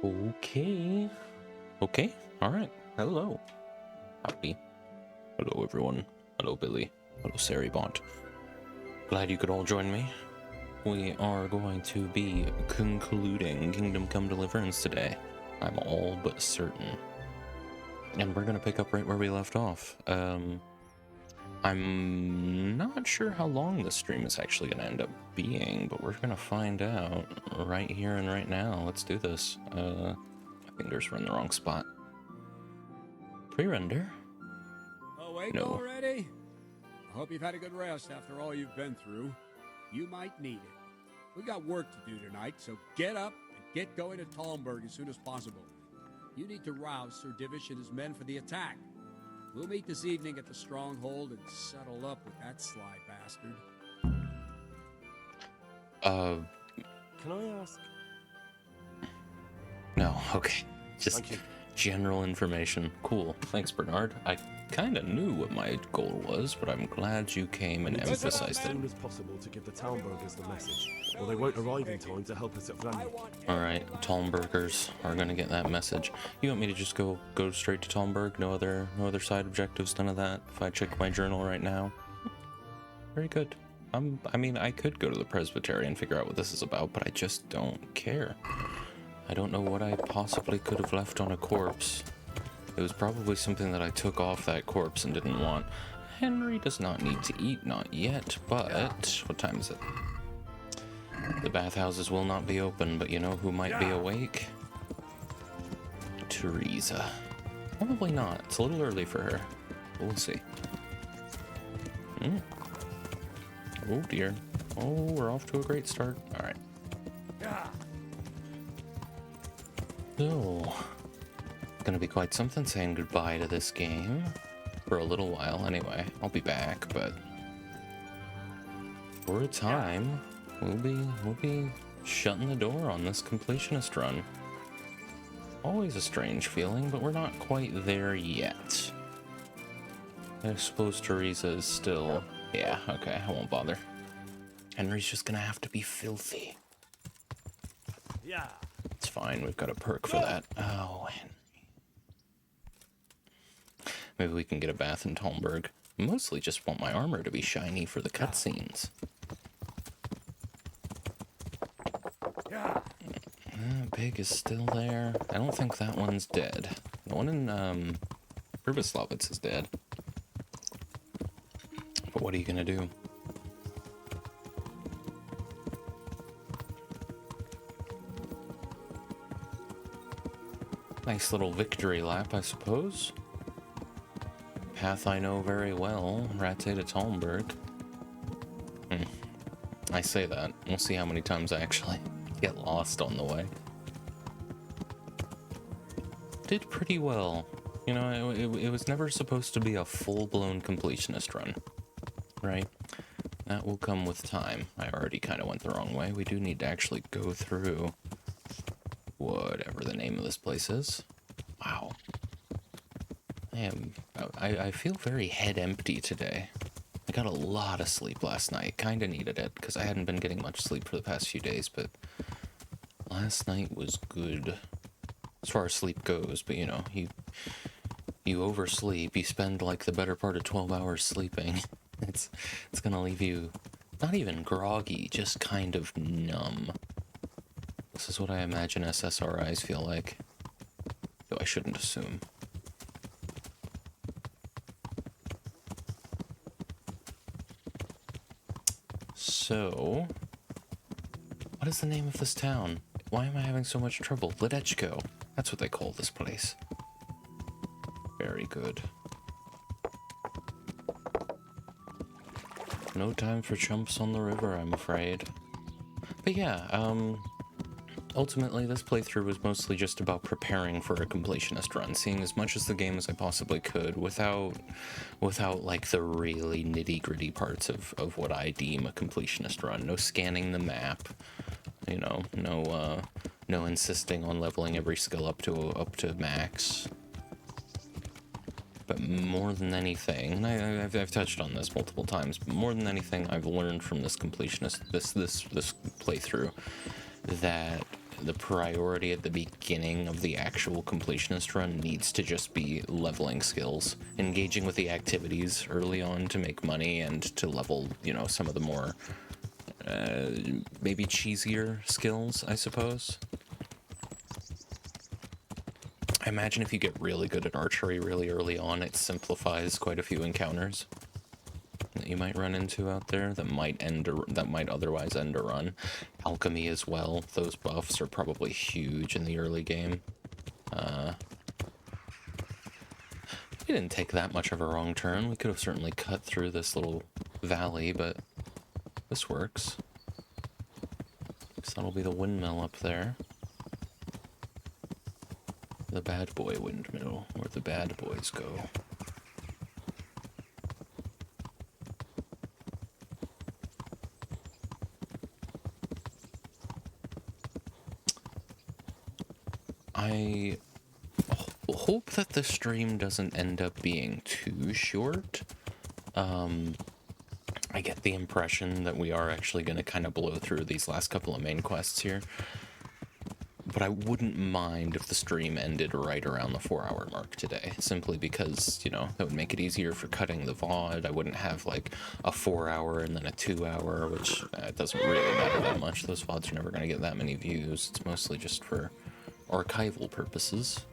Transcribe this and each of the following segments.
Okay. Okay. All right. Hello. Howdy. Hello, everyone. Hello, Billy. Hello, Saribont. Glad you could all join me. We are going to be concluding Kingdom Come Deliverance today. I'm all but certain. And we're going to pick up right where we left off. I'm not sure how long this stream is actually going to end up being, but we're going to find out right here and right now. Let's do this. My fingers were in the wrong spot. Pre-render? Awake already? I hope you've had a good rest after all you've been through. You might need it. We've got work to do tonight, so get up and get going to Talmberg as soon as possible. You need to rouse Sir Divish and his men for the attack. We'll meet this evening at the stronghold and settle up with that sly bastard. Can I ask? No, okay. Just general information. Cool. Thanks, Bernard. I kind of knew what my goal was, but I'm glad you came and emphasized it. As soon as possible to give the Talmbergers the message, or they won't arrive in time to help us at Vlammy. Alright, Talmbergers are gonna get that message. You want me to just go straight to Talmberg? No other side objectives, none of that? If I check my journal right now? Very good. I mean, I could go to the Presbytery and figure out what this is about, but I just don't care. I don't know what I possibly could have left on a corpse. It was probably something that I took off that corpse and didn't want. Henry does not need to eat, not yet, but... What time is it? The bathhouses will not be open, but you know who might be awake? Teresa. Probably not. It's a little early for her. We'll see. Oh dear. Oh, we're off to a great start. Alright. So, gonna be quite something saying goodbye to this game. For a little while anyway. I'll be back, but for a time, we'll be shutting the door on this completionist run. Always a strange feeling, but we're not quite there yet. I suppose Teresa is still... Yeah, okay, I won't bother. Henry's just gonna have to be filthy. Yeah. It's fine, we've got a perk for that. Oh, Henry. Maybe we can get a bath in Talmberg. Mostly just want my armor to be shiny for the cutscenes. Pig is still there. I don't think that one's dead. The one in Pribyslavitz is dead. But what are you gonna do? Nice little victory lap, I suppose. Path I know very well, Rate to Talmberg. I say that. We'll see how many times I actually get lost on the way. Did pretty well. You know, it was never supposed to be a full-blown completionist run, right? That will come with time. I already kind of went the wrong way. We do need to actually go through whatever the name of this place is. Wow. I feel very head empty today. I got a lot of sleep last night. Kind of needed it, because I hadn't been getting much sleep for the past few days, but last night was good. As far as sleep goes, but you know, you oversleep, you spend like the better part of 12 hours sleeping. It's gonna leave you not even groggy, just kind of numb. This is what I imagine SSRIs feel like. Though I shouldn't assume. So, what is the name of this town? Why am I having so much trouble? Ledechko. That's what they call this place. Very good. No time for chumps on the river, I'm afraid. But yeah, ultimately this playthrough was mostly just about preparing for a completionist run, seeing as much as the game as I possibly could without like the really nitty-gritty parts of what I deem a completionist run. No scanning the map, you know, no insisting on leveling every skill up to max. But more than anything, and I've touched on this multiple times, but more than anything I've learned from this completionist, this playthrough, that the priority at the beginning of the actual completionist run needs to just be leveling skills, engaging with the activities early on to make money and to level, you know, some of the more maybe cheesier skills, I suppose. I imagine if you get really good at archery really early on, it simplifies quite a few encounters that you might run into out there that might otherwise end a run. Alchemy as well. Those buffs are probably huge in the early game. We didn't take that much of a wrong turn. We could have certainly cut through this little valley, but this works. So that'll be the windmill up there. The bad boy windmill, where the bad boys go. I hope that the stream doesn't end up being too short. I get the impression that we are actually going to kind of blow through these last couple of main quests here. But I wouldn't mind if the stream ended right around the 4-hour mark today, simply because, you know, that would make it easier for cutting the VOD. I wouldn't have like a 4-hour and then a 2-hour, which doesn't really matter that much. Those VODs are never going to get that many views. It's mostly just for archival purposes.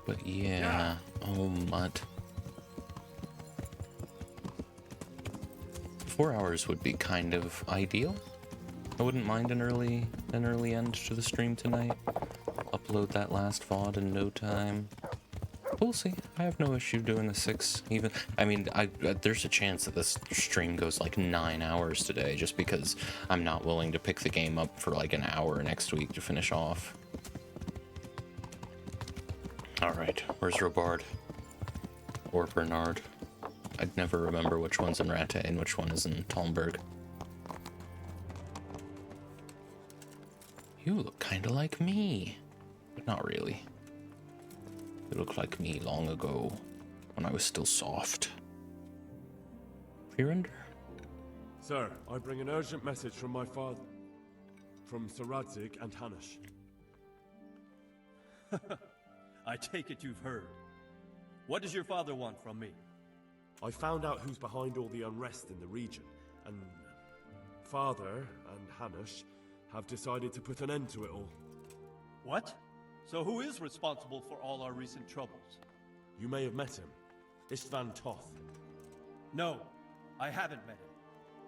But yeah, oh mutt. 4 hours would be kind of ideal. I wouldn't mind an early end to the stream tonight. Upload that last VOD in no time. We'll see. I have no issue doing the 6 even. I mean, there's a chance that this stream goes like 9 hours today, just because I'm not willing to pick the game up for like an hour next week to finish off. Alright, where's Robard? Or Bernard? I'd never remember which one's in Rattay and which one is in Talmberg. You look kinda like me. But not really. You look like me long ago, when I was still soft. Pre-render? Sir, I bring an urgent message from my father. From Sir Radzig and Hanush. I take it you've heard. What does your father want from me? I found out who's behind all the unrest in the region, and Father and Hanush have decided to put an end to it all. What? So who is responsible for all our recent troubles? You may have met him. Istvan Toth. No, I haven't met him.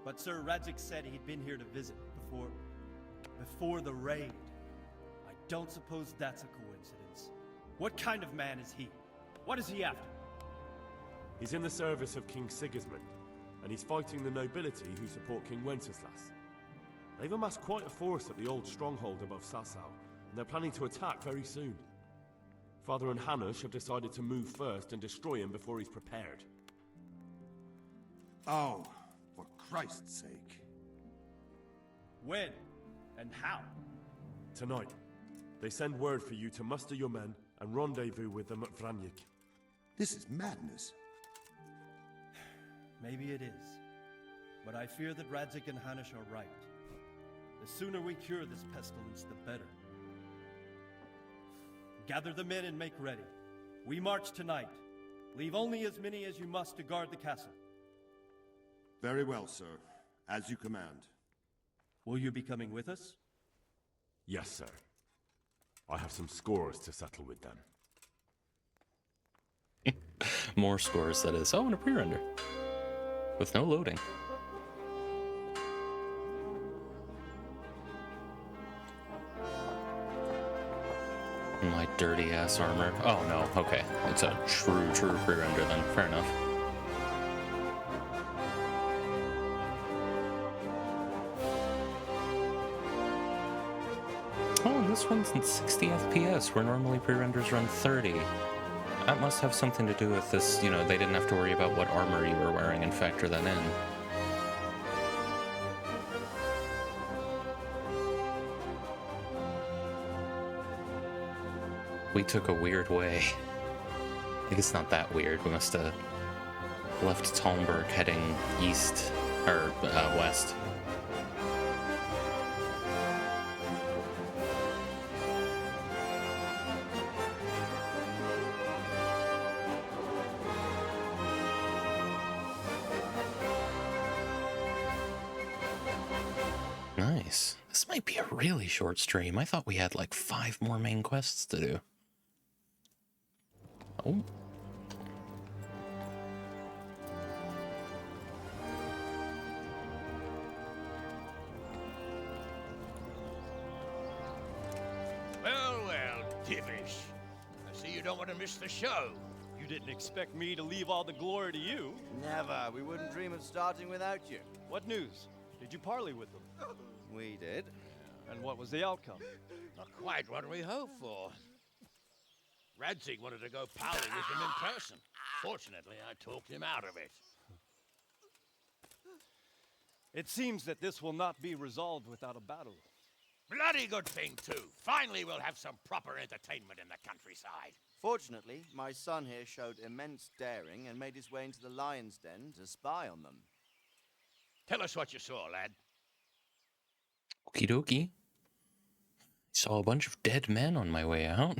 But Sir Radzig said he'd been here to visit before the raid. I don't suppose that's a coincidence. What kind of man is he? What is he after? He's in the service of King Sigismund, and he's fighting the nobility who support King Wenceslas. They've amassed quite a force at the old stronghold above Sasau, and they're planning to attack very soon. Father and Hanush have decided to move first and destroy him before he's prepared. Oh, for Christ's sake. When? And how? Tonight, they send word for you to muster your men and rendezvous with them at Vranyik. This is madness. Maybe it is. But I fear that Radzig and Hanush are right. The sooner we cure this pestilence, the better. Gather the men and make ready. We march tonight. Leave only as many as you must to guard the castle. Very well, sir. As you command. Will you be coming with us? Yes, sir. I have some scores to settle with them. More scores, that is. Oh, and a pre-render. With no loading. My dirty ass armor. Oh no, okay. It's a true pre-render then. Fair enough. Oh, and this one's in 60 FPS, where normally pre-renders run 30. That must have something to do with this, you know, they didn't have to worry about what armor you were wearing and factor that in. We took a weird way. I think it's not that weird. We must have left Talmberg heading east, or west. Nice. This might be a really short stream. I thought we had like 5 more main quests to do. Oh. Well, Divish. I see you don't want to miss the show. You didn't expect me to leave all the glory to you. Never. We wouldn't dream of starting without you. What news? Did you parley with them? We did. And what was the outcome? Not quite what we hoped for. Radzig wanted to go parley with him in person. Fortunately, I talked him out of it. It seems that this will not be resolved without a battle. Bloody good thing, too. Finally, we'll have some proper entertainment in the countryside. Fortunately, my son here showed immense daring and made his way into the lion's den to spy on them. Tell us what you saw, lad. Okie dokie. Saw a bunch of dead men on my way out.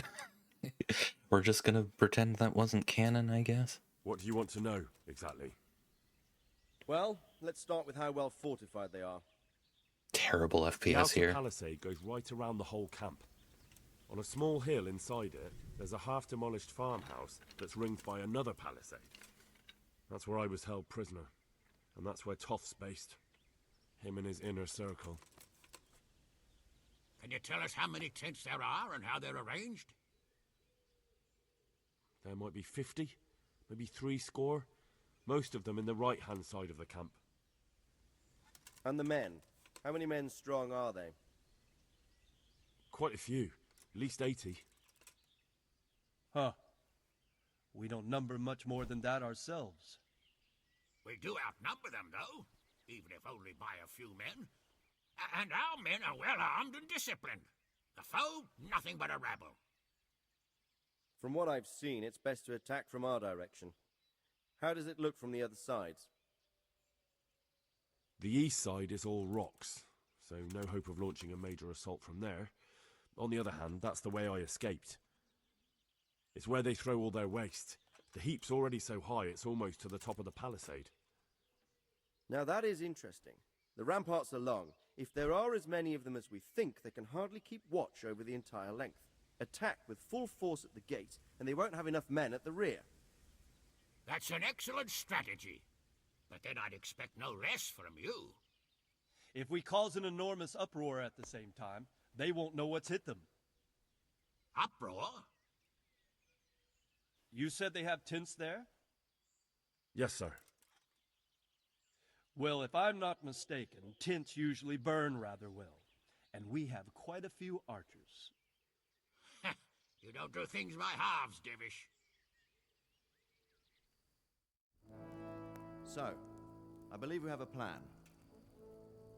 We're just gonna pretend that wasn't canon, I guess. What do you want to know, exactly? Well, let's start with how well fortified they are. Terrible The FPS outer here. palisade goes right around the whole camp. On a small hill inside it, there's a half-demolished farmhouse that's ringed by another palisade. That's where I was held prisoner, and that's where Toth's based. Him and his inner circle. Can you tell us how many tents there are and how they're arranged? There might be 50, maybe 60. Most of them in the right-hand side of the camp. And the men? How many men strong are they? Quite a few, at least 80. Huh. We don't number much more than that ourselves. We do outnumber them, though, even if only by a few men. And our men are well armed and disciplined. The foe, nothing but a rabble. From what I've seen, it's best to attack from our direction. How does it look from the other sides? The east side is all rocks, so no hope of launching a major assault from there. On the other hand, that's the way I escaped. It's where they throw all their waste. The heap's already so high it's almost to the top of the palisade. Now that is interesting. The ramparts are long. If there are as many of them as we think, they can hardly keep watch over the entire length. Attack with full force at the gate, and they won't have enough men at the rear. That's an excellent strategy. But then I'd expect no less from you. If we cause an enormous uproar at the same time, they won't know what's hit them. Uproar? You said they have tents there? Yes, sir. Well, if I'm not mistaken, tents usually burn rather well. And we have quite a few archers. You don't do things by halves, Divish. So, I believe we have a plan.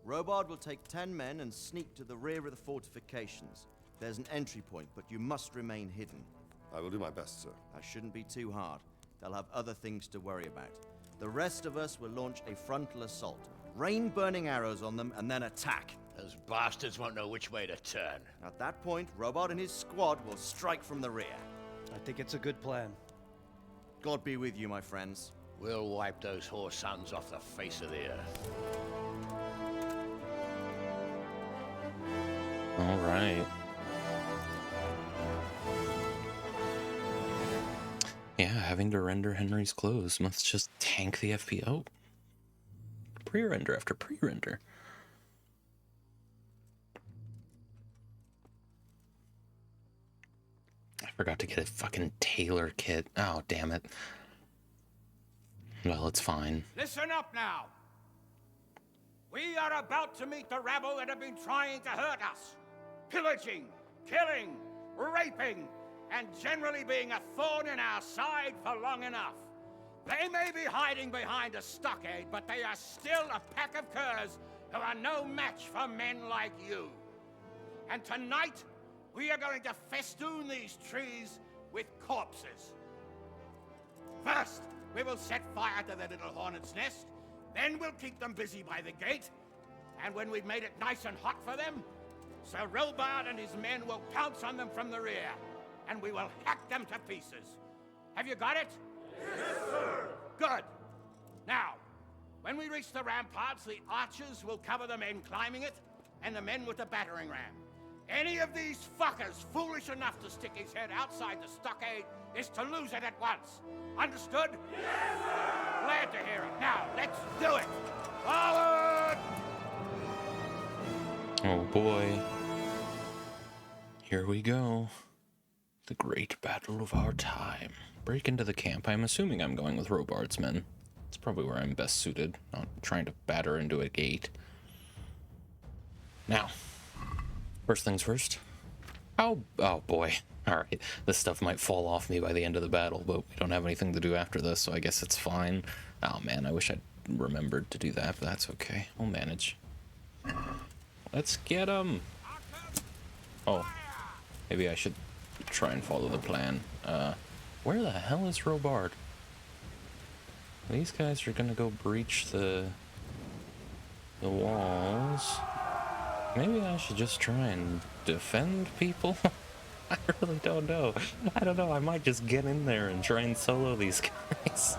Robard will take 10 men and sneak to the rear of the fortifications. There's an entry point, but you must remain hidden. I will do my best, sir. That shouldn't be too hard. They'll have other things to worry about. The rest of us will launch a frontal assault. Rain burning arrows on them and then attack. Those bastards won't know which way to turn. At that point, Robard and his squad will strike from the rear. I think it's a good plan. God be with you, my friends. We'll wipe those whore sons off the face of the earth. All right. Yeah, having to render Henry's clothes must just tank the FP. Oh. Pre-render after pre-render. I forgot to get a fucking tailor kit. Oh, damn it. Well, it's fine. Listen up now. We are about to meet the rabble that have been trying to hurt us. Pillaging, killing, raping, and generally being a thorn in our side for long enough. They may be hiding behind a stockade, but they are still a pack of curs who are no match for men like you. And tonight, we are going to festoon these trees with corpses. First, we will set fire to the little hornet's nest. Then we'll keep them busy by the gate. And when we've made it nice and hot for them, Sir Robard and his men will pounce on them from the rear. And we will hack them to pieces. Have you got it? Yes, sir! Good. Now, when we reach the ramparts, the archers will cover the men climbing it, and the men with the battering ram. Any of these fuckers foolish enough to stick his head outside the stockade is to lose it at once. Understood? Yes, sir! Glad to hear it. Now, let's do it! Forward! Oh boy. Here we go. The great battle of our time. Break into the camp. I'm assuming I'm going with Robard's men. It's probably where I'm best suited, not trying to batter into a gate. Now, first things first. Oh boy. Alright, this stuff might fall off me by the end of the battle, but we don't have anything to do after this, so I guess it's fine. Oh man, I wish I'd remembered to do that, but that's okay. We'll manage. Let's get him! Oh, maybe I should try and follow the plan. Where the hell is Robard? These guys are gonna go breach the walls. Maybe I should just try and defend people? I really don't know. I don't know, I might just get in there and try and solo these guys.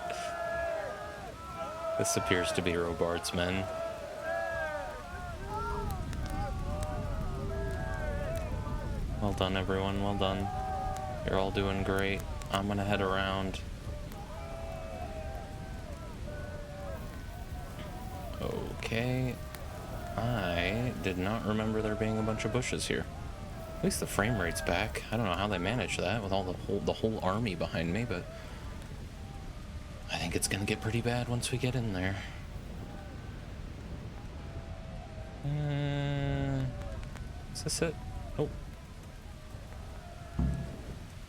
This appears to be Robard's men. Well done, everyone, well done. You're all doing great. I'm gonna head around. Okay. I did not remember there being a bunch of bushes here. At least the frame rate's back. I don't know how they managed that with all the whole army behind me, but I think it's gonna get pretty bad once we get in there. Is this it? Oh.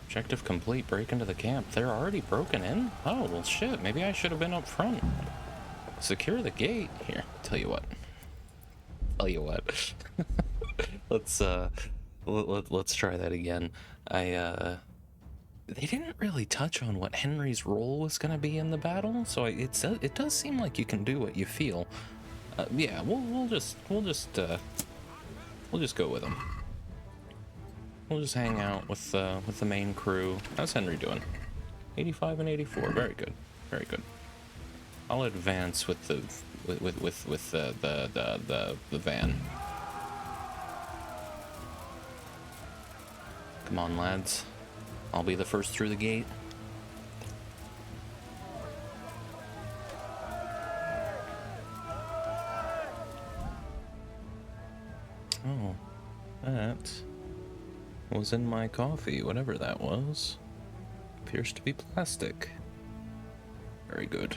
Objective complete. Break into the camp. They're already broken in? Oh, well shit. Maybe I should have been up front. Secure the gate. Here, tell you what. Let's try that again. They didn't really touch on what Henry's role was gonna be in the battle, so it does seem like you can do what you feel. Yeah, we'll just go with him. We'll just hang out with the main crew. How's Henry doing? 85 and 84. Very good. Very good. I'll advance with the van. Come on, lads. I'll be the first through the gate. Oh, that was in my coffee, whatever that was. Appears to be plastic. Very good.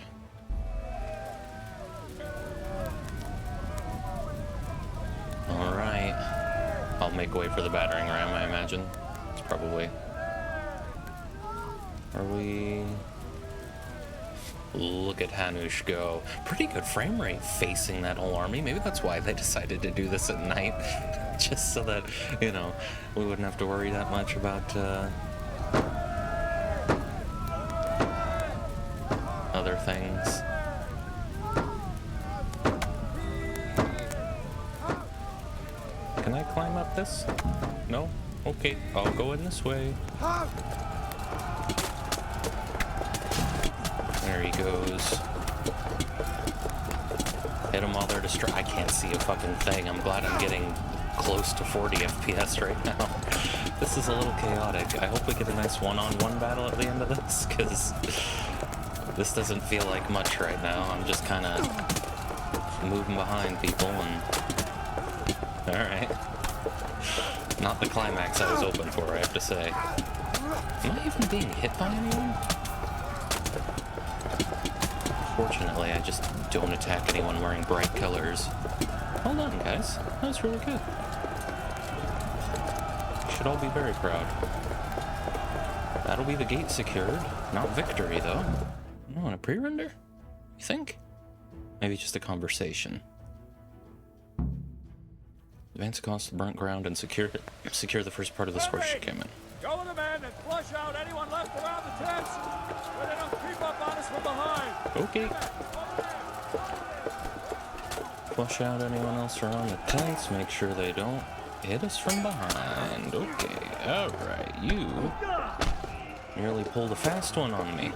Alright. I'll make way for the battering ram, I imagine. It's probably... Are we... Look at Hanush go. Pretty good frame rate facing that whole army. Maybe that's why they decided to do this at night. Just so that, you know, we wouldn't have to worry that much about other things. Can I climb up this? No? Okay, I'll go in this way. There he goes. Hit him while they're distracted. I can't see a fucking thing. I'm glad I'm getting close to 40 FPS right now. This is a little chaotic. I hope we get a nice one-on-one battle at the end of this, because this doesn't feel like much right now. I'm just kind of moving behind people and... Alright. Not the climax I was hoping for, I have to say. Am I even being hit by anyone? Fortunately, I just don't attack anyone wearing bright colors. Well done, guys. That was really good. You should all be very proud. That'll be the gate secured. Not victory, though. No, on a pre-render? You think? Maybe just a conversation. Advance across the burnt ground and secure the first part of the square she came in. Go with the men and flush out anyone left around the tents, so they don't creep up on us from behind. Okay. Flush out anyone else around the tents. Make sure they don't hit us from behind. Okay. Alright. You nearly pulled a fast one on me.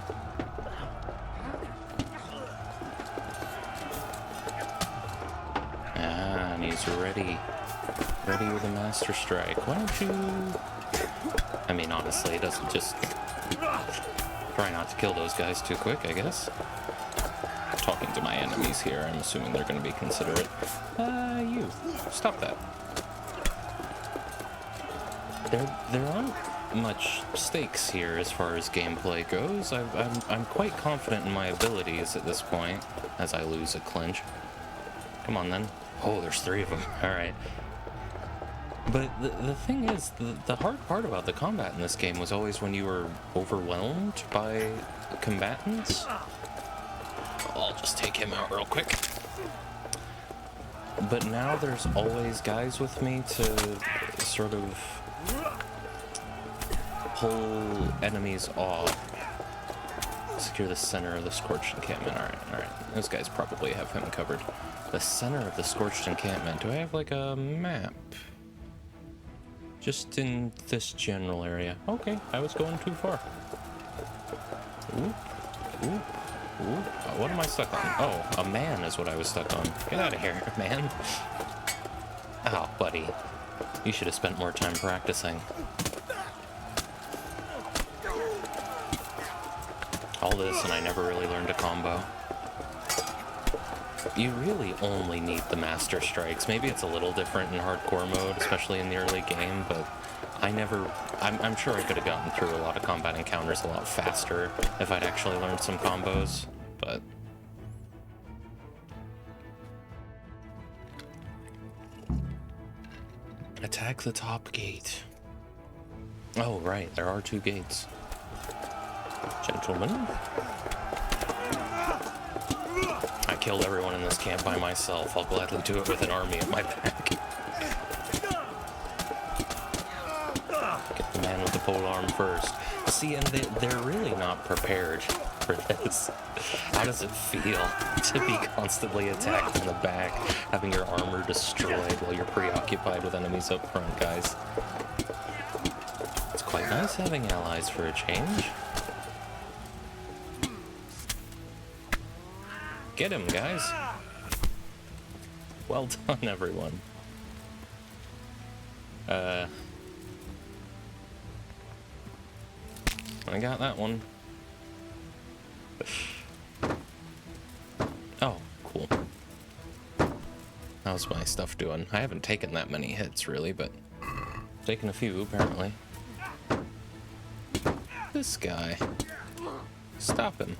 Ah, and he's ready. Ready with a master strike. Why don't you... I mean, honestly, it doesn't just... Try not to kill those guys too quick, I guess. Talking to my enemies here, I'm assuming they're going to be considerate. You. Stop that. There aren't much stakes here as far as gameplay goes. I'm quite confident in my abilities at this point, as I lose a clinch. Come on, then. Oh, there's 3 of them. Alright. But the thing is, the hard part about the combat in this game was always when you were overwhelmed by combatants. I'll just take him out real quick. But now there's always guys with me to sort of pull enemies off. Secure the center of the scorched encampment. Alright. Those guys probably have him covered. The center of the scorched encampment. Do I have like a map? Just in this general area. Okay, I was going too far. Ooh. What am I stuck on? Oh, a man is what I was stuck on. Get out of here, man. Ow, buddy. You should have spent more time practicing. All this, and I never really learned a combo. You really only need the master strikes. Maybe it's a little different in hardcore mode, especially in the early game, but I'm sure I could have gotten through a lot of combat encounters a lot faster if I'd actually learned some combos, but... Attack the top gate. Oh, right, there are 2 gates. Gentlemen. I killed everyone in this camp by myself. I'll gladly do it with an army at my back. Get the man with the pole arm first. See, and they're really not prepared for this. How does it feel to be constantly attacked in the back, having your armor destroyed while you're preoccupied with enemies up front, guys? It's quite nice having allies for a change. Get him, guys. Well done, everyone. I got that one. Oh, cool. How's my stuff doing? I haven't taken that many hits, really, but taken a few, apparently. This guy. Stop him.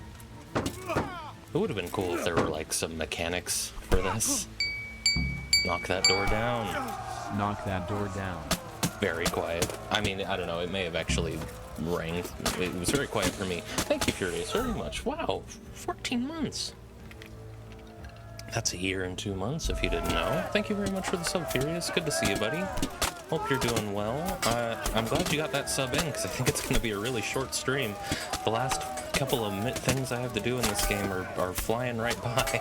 It would have been cool if there were, like, some mechanics for this. Knock that door down. Knock that door down. Very quiet. I mean, I don't know, it may have actually rang. It was very quiet for me. Thank you, Furious, very much. Wow, 14 months. That's a year and 2 months, if you didn't know. Thank you very much for the sub, Furious. Good to see you, buddy. Hope you're doing well. I'm glad you got that sub in, because I think it's going to be a really short stream. The last couple of things I have to do in this game are flying right by.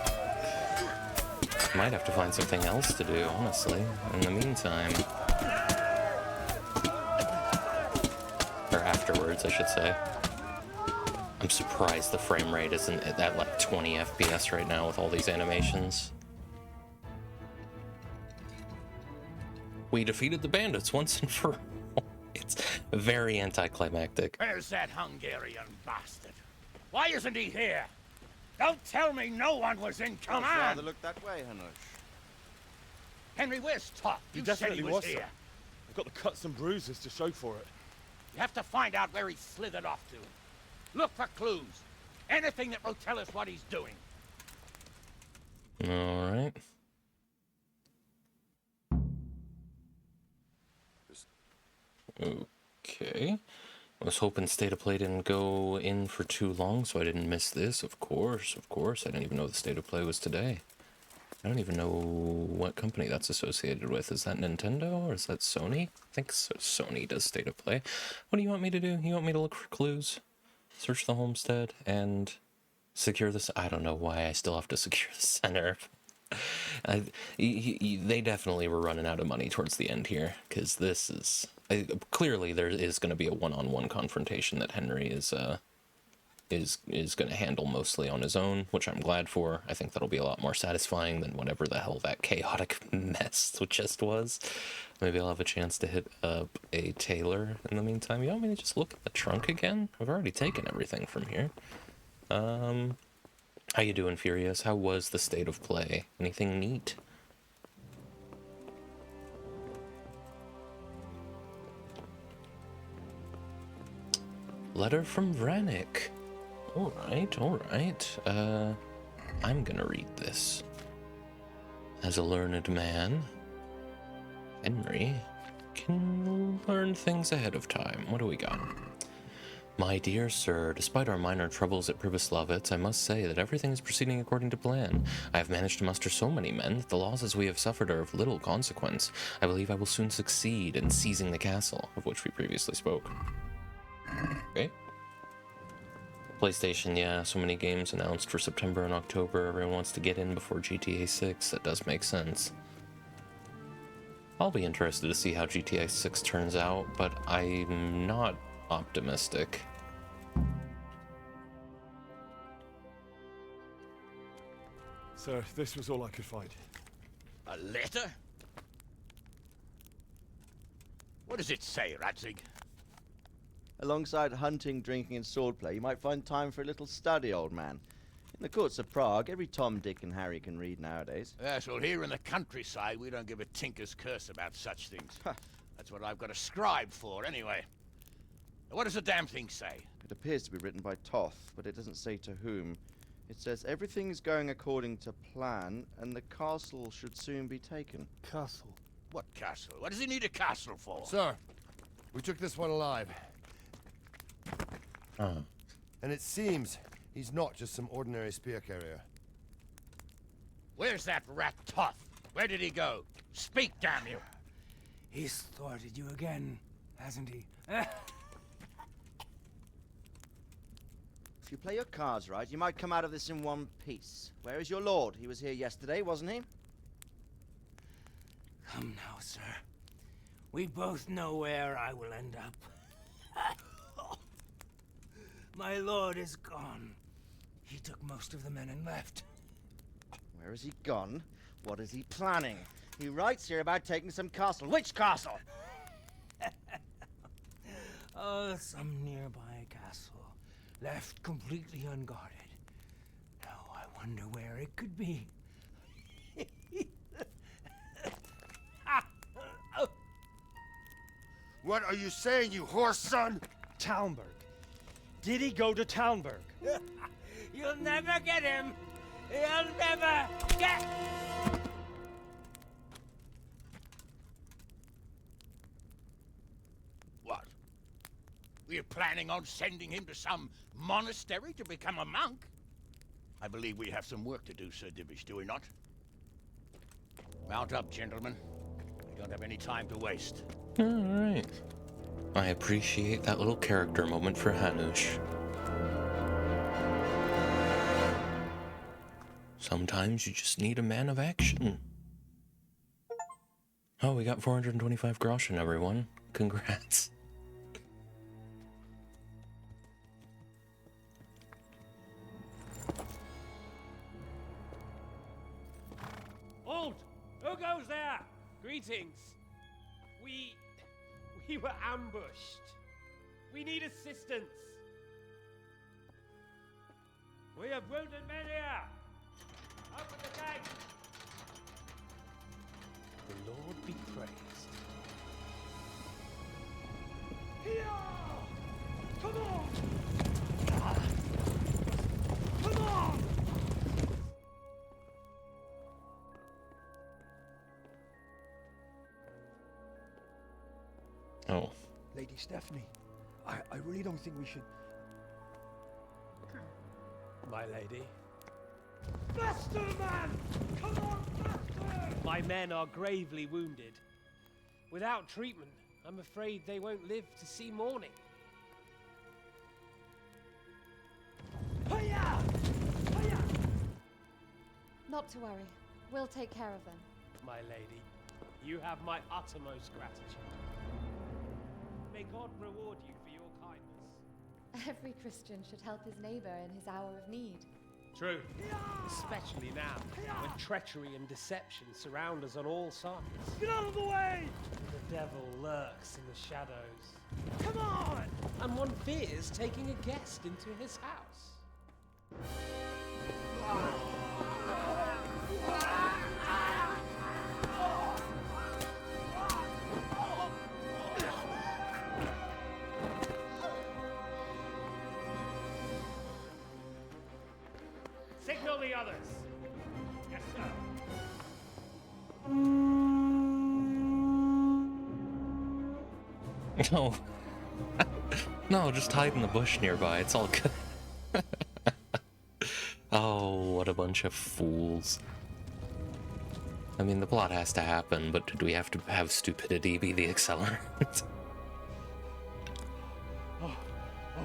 Might have to find something else to do, honestly, in the meantime. Or afterwards, I should say. I'm surprised the frame rate isn't at like 20 FPS right now with all these animations. We defeated the bandits once and for all. It's very anticlimactic. Where's that Hungarian bastard? Why isn't he here? Don't tell me no one was in I'd rather command! look that way, Hanush. Henry, where's Top? He You said he definitely was was, here. sir. I've got the cuts and bruises to show for it. You have to find out where he slithered off to. Look for clues. Anything that will tell us what he's doing. All right. Okay. I was hoping State of Play didn't go in for too long, so I didn't miss this. Of course. I didn't even know the State of Play was today. I don't even know what company that's associated with. Is that Nintendo or is that Sony? I think Sony does State of Play. What do you want me to do? You want me to look for clues? Search the homestead and secure this? I don't know why I still have to secure the center. They definitely were running out of money towards the end here, because this is... clearly there is going to be a one-on-one confrontation that Henry is is going to handle mostly on his own, which I'm glad for. I think that'll be a lot more satisfying than whatever the hell that chaotic mess just was. Maybe I'll have a chance to hit up a tailor in the meantime. You want me to just look at the trunk again? I've already taken everything from here. How you doing, Furious? How was the state of play? Anything neat? Letter from Vranik. Alright, alright. I'm gonna read this. As a learned man, Henry can learn things ahead of time. What do we got? My dear sir, despite our minor troubles at Pribyslavitz, I must say that everything is proceeding according to plan. I have managed to muster so many men that the losses we have suffered are of little consequence. I believe I will soon succeed in seizing the castle, of which we previously spoke. Okay. PlayStation, yeah, so many games announced for September and October. Everyone wants to get in before GTA 6. That does make sense. I'll be interested to see how GTA 6 turns out, but I'm not optimistic. Sir, this was all I could find. A letter? What does it say, Radzig? Alongside hunting, drinking, and swordplay, you might find time for a little study, old man. In the courts of Prague, every Tom, Dick, and Harry can read nowadays. Yes, well, here in the countryside, we don't give a tinker's curse about such things. That's what I've got a scribe for, anyway. What does the damn thing say? It appears to be written by Toth, but it doesn't say to whom. It says everything is going according to plan, and the castle should soon be taken. Castle. What castle? What does he need a castle for? Sir, we took this one alive. And it seems he's not just some ordinary spear carrier. Where's that rat Toth? Where did he go? Speak, damn you! He's thwarted you again, hasn't he? If you play your cards right, you might come out of this in one piece. Where is your lord? He was here yesterday, wasn't he? Come now, sir. We both know where I will end up. My lord is gone. He took most of the men and left. Where has he gone? What is he planning? He writes here about taking some castle. Which castle? Oh, some nearby castle. Left completely unguarded. Now I wonder where it could be. What are you saying, you horse son? Talmberg. Did he go to Talmberg? You'll never get him! You'll never get... What? We're planning on sending him to some monastery to become a monk? I believe we have some work to do, Sir Divish, do we not? Mount up, gentlemen. We don't have any time to waste. Alright. I appreciate that little character moment for Hanush. Sometimes you just need a man of action. Oh, we got 425 groschen, everyone. Congrats. Halt! Who goes there? Greetings. We were ambushed. We need assistance. We have wounded men here. Open the gate. The Lord be praised. Here! Come on! Come on! Oh. Lady Stephanie, I really don't think we should... My lady. Faster, man! Come on, faster! My men are gravely wounded. Without treatment, I'm afraid they won't live to see morning. Hiya! Hiya! Not to worry. We'll take care of them. My lady, you have my uttermost gratitude. May God reward you for your kindness. Every Christian should help his neighbor in his hour of need. True. Especially now, when treachery and deception surround us on all sides. Get out of the way! The devil lurks in the shadows. Come on! And one fears taking a guest into his house. Signal the others. Yes, sir. No. No, just hide in the bush nearby. It's all good. Oh, what a bunch of fools. I mean, the plot has to happen, but did we have to have stupidity be the accelerant? Oh no.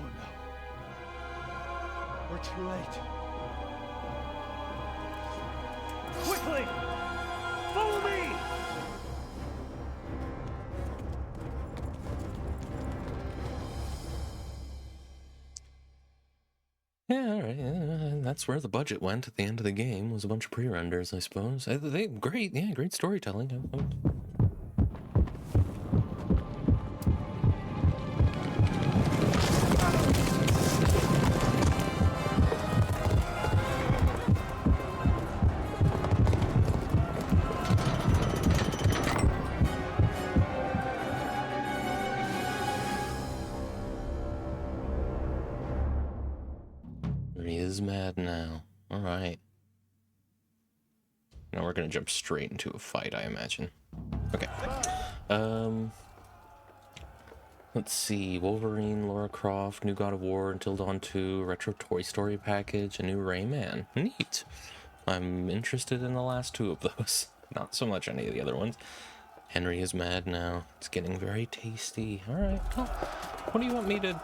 We're too late. Quickly! Follow me! Yeah, all right. That's where the budget went at the end of the game, was a bunch of pre-renders, I suppose. Great storytelling. He is mad now. All right. Now we're gonna jump straight into a fight, I imagine. Okay. Let's see. Wolverine, Lara Croft, new God of War, Until Dawn 2, retro Toy Story package, a new Rayman. Neat. I'm interested in the last two of those. Not so much any of the other ones. Henry is mad now. It's getting very tasty. All right. Well, what do you want me to...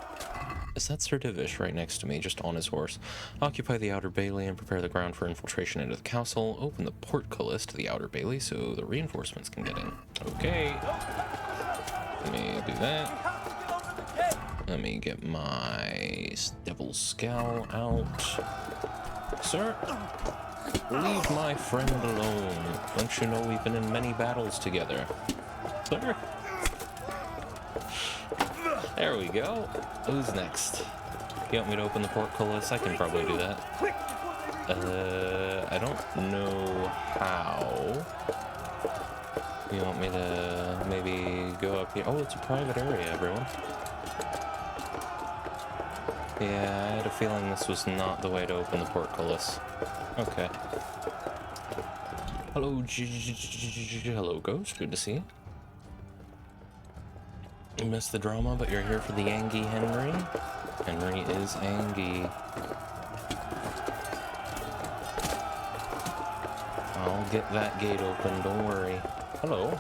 Is that Sir Divish right next to me, just on his horse? Occupy the Outer Bailey and prepare the ground for infiltration into the castle. Open the portcullis to the Outer Bailey so the reinforcements can get in. Okay. Let me do that. Let me get my Devil's Scowl out. Sir, leave my friend alone. Don't you know we've been in many battles together? Sir? There we go. Who's next? You want me to open the portcullis? I can probably do that. I don't know how. You want me to maybe go up here? Oh, it's a private area, everyone. Yeah, I had a feeling this was not the way to open the portcullis. Okay. Hello, hello, Ghost. Good to see you. You missed the drama, but you're here for the Angie Henry. Henry is Angie. I'll get that gate open, don't worry. Hello.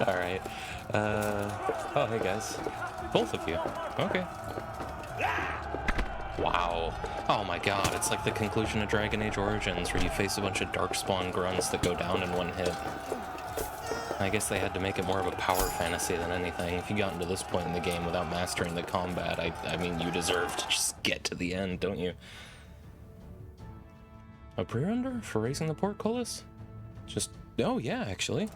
Alright. Oh, hey guys. Both of you. Okay. Wow. Oh my god, it's like the conclusion of Dragon Age Origins, where you face a bunch of Darkspawn grunts that go down in one hit. I guess they had to make it more of a power fantasy than anything. If you got into this point in the game without mastering the combat, I mean, you deserve to just get to the end, don't you? A pre-render for raising the portcullis? Just... oh yeah, actually.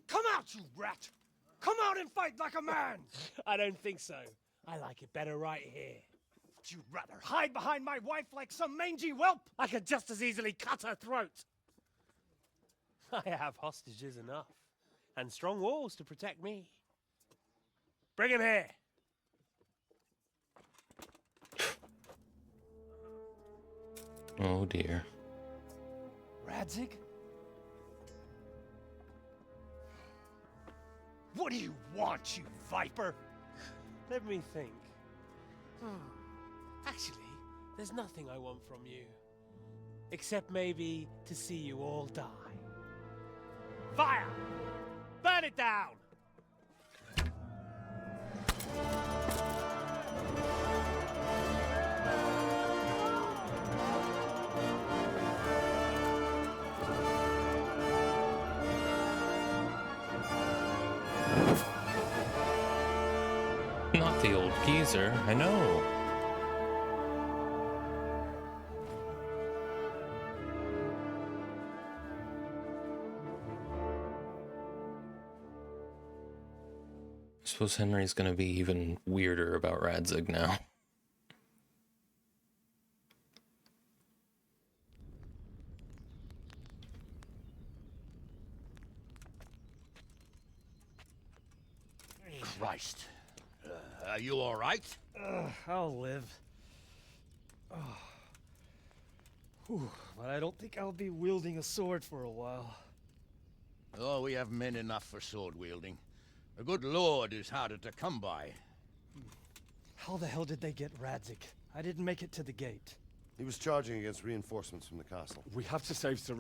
Come out, you rat! Come out and fight like a man! I don't think so. I like it better right here. Would you rather hide behind my wife like some mangy whelp? I could just as easily cut her throat. I have hostages enough, and strong walls to protect me. Bring him here. Oh dear. Radzig? What do you want, you viper? Let me think. Actually, there's nothing I want from you. Except maybe to see you all die. Fire! Burn it down! Not the old geezer, I know. I suppose Henry's gonna be even weirder about Radzig now. Christ. Are you all right? I'll live. Whew, but I don't think I'll be wielding a sword for a while. Oh, we have men enough for sword wielding. The good lord is harder to come by. How the hell did they get Radzig? I didn't make it to the gate. He was charging against reinforcements from the castle. We have to save Sir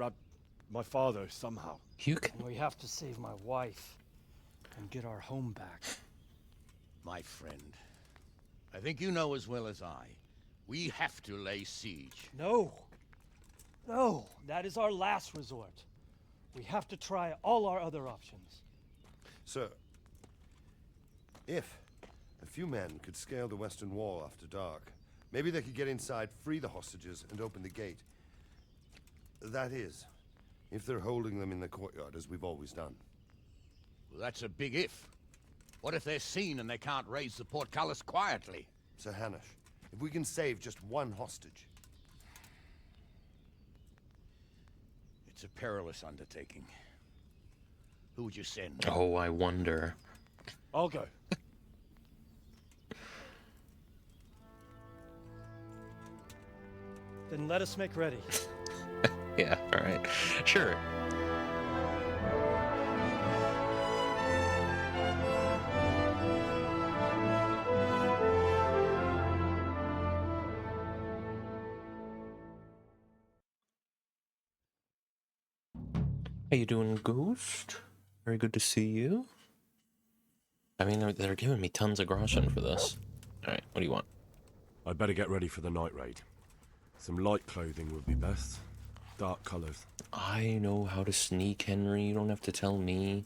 my father, somehow. You can... And we have to save my wife and get our home back. My friend, I think you know as well as I. We have to lay siege. No. No, that is our last resort. We have to try all our other options. Sir, if a few men could scale the western wall after dark, maybe they could get inside, free the hostages, and open the gate. That is, if they're holding them in the courtyard, as we've always done. Well, that's a big if. What if they're seen and they can't raise the portcullis quietly? Sir Hanush, if we can save just one hostage... It's a perilous undertaking. Who would you send? Oh, I wonder. I'll go. Then let us make ready. Yeah, alright. Sure. How you doing, Ghost? Very good to see you. I mean, they're giving me tons of groschen for this. Alright, what do you want? I'd better get ready for the night raid. Some light clothing would be best. Dark colours. I know how to sneak, Henry. You don't have to tell me.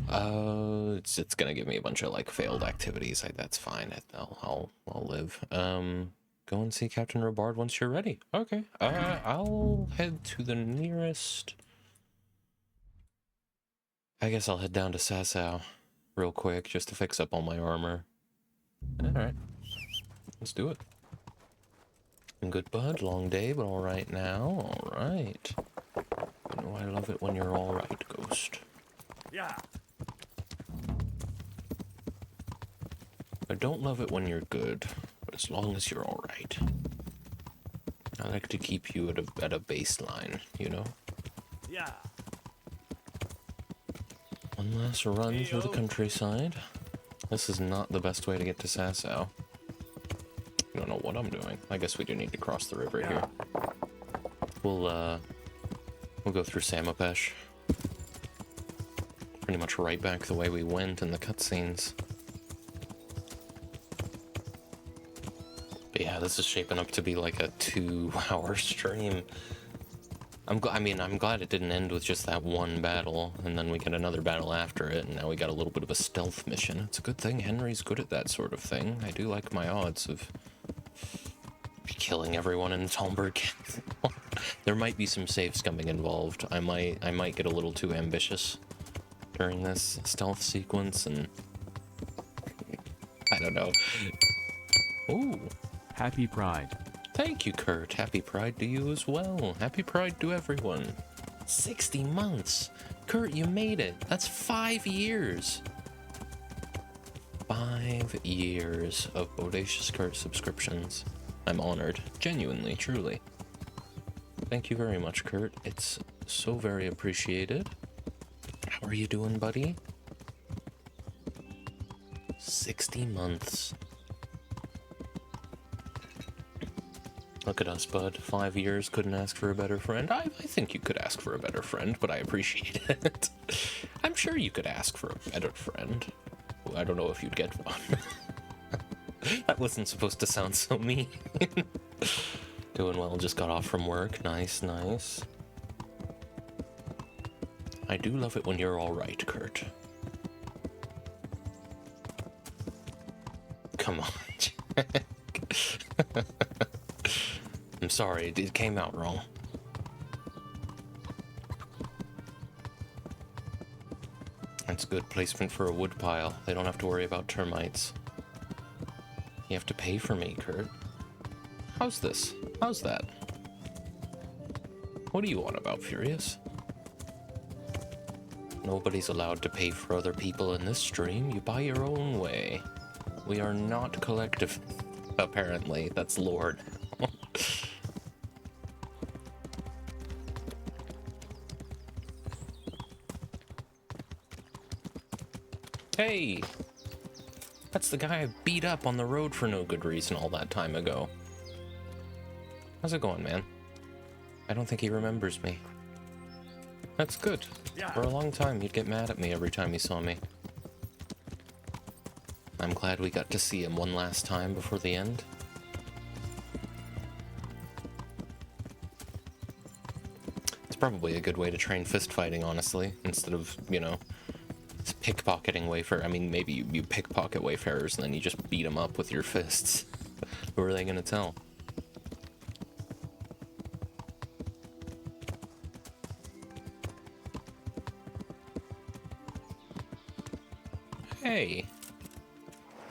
It's gonna give me a bunch of like failed activities. That's fine. I'll live. Go and see Captain Robard once you're ready. Okay. I'll head to the nearest. I guess I'll head down to Sasau real quick just to fix up all my armor. Alright. Let's do it. Good bud, long day, but alright now. Alright. You know I love it when you're alright, Ghost. Yeah. I don't love it when you're good, but as long as you're alright. I like to keep you at a baseline, you know? Yeah. One last run through the countryside. This is not the best way to get to Sasau. I don't know what I'm doing. I guess we do need to cross the river here. We'll go through Samapesh. Pretty much right back the way we went in the cutscenes. But yeah, this is shaping up to be like a 2-hour stream. I'm glad it didn't end with just that one battle, and then we get another battle after it, and now we got a little bit of a stealth mission. It's a good thing Henry's good at that sort of thing. I do like my odds of killing everyone in Talmberg. There might be some safe scumming involved. I might get a little too ambitious during this stealth sequence, and I don't know. Ooh. Happy Pride. Thank you, Kurt. Happy Pride to you as well. Happy Pride to everyone. 60 months. Kurt, you made it. That's 5 years. 5 years of Bodacious Kurt subscriptions. I'm honored. Genuinely, truly. Thank you very much, Kurt. It's so very appreciated. How are you doing, buddy? 60 months. Look at us, bud. 5 years, couldn't ask for a better friend. I think you could ask for a better friend, but I appreciate it. I'm sure you could ask for a better friend. I don't know if you'd get one. That wasn't supposed to sound so mean. Doing well, just got off from work. Nice, nice. I do love it when you're alright, Kurt. Come on, Jack. I'm sorry, it came out wrong. That's good placement for a wood pile. They don't have to worry about termites. You have to pay for me, Kurt. How's this? How's that? What do you want about, Furious? Nobody's allowed to pay for other people in this stream. You buy your own way. We are not collective. Apparently, that's Lord. Hey! That's the guy I beat up on the road for no good reason all that time ago. How's it going, man? I don't think he remembers me. That's good. Yeah. For a long time, he'd get mad at me every time he saw me. I'm glad we got to see him one last time before the end. It's probably a good way to train fist fighting, honestly, instead of, you know, pickpocketing wayfarer. I mean, maybe you pickpocket wayfarers and then you just beat them up with your fists. Who are they gonna tell? Hey,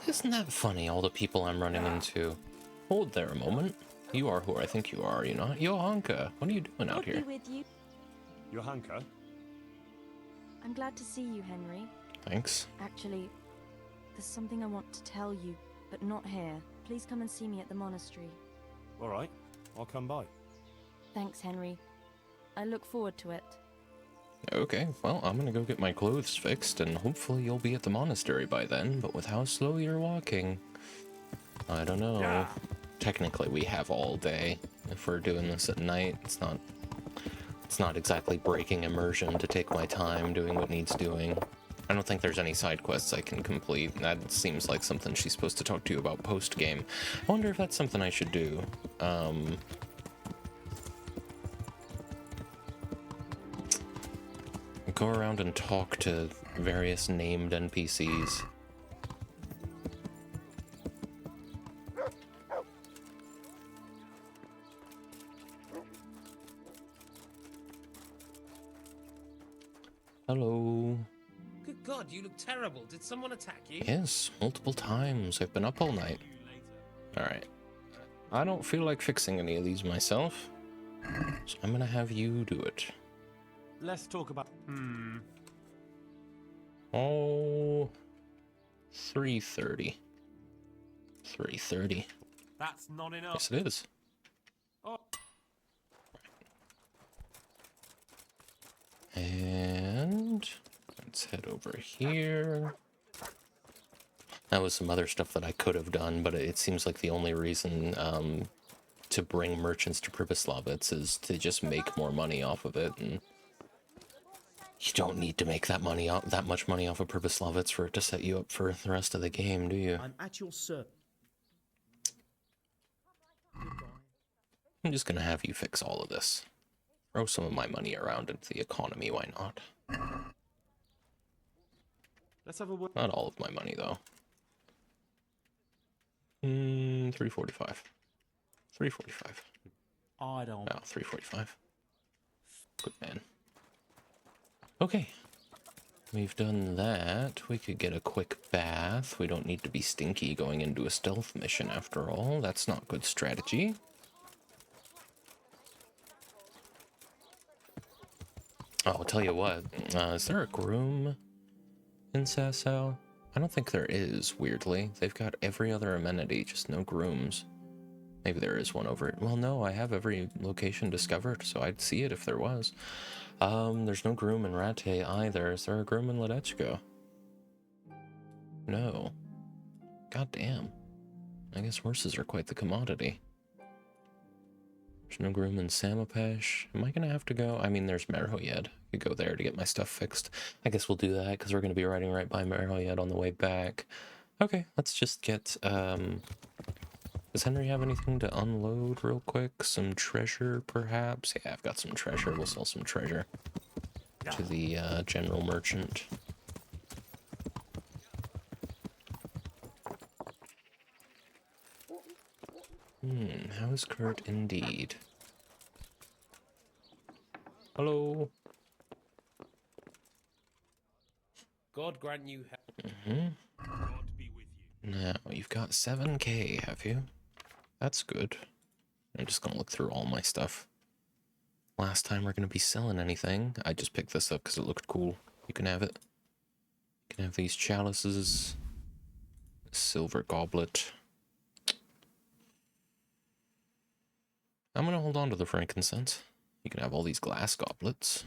isn't that funny, all the people I'm running into? Hold there a moment. You are who I think you are you not? Johanka, what are you doing out here? With you. Johanka? I'm glad to see you, Henry. Thanks. Actually, there's something I want to tell you, but not here. Please come and see me at the monastery. All right, I'll come by. Thanks, Henry. I look forward to it. Okay, well, I'm gonna go get my clothes fixed, and hopefully you'll be at the monastery by then, but with how slow you're walking, I don't know. Yeah. Technically, we have all day. If we're doing this at night, it's not exactly breaking immersion to take my time doing what needs doing. I don't think there's any side quests I can complete. That seems like something she's supposed to talk to you about post-game. I wonder if that's something I should do. Go around and talk to various named NPCs. Hello. Good God, you look terrible. Did someone attack you? Yes, multiple times. I've been up all night. Alright. I don't feel like fixing any of these myself, so I'm gonna have you do it. Let's talk about... Oh... 3:30. 3:30. That's not enough. Yes, it is. Oh. And... let's head over here. That was some other stuff that I could have done, but it seems like the only reason to bring merchants to Pribyslavitz is to just make more money off of it, and you don't need to make that much money off of Pribyslavitz for it to set you up for the rest of the game, do you? I'm at your service. I'm just gonna have you fix all of this. Throw some of my money around into the economy, why not? Let's have a word. Not all of my money, though. 345. 345. I don't. Oh, 345. Good man. Okay. We've done that. We could get a quick bath. We don't need to be stinky going into a stealth mission after all. That's not good strategy. Oh, I'll tell you what. Is there a groom in Sasau? I don't think there is, weirdly. They've got every other amenity, just no grooms. Maybe there is one over it. Well, no, I have every location discovered, so I'd see it if there was. There's no groom in Rattay either. Is there a groom in Ledechko? No. God damn. I guess horses are quite the commodity. There's no groom in Samapesh. Am I gonna have to go? I mean, there's Merhoyed. I could go there to get my stuff fixed. I guess we'll do that, because we're gonna be riding right by Merhoyed on the way back. Okay, let's just get, does Henry have anything to unload real quick? Some treasure, perhaps? Yeah, I've got some treasure. We'll sell some treasure to the general merchant. How is Kurt indeed? Hello? God grant you God be with you. Now, you've got 7k, have you? That's good. I'm just gonna look through all my stuff. Last time we're gonna be selling anything, I just picked this up because it looked cool. You can have it. You can have these chalices. Silver goblet. I'm gonna hold on to the frankincense. You can have all these glass goblets.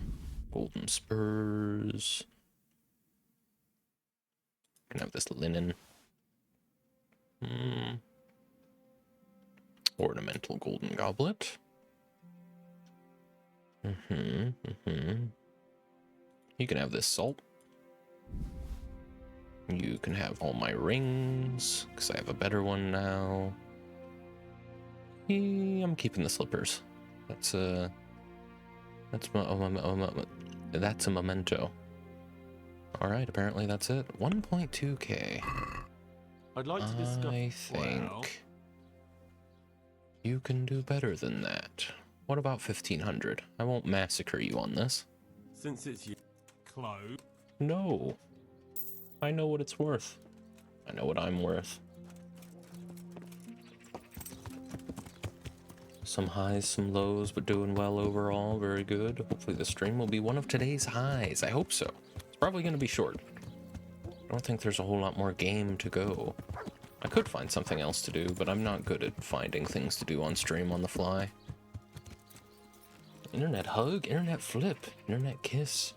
Golden spurs. You can have this linen. Ornamental golden goblet. You can have this salt. You can have all my rings, because I have a better one now. I'm keeping the slippers. That's a memento. Alright, apparently that's it. 1.2k. I'd like to discuss. I think you can do better than that. What about 1500? I won't massacre you on this. Since it's you, clothes. No. I know what it's worth. I know what I'm worth. Some highs, some lows, but doing well overall. Very good. Hopefully the stream will be one of today's highs. I hope so. It's probably going to be short. I don't think there's a whole lot more game to go. I could find something else to do, but I'm not good at finding things to do on stream on the fly. Internet hug, internet flip, internet kiss.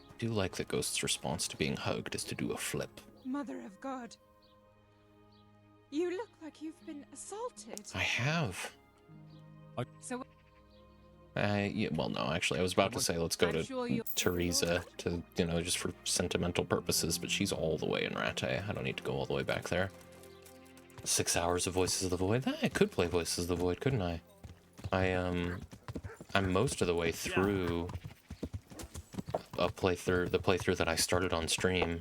I do like that Ghost's response to being hugged is to do a flip. Mother of God. You look like you've been assaulted. I have. So Yeah, well, no, actually, I was about to say let's go to Teresa to, you know, just for sentimental purposes, but she's all the way in Rattay. I don't need to go all the way back there. 6 hours of Voices of the Void. I could play Voices of the Void, couldn't I? I'm most of the way through the playthrough that I started on stream,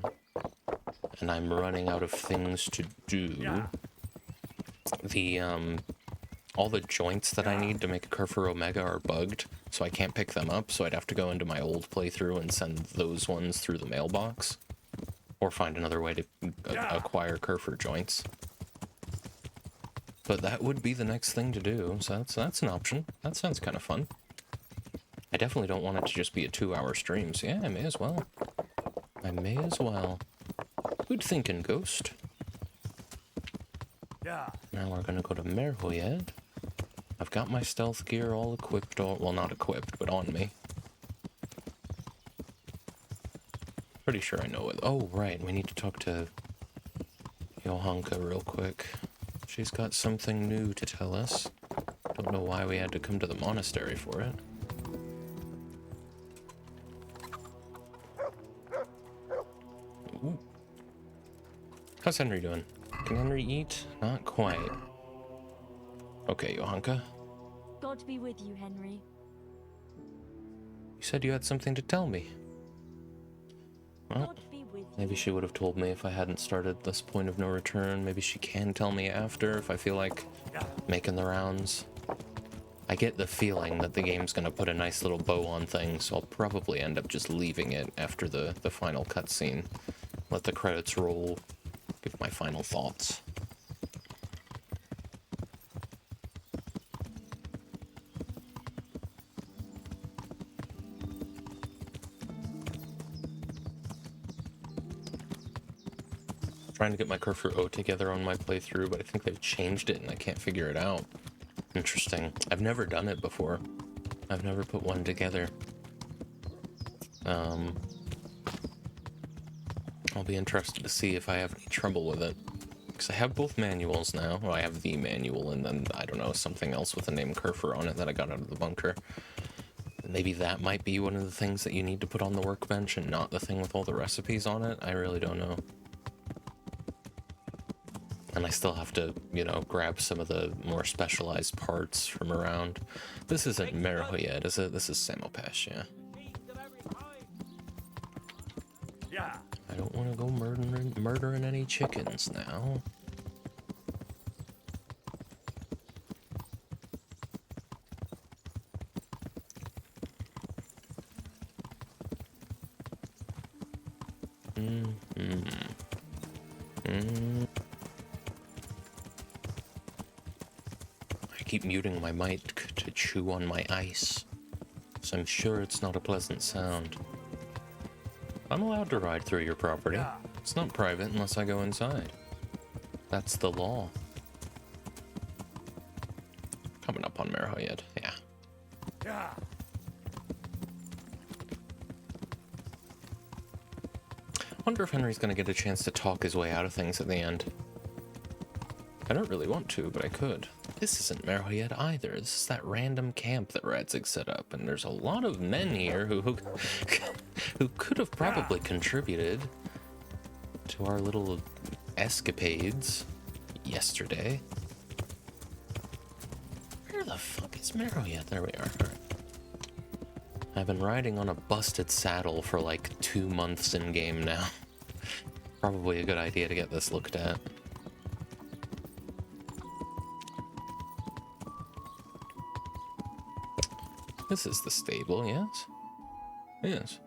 and I'm running out of things to do. All the joints that I need to make a Kerfur Omega are bugged, so I can't pick them up, so I'd have to go into my old playthrough and send those ones through the mailbox. Or find another way to acquire Kerfur joints. But that would be the next thing to do, so that's an option. That sounds kind of fun. I definitely don't want it to just be a 2-hour stream, so yeah, I may as well. I may as well. Good thinking, Ghost. Now we're gonna go to Merhoyed. I've got my stealth gear all equipped, well, not equipped, but on me. Pretty sure I know it. Oh, right, we need to talk to Johanka real quick. She's got something new to tell us. Don't know why we had to come to the monastery for it. Ooh. How's Henry doing? Can Henry eat? Not quite. Okay, Johanka. God be with you, Henry. You said you had something to tell me. Well, maybe she would have told me if I hadn't started this point of no return. Maybe she can tell me after if I feel like making the rounds. I get the feeling that the game's gonna put a nice little bow on things, so I'll probably end up just leaving it after the final cutscene. Let the credits roll. Give my final thoughts. trying to get my Kerfur O together on my playthrough, but I think they've changed it and I can't figure it out. Interesting. I've never done it before. I've never put one together. I'll be interested to see if I have any trouble with it. Because I have both manuals now. Well, I have the manual and then, I don't know, something else with the name Kerfur on it that I got out of the bunker. Maybe that might be one of the things that you need to put on the workbench and not the thing with all the recipes on it. I really don't know. And I still have to, you know, grab some of the more specialized parts from around. This isn't Merhoyed, is it? This is Samopesh, yeah. Yeah. I don't want to go murdering any chickens now. I keep muting my mic to chew on my ice, so I'm sure it's not a pleasant sound. I'm allowed to ride through your property. Yeah. It's not private unless I go inside. That's the law. Coming up on Merhoyed, yeah. Yeah. Wonder if Henry's gonna get a chance to talk his way out of things at the end. I don't really want to, but I could. This isn't Merhoyed either. This is that random camp that Radzig set up, and there's a lot of men here who could have probably contributed to our little escapades yesterday. Where the fuck is Merhoyed? There we are. All right. I've been riding on a busted saddle for like 2 months in game now. Probably a good idea to get this looked at. This is the stable, yes? Yes.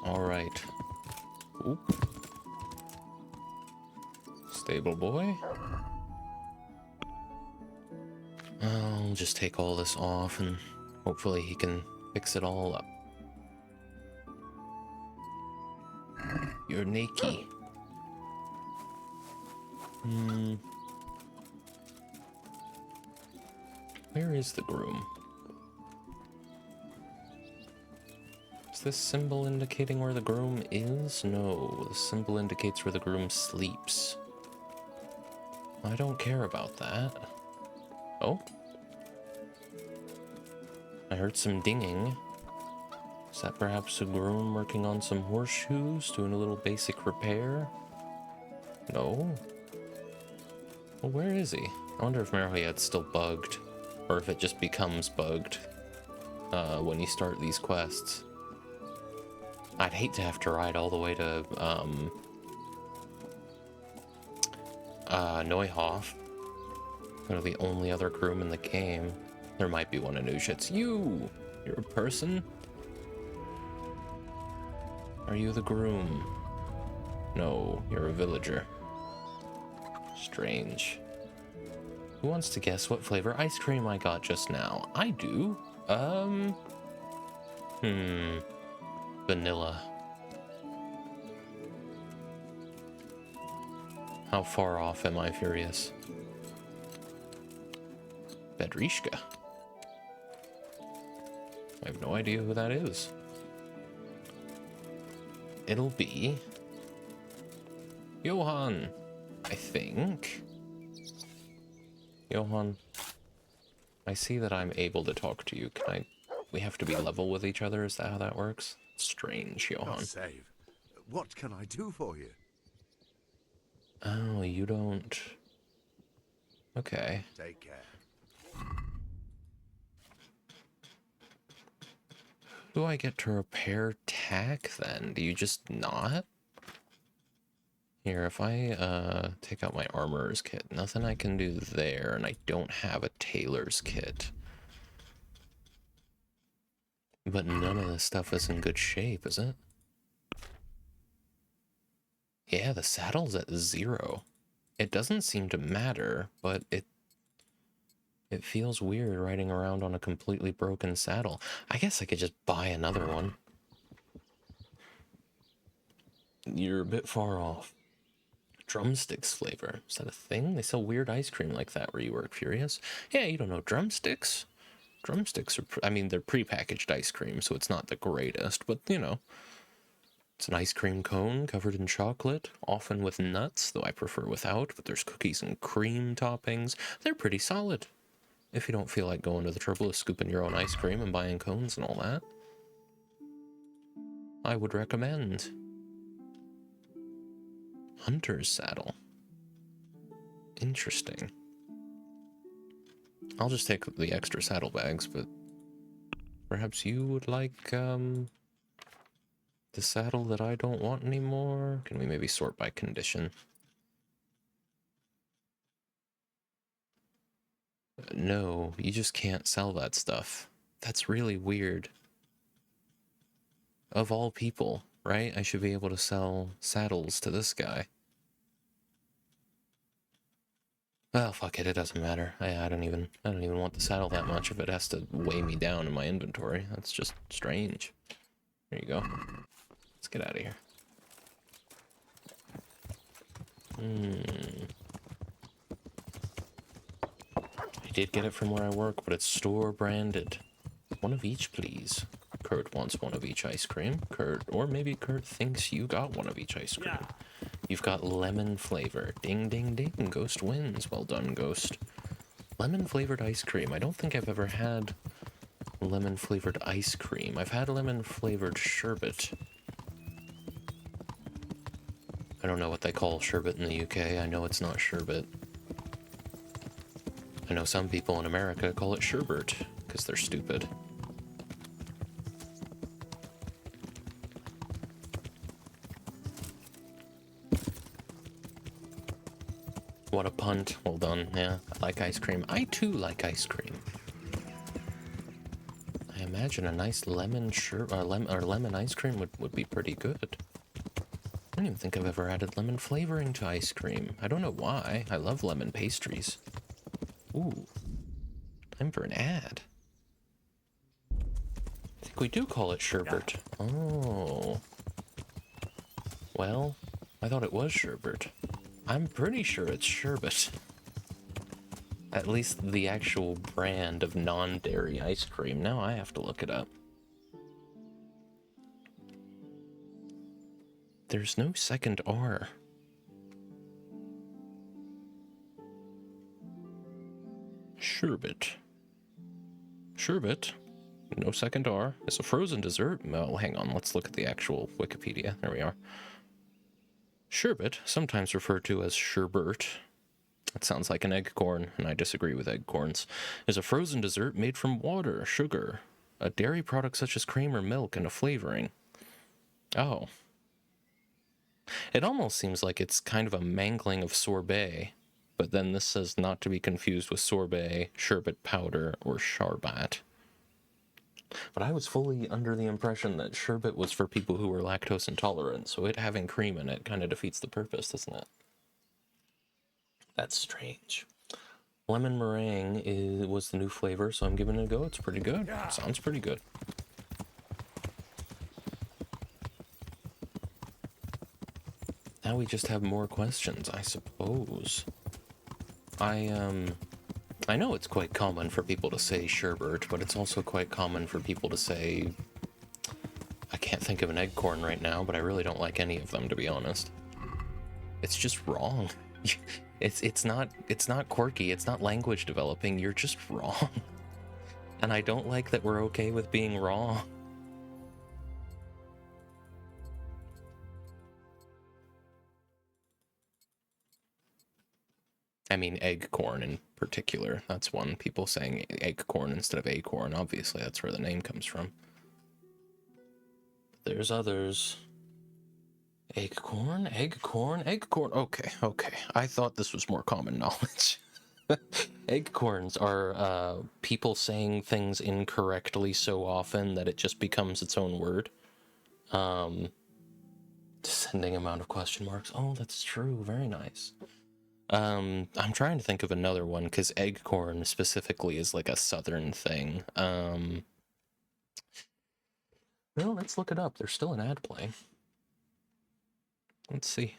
Alright. Oop. Stable boy. I'll just take all this off and hopefully he can fix it all up. You're naked. Where is the groom? Is this symbol indicating where the groom is? No, the symbol indicates where the groom sleeps. I don't care about that. Oh? I heard some dinging. Is that perhaps a groom working on some horseshoes, doing a little basic repair? No? Well, where is he? I wonder if Merhoyed's still bugged, or if it just becomes bugged when you start these quests. I'd hate to have to ride all the way to Neuhof. They're the only other groom in the game. There might be one in Uj. It's you! You're a person? Are you the groom? No, you're a villager. Strange. Who wants to guess what flavor ice cream I got just now? I do. Vanilla. How far off am I, Furious? Bedrishka. I have no idea who that is. It'll be Johan, I think. Johan, I see that I'm able to talk to you. Can I... We have to be level with each other, is that how that works? Strange, Johan. Save. What can I do for you? Oh, you don't... Okay. Take care. Do I get to repair tack then? Do you just not? Here, if I take out my armorer's kit, nothing I can do there, and I don't have a tailor's kit. But none of this stuff is in good shape, is it? Yeah, the saddle's at 0. It doesn't seem to matter, but it feels weird riding around on a completely broken saddle. I guess I could just buy another one. You're a bit far off. Drumsticks flavor. Is that a thing? They sell weird ice cream like that where you work, Furious? Yeah, you don't know drumsticks? Drumsticks are, I mean, they're prepackaged ice cream, so it's not the greatest, but, you know. It's an ice cream cone covered in chocolate, often with nuts, though I prefer without, but there's cookies and cream toppings. They're pretty solid. If you don't feel like going to the trouble of scooping your own ice cream and buying cones and all that, I would recommend Hunter's Saddle. Interesting. I'll just take the extra saddlebags, but perhaps you would like, the saddle that I don't want anymore? Can we maybe sort by condition? No, you just can't sell that stuff. That's really weird. Of all people, right? I should be able to sell saddles to this guy. Well, fuck it, it doesn't matter. I don't even want the saddle that much if it has to weigh me down in my inventory. That's just strange. There you go. Let's get out of here. I did get it from where I work, but it's store branded. One of each, please. Kurt wants one of each ice cream. Or maybe Kurt thinks you got one of each ice cream. Yeah. You've got lemon flavor. Ding, ding, ding. Ghost wins. Well done, Ghost. Lemon flavored ice cream. I don't think I've ever had lemon flavored ice cream. I've had lemon flavored sherbet. I don't know what they call sherbet in the UK. I know it's not sherbet. I know some people in America call it sherbet because they're stupid. What a punt. Well done. Yeah, I like ice cream. I too like ice cream. I imagine a nice lemon lemon ice cream would be pretty good. I don't even think I've ever added lemon flavoring to ice cream. I don't know why. I love lemon pastries. Ooh. Time for an ad. I think we do call it sherbet. Oh. Well, I thought it was sherbet. I'm pretty sure it's sherbet. At least the actual brand of non-dairy ice cream. Now I have to look it up. There's no second R. Sherbet. Sherbet, no second R, is a frozen dessert. Oh, hang on, let's look at the actual Wikipedia. There we are. Sherbet, sometimes referred to as sherbet, that sounds like an egg corn, and I disagree with egg corns, is a frozen dessert made from water, sugar, a dairy product such as cream or milk, and a flavoring. Oh. It almost seems like it's kind of a mangling of sorbet, but then this says not to be confused with sorbet, sherbet powder, or charbat. But I was fully under the impression that sherbet was for people who were lactose intolerant, so it having cream in it kind of defeats the purpose, doesn't it? That's strange. Lemon meringue was the new flavor, so I'm giving it a go. It's pretty good. Yeah. Sounds pretty good. Now we just have more questions, I suppose. I know it's quite common for people to say sherbet, but it's also quite common for people to say... I can't think of an egg corn right now, but I really don't like any of them, to be honest. It's just wrong. It's not quirky, it's not language developing, you're just wrong. And I don't like that we're okay with being wrong. I mean, egg corn in particular. That's one. People saying egg corn instead of acorn. Obviously, that's where the name comes from. But there's others. Egg corn? Egg corn? Egg corn? Okay. I thought this was more common knowledge. Egg corns are people saying things incorrectly so often that it just becomes its own word. Descending amount of question marks. Oh, that's true. Very nice. I'm trying to think of another one, because egg corn specifically is like a southern thing. Well, let's look it up. There's still an ad playing. Let's see.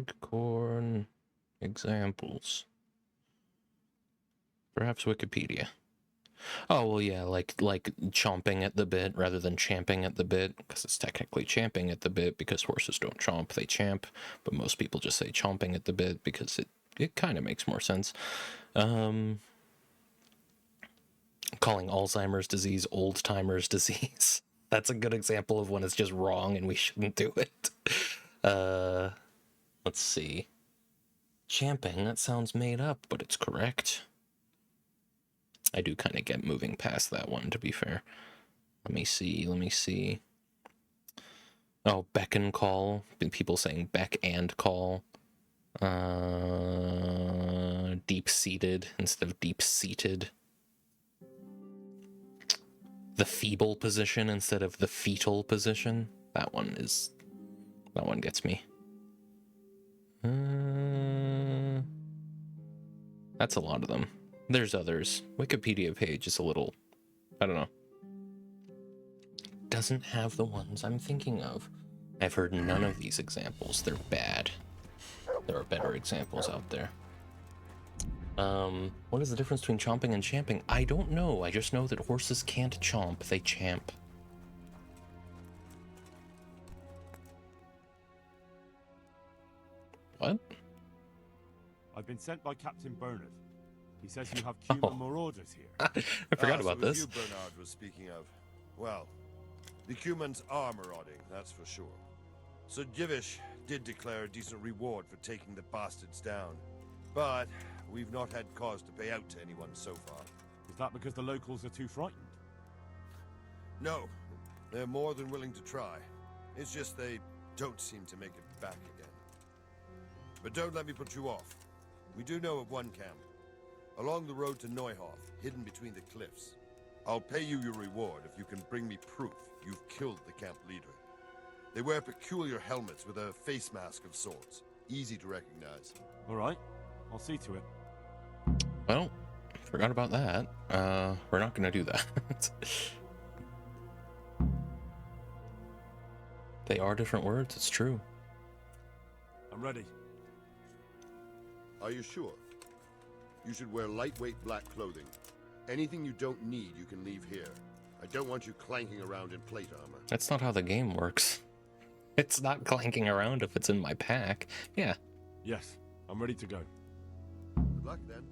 Acorn examples. Perhaps Wikipedia. Oh, well, yeah, like chomping at the bit rather than champing at the bit, because it's technically champing at the bit because horses don't chomp, they champ, but most people just say chomping at the bit because it kind of makes more sense. Calling Alzheimer's disease old-timers disease. That's a good example of when it's just wrong and we shouldn't do it. Let's see. Champing, that sounds made up, but it's correct. I do kind of get moving past that one, to be fair. Let me see. Oh, beck and call. Been people saying beck and call. Deep-seated instead of deep-seated. The feeble position instead of the fetal position. That one gets me. That's a lot of them. There's others. Wikipedia page is a little, I don't know. Doesn't have the ones I'm thinking of. I've heard none of these examples. They're bad. There are better examples out there. What is the difference between chomping and champing? I don't know. I just know that horses can't chomp, they champ. What? I've been sent by Captain Bernard. He says you have Cuman marauders here. I forgot about so it was this. you Bernard was speaking of. Well, the Cumans are marauding, that's for sure. So Divish did declare a decent reward for taking the bastards down. But we've not had cause to pay out to anyone so far. Is that because the locals are too frightened? No, they're more than willing to try. It's just they don't seem to make it back again. But don't let me put you off. We do know of one camp. Along the road to Neuhof, hidden between the cliffs. I'll pay you your reward if you can bring me proof you've killed the camp leader. They wear peculiar helmets with a face mask of sorts. Easy to recognize. All right, I'll see to it. Well, forgot about that. We're not gonna do that. They are different words, it's true. I'm ready. Are you sure? You should wear lightweight black clothing. Anything you don't need, you can leave here. I don't want you clanking around in plate armor. That's not how the game works. It's not clanking around if it's in my pack. Yeah. Yes, I'm ready to go. Good luck, then.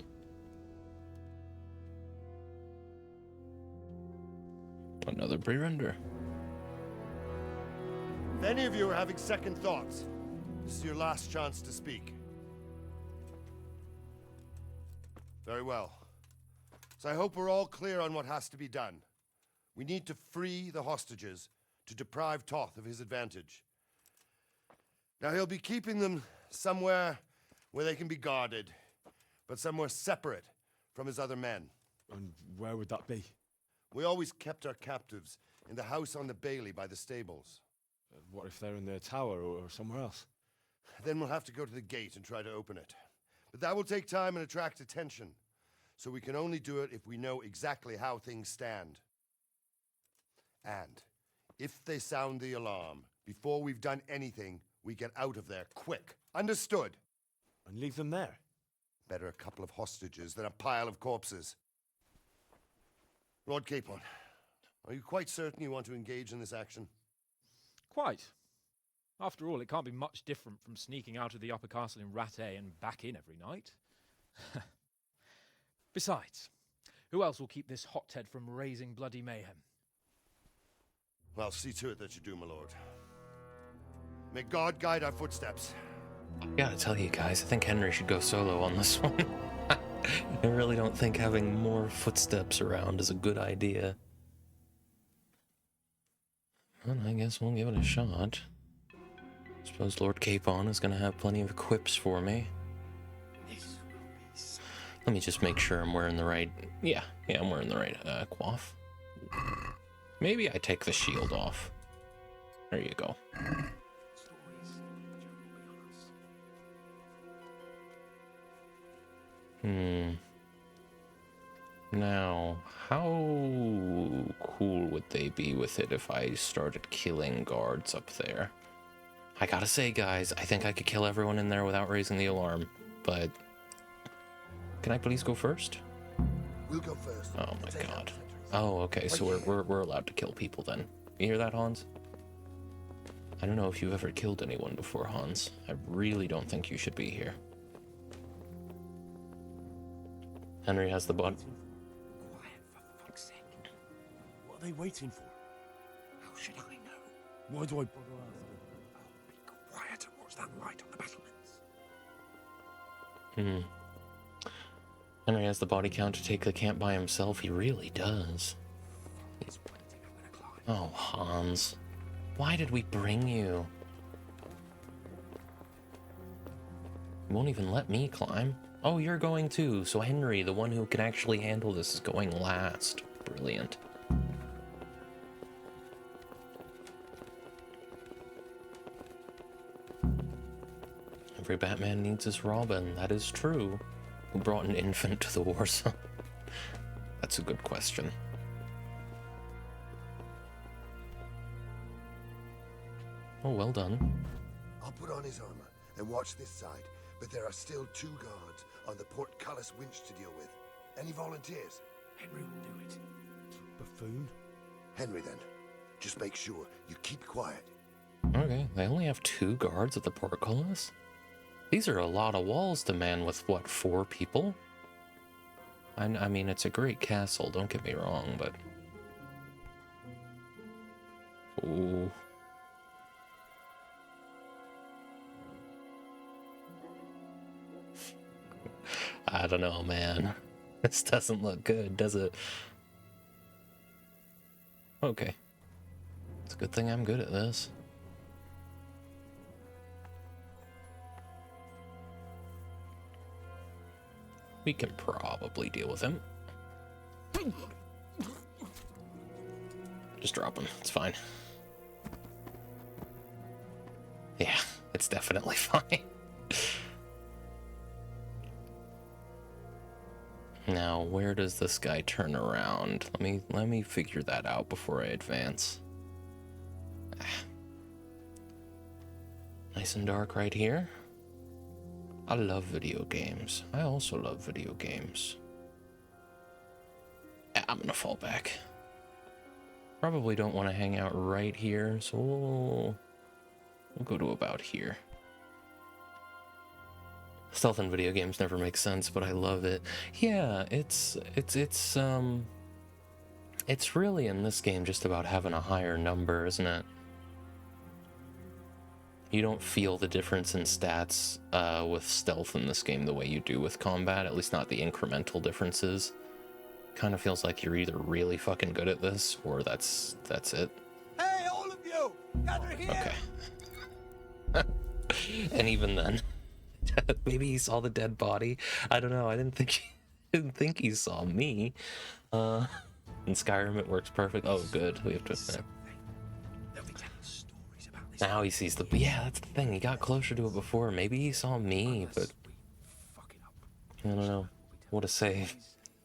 Another pre-render. If any of you are having second thoughts, this is your last chance to speak. Very well. So I hope we're all clear on what has to be done. We need to free the hostages to deprive Toth of his advantage. Now he'll be keeping them somewhere where they can be guarded, but somewhere separate from his other men. And where would that be? We always kept our captives in the house on the Bailey by the stables. What if they're in their tower or somewhere else? Then we'll have to go to the gate and try to open it. But that will take time and attract attention. So we can only do it if we know exactly how things stand. And if they sound the alarm, before we've done anything, we get out of there quick. Understood? And leave them there? Better a couple of hostages than a pile of corpses. Lord Capon, are you quite certain you want to engage in this action? Quite. After all, it can't be much different from sneaking out of the upper castle in Rattay and back in every night. Besides, who else will keep this hothead from raising bloody mayhem? Well, see to it that you do, my lord. May God guide our footsteps. I gotta tell you guys, I think Henry should go solo on this one. I really don't think having more footsteps around is a good idea. Well, I guess we'll give it a shot. Suppose Lord Capon is gonna have plenty of quips for me. Let me just make sure I'm wearing the right... Yeah, I'm wearing the right coif. Maybe I take the shield off. There you go. Now, how cool would they be with it if I started killing guards up there? I gotta say, guys, I think I could kill everyone in there without raising the alarm, but can I please go first? We'll go first. Oh my god. Oh, okay, so we're allowed to kill people then. You hear that, Hans? I don't know if you've ever killed anyone before, Hans. I really don't think you should be here. Henry has the body. Quiet, for fuck's sake. What are they waiting for? How should I know? Why do I bother asking? Be quiet and watch that light on the battlements. Henry has the body count to take the camp by himself. He really does. Oh, Hans. Why did we bring you? You won't even let me climb. Oh, you're going too. So Henry, the one who can actually handle this, is going last. Brilliant. Every Batman needs his Robin. That is true. Who brought an infant to the war zone? That's a good question. Oh, well done. I'll put on his armor and watch this side, but there are still 2 guards on the portcullis winch to deal with. Any volunteers? Henry will do it. Buffoon? Henry, then. Just make sure you keep quiet. Okay, they only have 2 guards at the portcullis? These are a lot of walls to man with, what, 4 people? I mean, it's a great castle, don't get me wrong, but... Ooh. I don't know, man. This doesn't look good, does it? Okay. It's a good thing I'm good at this. We can probably deal with him. Just drop him. It's fine. Yeah, it's definitely fine. Now, where does this guy turn around? Let me figure that out before I advance. Nice and dark right here. I love video games. I also love video games. I'm gonna fall back. Probably don't want to hang out right here, so we'll go to about here. Stealth in video games never makes sense, but I love it. Yeah, it's really in this game just about having a higher number, isn't it? You don't feel the difference in stats with stealth in this game the way you do with combat, at least not the incremental differences. Kind of feels like you're either really fucking good at this, or that's it. Hey, all of you! Gather here! Okay. And even then, maybe he saw the dead body. I don't know. I didn't think he saw me. In Skyrim, it works perfect. Oh, good. We have to. Now he sees the... Yeah, that's the thing. He got closer to it before. Maybe he saw me, but... I don't know. What a save.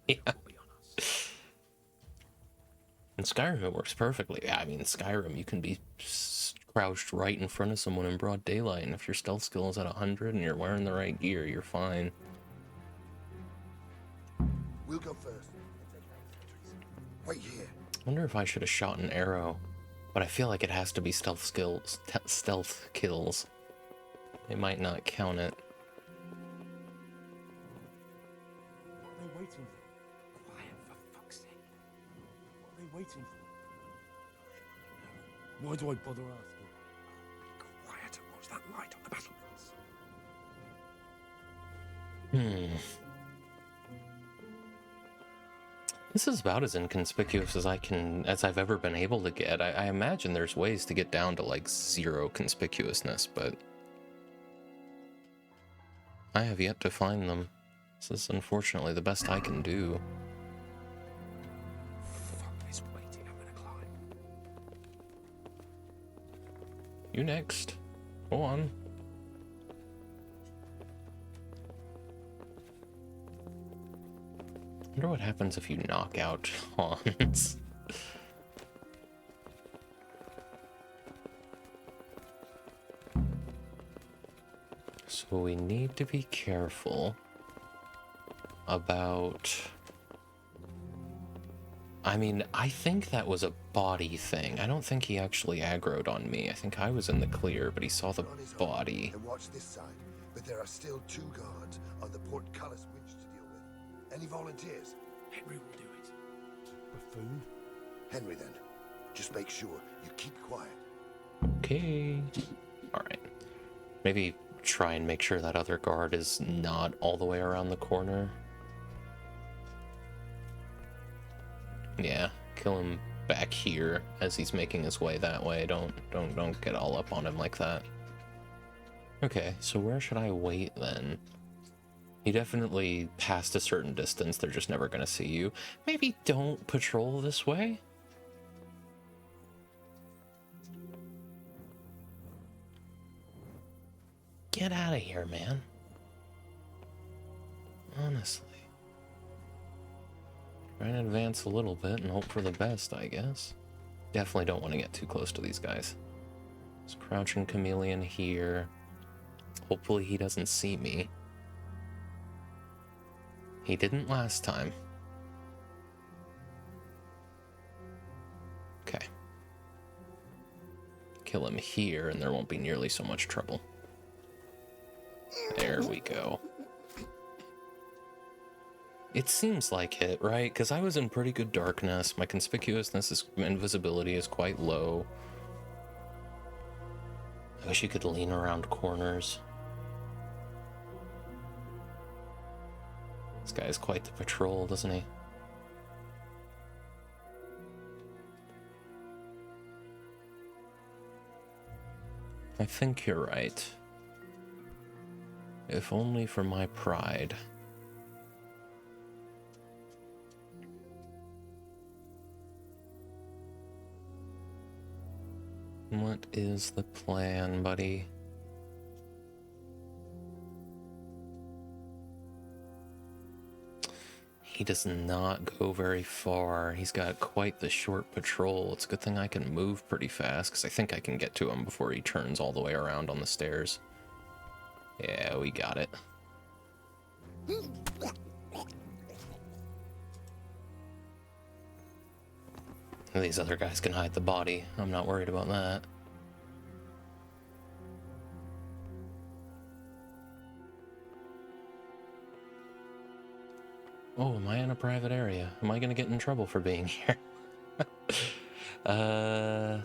Yeah. In Skyrim, it works perfectly. Yeah, I mean, in Skyrim, you can be crouched right in front of someone in broad daylight, and if your stealth skill is at 100 and you're wearing the right gear, you're fine. We'll go first. Wait here. I wonder if I should have shot an arrow. But I feel like it has to be stealth kills. It might not count it. What are they waiting for? Quiet, for fuck's sake. What are they waiting for? Why do I bother asking? Be quiet and watch that light on the battlements. This is about as inconspicuous as I've ever been able to get. I imagine there's ways to get down to like 0 conspicuousness, but I have yet to find them. This is unfortunately the best I can do. Fuck this waiting, I'm gonna climb. You next. Go on. I wonder what happens if you knock out Hans. So we need to be careful about... I mean, I think that was a body thing. I don't think he actually aggroed on me. I think I was in the clear, but he saw the body. And watch this side, but there are still 2 guards on the portcullis winch to deal with. Any volunteers? Henry will do it. Buffoon? Henry, then. Just make sure you keep quiet. Okay. Alright. Maybe try and make sure that other guard is not all the way around the corner. Yeah, kill him back here as he's making his way that way. Don't get all up on him like that. Okay, so where should I wait then? You definitely past a certain distance, they're just never gonna see you. Maybe don't patrol this way? Get out of here, man. Honestly. Try and advance a little bit and hope for the best, I guess. Definitely don't want to get too close to these guys. There's a crouching chameleon here. Hopefully he doesn't see me. He didn't last time. Okay. Kill him here and there won't be nearly so much trouble. There we go. It seems like it, right? Because I was in pretty good darkness. My conspicuousness, invisibility is quite low. I wish you could lean around corners. This guy is quite the patrol, doesn't he? I think you're right. If only for my pride. What is the plan, buddy? He does not go very far. He's got quite the short patrol. It's a good thing I can move pretty fast, because I think I can get to him before he turns all the way around on the stairs. Yeah, we got it. These other guys can hide the body. I'm not worried about that. Oh, am I in a private area? Am I gonna get in trouble for being here? I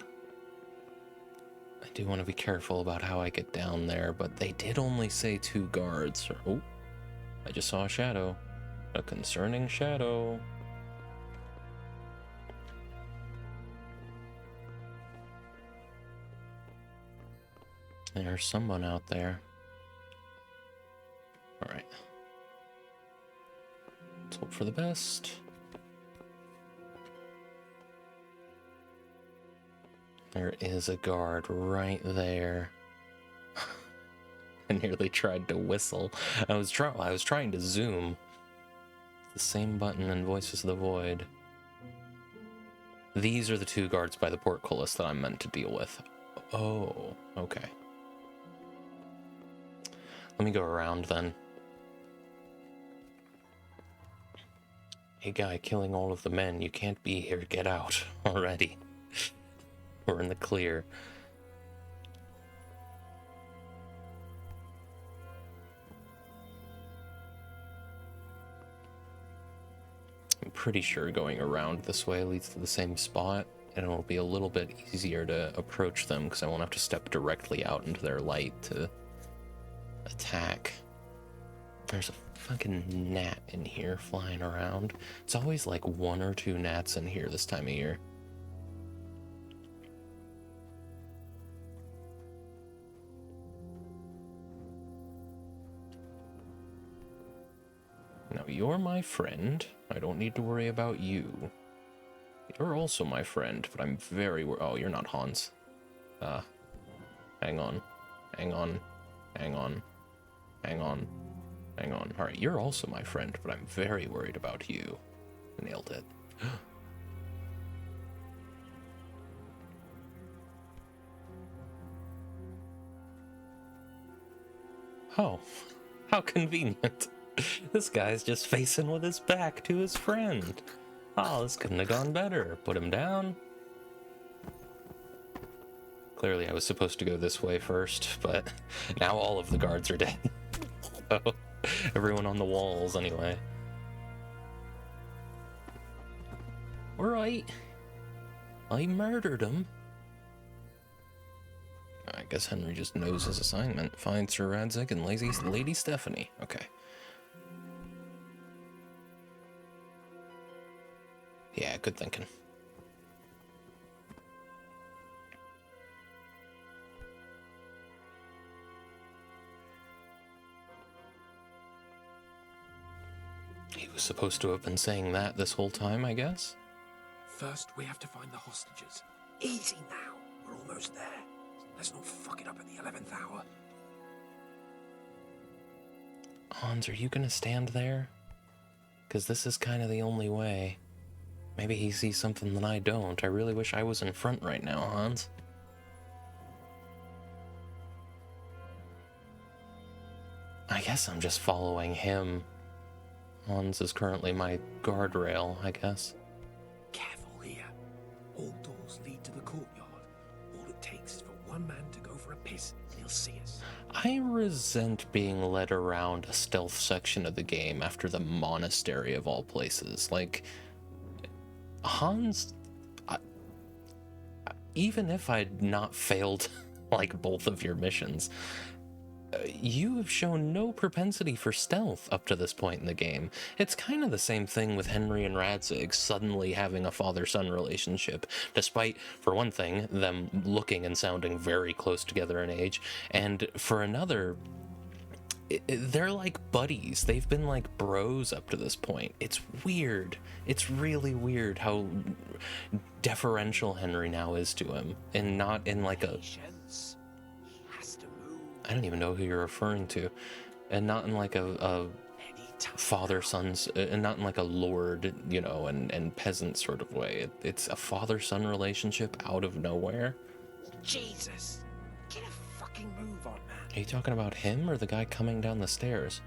do want to be careful about how I get down there, but they did only say 2 guards. Oh, I just saw a shadow. A concerning shadow. There's someone out there. Alright. Let's hope for the best. There is a guard right there. I nearly tried to whistle. I was trying to zoom. The same button in Voices of the Void. These are the 2 guards by the portcullis that I'm meant to deal with. Oh, okay. Let me go around then. Hey guy, killing all of the men. You can't be here. Get out already. We're in the clear. I'm pretty sure going around this way leads to the same spot, and it'll be a little bit easier to approach them because I won't have to step directly out into their light to attack. There's a fucking gnat in here flying around. It's always like 1 or 2 gnats in here this time of year. Now you're my friend. I don't need to worry about you. You're also my friend, but I'm very oh, you're not Hans. Hang on. Hang on. Hang on. Hang on. Hang on. Alright, you're also my friend, but I'm very worried about you. Nailed it. Oh, how convenient. This guy's just facing with his back to his friend. Oh, this couldn't have gone better. Put him down. Clearly I was supposed to go this way first, but now all of the guards are dead. So, everyone on the walls, anyway. Alright. I murdered him. I guess Henry just knows his assignment. Find Sir Radzig and Lady Stephanie. Okay. Yeah, good thinking. He was supposed to have been saying that this whole time, I guess? First, we have to find the hostages. Easy now. We're almost there. Let's not fuck it up at the 11th hour. Hans, are you gonna stand there? Because this is kind of the only way. Maybe he sees something that I don't. I really wish I was in front right now, Hans. I guess I'm just following him. Hans is currently my guardrail, I guess. Careful here. All doors lead to the courtyard. All it takes is for one man to go for a piss, and he'll see us. I resent being led around a stealth section of the game after the monastery of all places. Like, Hans, even if I'd not failed, like, both of your missions, you have shown no propensity for stealth up to this point in the game. It's kind of the same thing with Henry and Radzig suddenly having a father-son relationship, despite, for one thing, them looking and sounding very close together in age, and for another, they're like buddies. They've been like bros up to this point. It's weird. It's really weird how deferential Henry now is to him, and not in like a... I don't even know who you're referring to, and not in like a father-son's, and not in like a lord, you know, and peasant sort of way. It's a father-son relationship out of nowhere. Jesus! Get a fucking move on, man. Are you talking about him or the guy coming down the stairs?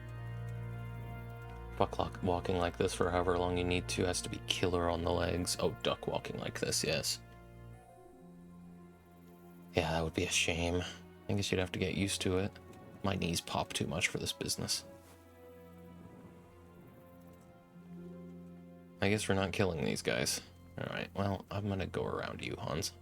Buck walking like this for however long you need to has to be killer on the legs. Oh, duck walking like this, yes. Yeah, that would be a shame. I guess you'd have to get used to it. My knees pop too much for this business. I guess we're not killing these guys. Alright, well, I'm gonna go around you, Hans.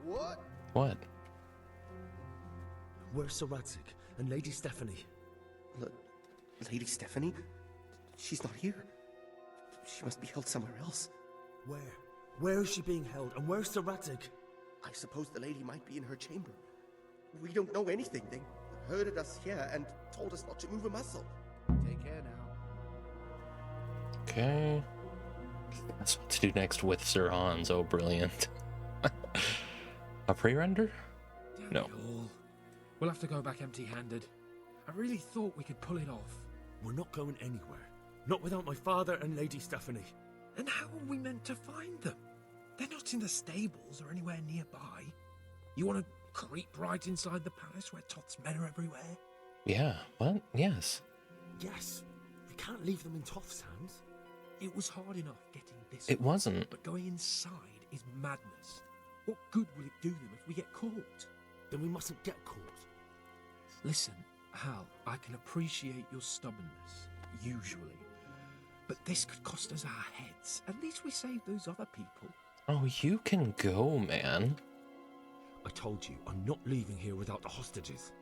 What? What? Where's Sir Radzig and Lady Stephanie? Lady Stephanie? She's not here. She must be held somewhere else. Where? Where is she being held, and where's Sir Radzig? I suppose the lady might be in her chamber. We don't know anything. They herded us here and told us not to move a muscle. Take care now. Okay. That's what to do next with Sir Hans. Oh, brilliant. A pre-render? No. We'll have to go back empty-handed. I really thought we could pull it off. We're not going anywhere. Not without my father and Lady Stephanie. And how are we meant to find them? They're not in the stables or anywhere nearby. You want to creep right inside the palace where Toth's men are everywhere? Yeah, what? Yes. Yes. We can't leave them in Toth's hands. It was hard enough getting this. It wasn't. But going inside is madness. What good will it do them if we get caught? Then we mustn't get caught. Listen, Hal, I can appreciate your stubbornness, usually. But this could cost us our heads. At least we saved those other people. Oh, you can go, man. I told you, I'm not leaving here without the hostages.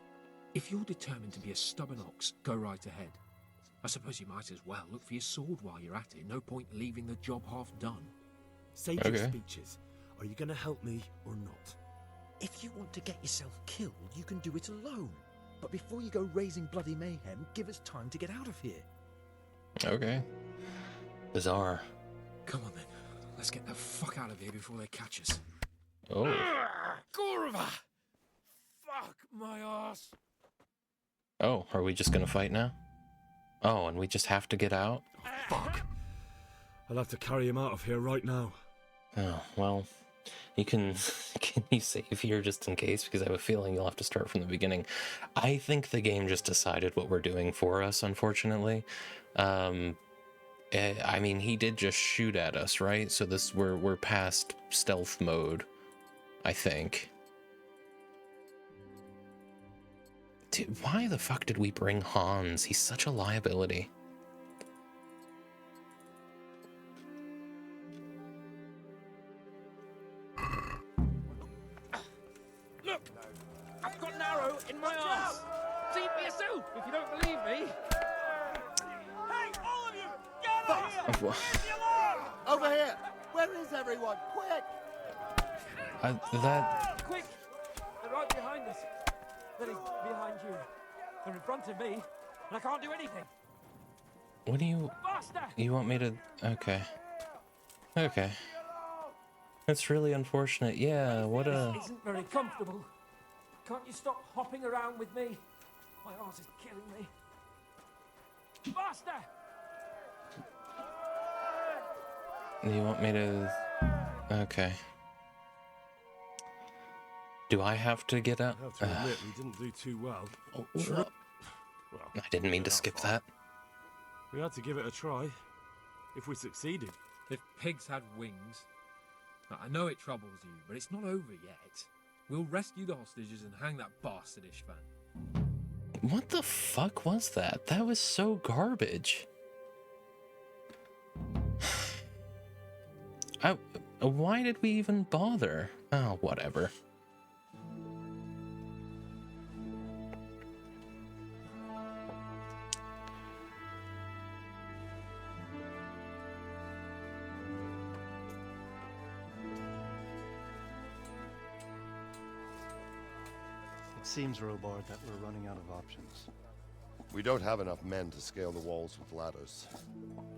If you're determined to be a stubborn ox, go right ahead. I suppose you might as well look for your sword while you're at it. No point leaving the job half done. Save your speeches. Are you going to help me or not? If you want to get yourself killed, you can do it alone. But before you go raising bloody mayhem, give us time to get out of here. Okay. Bizarre. Come on then. Let's get the fuck out of here before they catch us. Oh. Kurva! Fuck my ass! Oh, are we just gonna fight now? Oh, and we just have to get out? Fuck! I'll have to carry him out of here right now. Oh, well, you can you save here just in case, because I have a feeling you'll have to start from the beginning. I think the game just decided what we're doing for us, unfortunately. I mean, he did just shoot at us, right? So we're past stealth mode, I think. Dude, why the fuck did we bring Hans? He's such a liability. Look! I've got an arrow in my ass! See for yourself if you don't believe me! Hey, all of you! Get out here! Wha- Where's the alarm? Over here! Where is everyone? Quick! That... Quick! They're right behind us. That is, behind you. They're in front of me, and I can't do anything. What do you... Faster! You want me to... Okay. Okay. That's really unfortunate. Yeah, what a... This isn't very comfortable. Can't you stop hopping around with me? My arse is killing me. Faster! You want me to... Okay. Do I have to get out? I have to admit, we didn't do too well. Well, I didn't mean to skip that. We had to give it a try. If we succeeded. If pigs had wings... Now, I know it troubles you, but it's not over yet. We'll rescue the hostages and hang that bastard Ishvan. What the fuck was that? That was so garbage. Why did we even bother? Oh, whatever. It seems, Robard, that we're running out of options. We don't have enough men to scale the walls with ladders,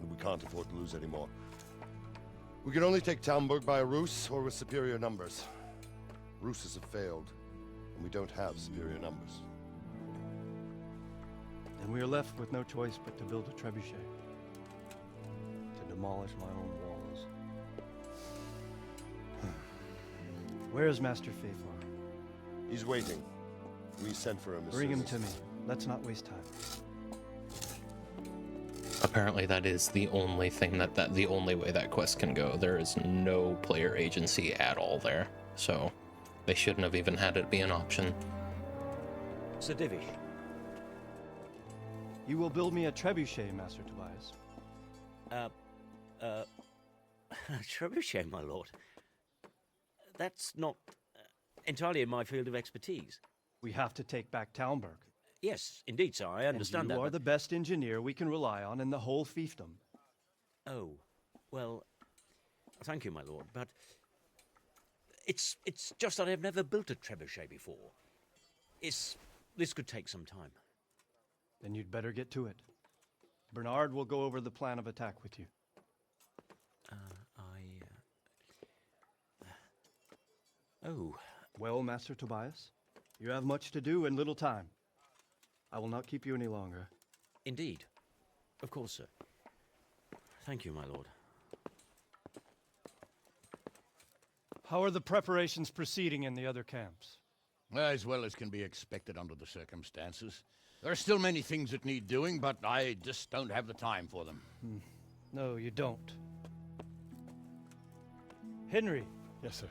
and we can't afford to lose any more. We can only take Talmberg by a ruse or with superior numbers. Ruses have failed, and we don't have superior numbers. Then we are left with no choice but to build a trebuchet. To demolish my own walls. Where is Master Fafar? He's waiting. We sent for him as Bring soon him as... to me. Let's not waste time. Apparently that is the only thing the only way that quest can go. There is no player agency at all there. So they shouldn't have even had it be an option. Sir Divish. You will build me a trebuchet, Master Tobias. Trebuchet, my lord. That's not entirely in my field of expertise. We have to take back Talmberg. Yes, indeed, sir. I understand that. You are the best engineer we can rely on in the whole fiefdom. Oh, well, thank you, my lord, but it's just that I've never built a trebuchet before. This could take some time. Then you'd better get to it. Bernard will go over the plan of attack with you. Oh. Well, Master Tobias, you have much to do and little time. I will not keep you any longer. Indeed. Of course, sir. Thank you, my lord. How are the preparations proceeding in the other camps? As well as can be expected under the circumstances. There are still many things that need doing, but I just don't have the time for them. No, you don't. Henry. Yes, sir.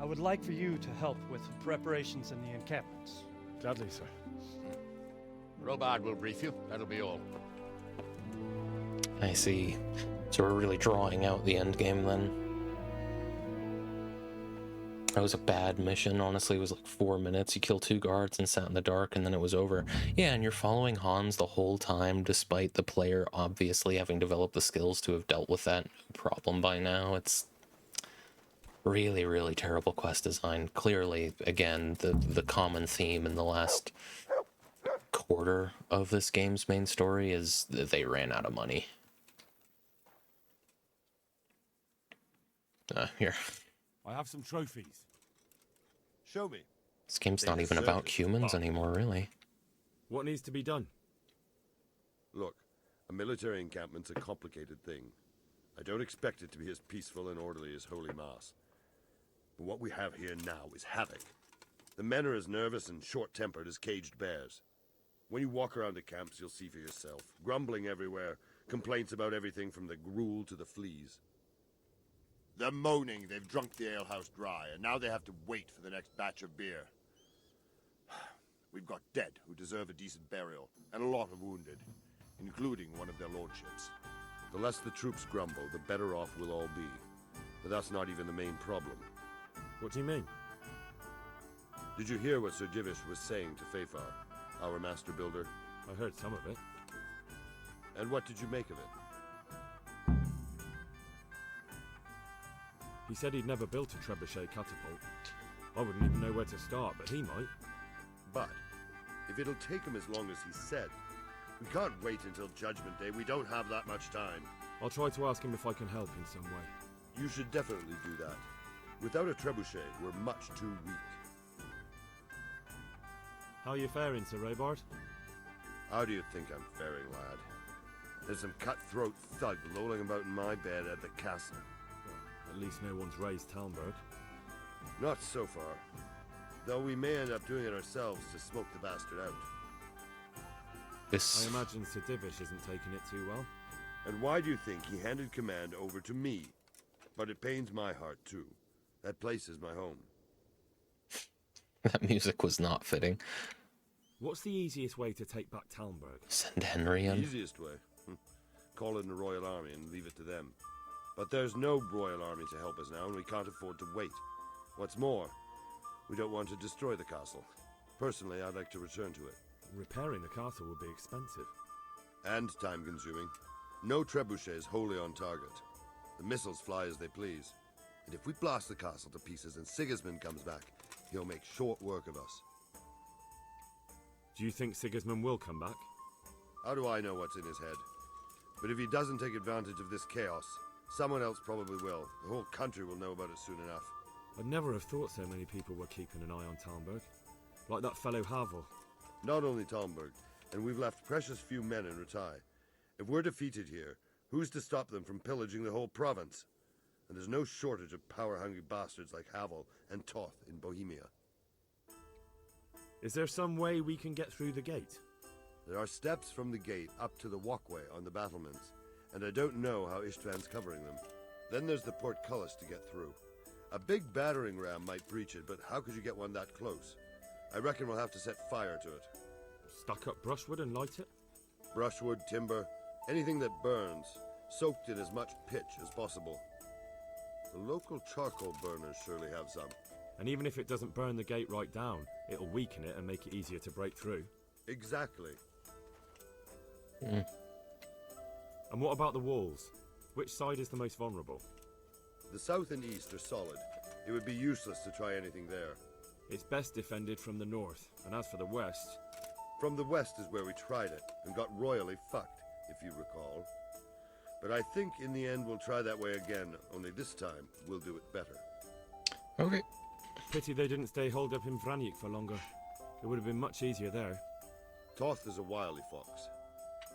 I would like for you to help with the preparations in the encampments. Gladly, sir. Robard will brief you. That'll be all. I see. So we're really drawing out the end game then. That was a bad mission, honestly. It was like 4 minutes. You killed 2 guards and sat in the dark, and then it was over. Yeah, and you're following Hans the whole time, despite the player obviously having developed the skills to have dealt with that problem by now. It's really, really terrible quest design. Clearly, again, the common theme in the last quarter of this game's main story is that they ran out of money. Here. I have some trophies. Show me. This game's They not even deserve about it. humans anymore, really. What needs to be done? Look, a military encampment's a complicated thing. I don't expect it to be as peaceful and orderly as Holy Mass. But what we have here now is havoc. The men are as nervous and short-tempered as caged bears. When you walk around the camps, you'll see for yourself. Grumbling everywhere, complaints about everything from the gruel to the fleas. They're moaning they've drunk the alehouse dry, and now they have to wait for the next batch of beer. We've got dead who deserve a decent burial, and a lot of wounded, including one of their lordships. The less the troops grumble, the better off we'll all be. But that's not even the main problem. What do you mean? Did you hear what Sir Divish was saying to Fafar, our master builder? I heard some of it. And what did you make of it? He said he'd never built a trebuchet catapult. I wouldn't even know where to start, but he might. But if it'll take him as long as he said, we can't wait until Judgment Day. We don't have that much time. I'll try to ask him if I can help in some way. You should definitely do that. Without a trebuchet, we're much too weak. How are you faring, Sir Robard? How do you think I'm faring, lad? There's some cutthroat thug lolling about in my bed at the castle. Well, at least no one's raised Talmberg. Not so far. Though we may end up doing it ourselves to smoke the bastard out. I imagine Sir Divish isn't taking it too well. And why do you think he handed command over to me? But it pains my heart, too. That place is my home. That music was not fitting. What's the easiest way to take back Talmberg? Send Henry in. Easiest way. Call in the Royal Army and leave it to them. But there's no Royal Army to help us now, and we can't afford to wait. What's more, we don't want to destroy the castle. Personally, I'd like to return to it. Repairing the castle would be expensive. And time-consuming. No trebuchet is wholly on target. The missiles fly as they please. And if we blast the castle to pieces and Sigismund comes back, he'll make short work of us. Do you think Sigismund will come back? How do I know what's in his head? But if he doesn't take advantage of this chaos, someone else probably will. The whole country will know about it soon enough. I'd never have thought so many people were keeping an eye on Talmberg. Like that fellow Havel. Not only Talmberg, and we've left precious few men in Ratai. If we're defeated here, who's to stop them from pillaging the whole province? And there's no shortage of power-hungry bastards like Havel and Toth in Bohemia. Is there some way we can get through the gate? There are steps from the gate up to the walkway on the battlements, and I don't know how Istvan's covering them. Then there's the portcullis to get through. A big battering ram might breach it, but how could you get one that close? I reckon we'll have to set fire to it. Stuck up brushwood and light it? Brushwood, timber, anything that burns, soaked in as much pitch as possible. The local charcoal burners surely have some. And even if it doesn't burn the gate right down, it'll weaken it and make it easier to break through. Exactly. Mm. And what about the walls? Which side is the most vulnerable? The south and east are solid. It would be useless to try anything there. It's best defended from the north, and as for the west... From the west is where we tried it, and got royally fucked, if you recall. But I think in the end we'll try that way again, only this time we'll do it better. Okay. Pity they didn't stay holed up in Vranyk for longer. It would have been much easier there. Toth is a wily fox.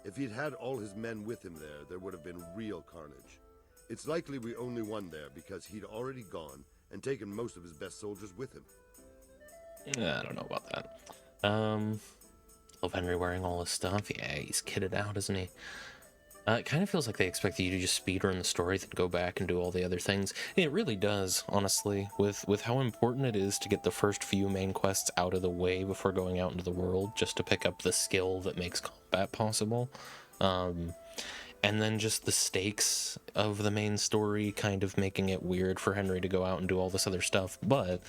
If he'd had all his men with him there, there would have been real carnage. It's likely we only won there because he'd already gone and taken most of his best soldiers with him. Yeah, I don't know about that. Love Henry wearing all his stuff. Yeah, he's kitted out, isn't he? It kind of feels like they expect you to just speedrun the story, then go back and do all the other things. It really does, honestly, with how important it is to get the first few main quests out of the way before going out into the world, just to pick up the skill that makes combat possible. And then just the stakes of the main story kind of making it weird for Henry to go out and do all this other stuff. But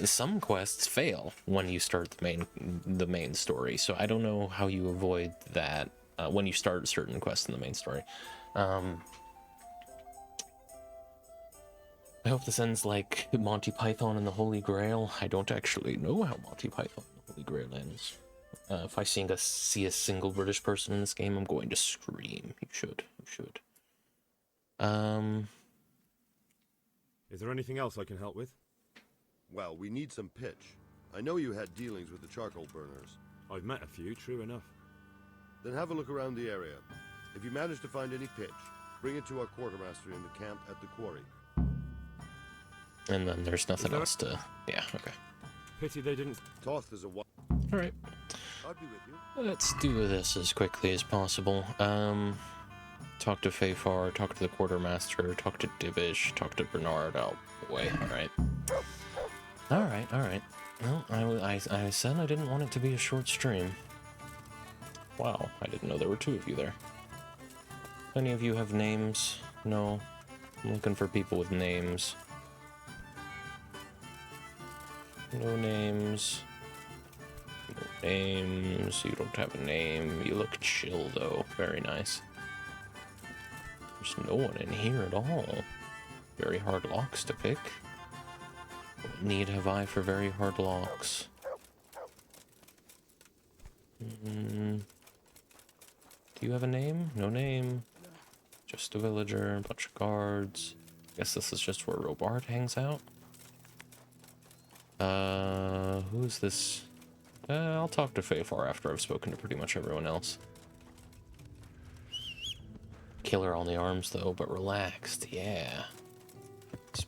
some quests fail when you start the main story, so I don't know how you avoid that. When you start certain quests in the main story. I hope this ends like Monty Python and the Holy Grail. I don't actually know how Monty Python and the Holy Grail ends. If I see a single British person in this game, I'm going to scream. You should. Is Is there anything else I can help with? Well, we need some pitch. I know you had dealings with the charcoal burners. I've met a few, true enough. Then have a look around the area. If you manage to find any pitch, bring it to our quartermaster in the camp at the quarry. And then there's nothing else to... Yeah, okay. Pity they didn't... Toth is a... Alright. I'll be with you. Let's do this as quickly as possible. Talk to Fafar, talk to the quartermaster, talk to Divish, talk to Bernard. Oh, boy. Alright. Alright. Well, I said I didn't want it to be a short stream. Wow, I didn't know there were two of you there. Any of you have names? No? I'm looking for people with names. No names. No names. You don't have a name. You look chill, though. Very nice. There's no one in here at all. Very hard locks to pick. What need have I for very hard locks? Do you have a name? No name. Just a villager, a bunch of guards. Guess this is just where Robard hangs out. Who's this? I'll talk to Fafar after I've spoken to pretty much everyone else. Killer on the arms though, but relaxed, yeah. He's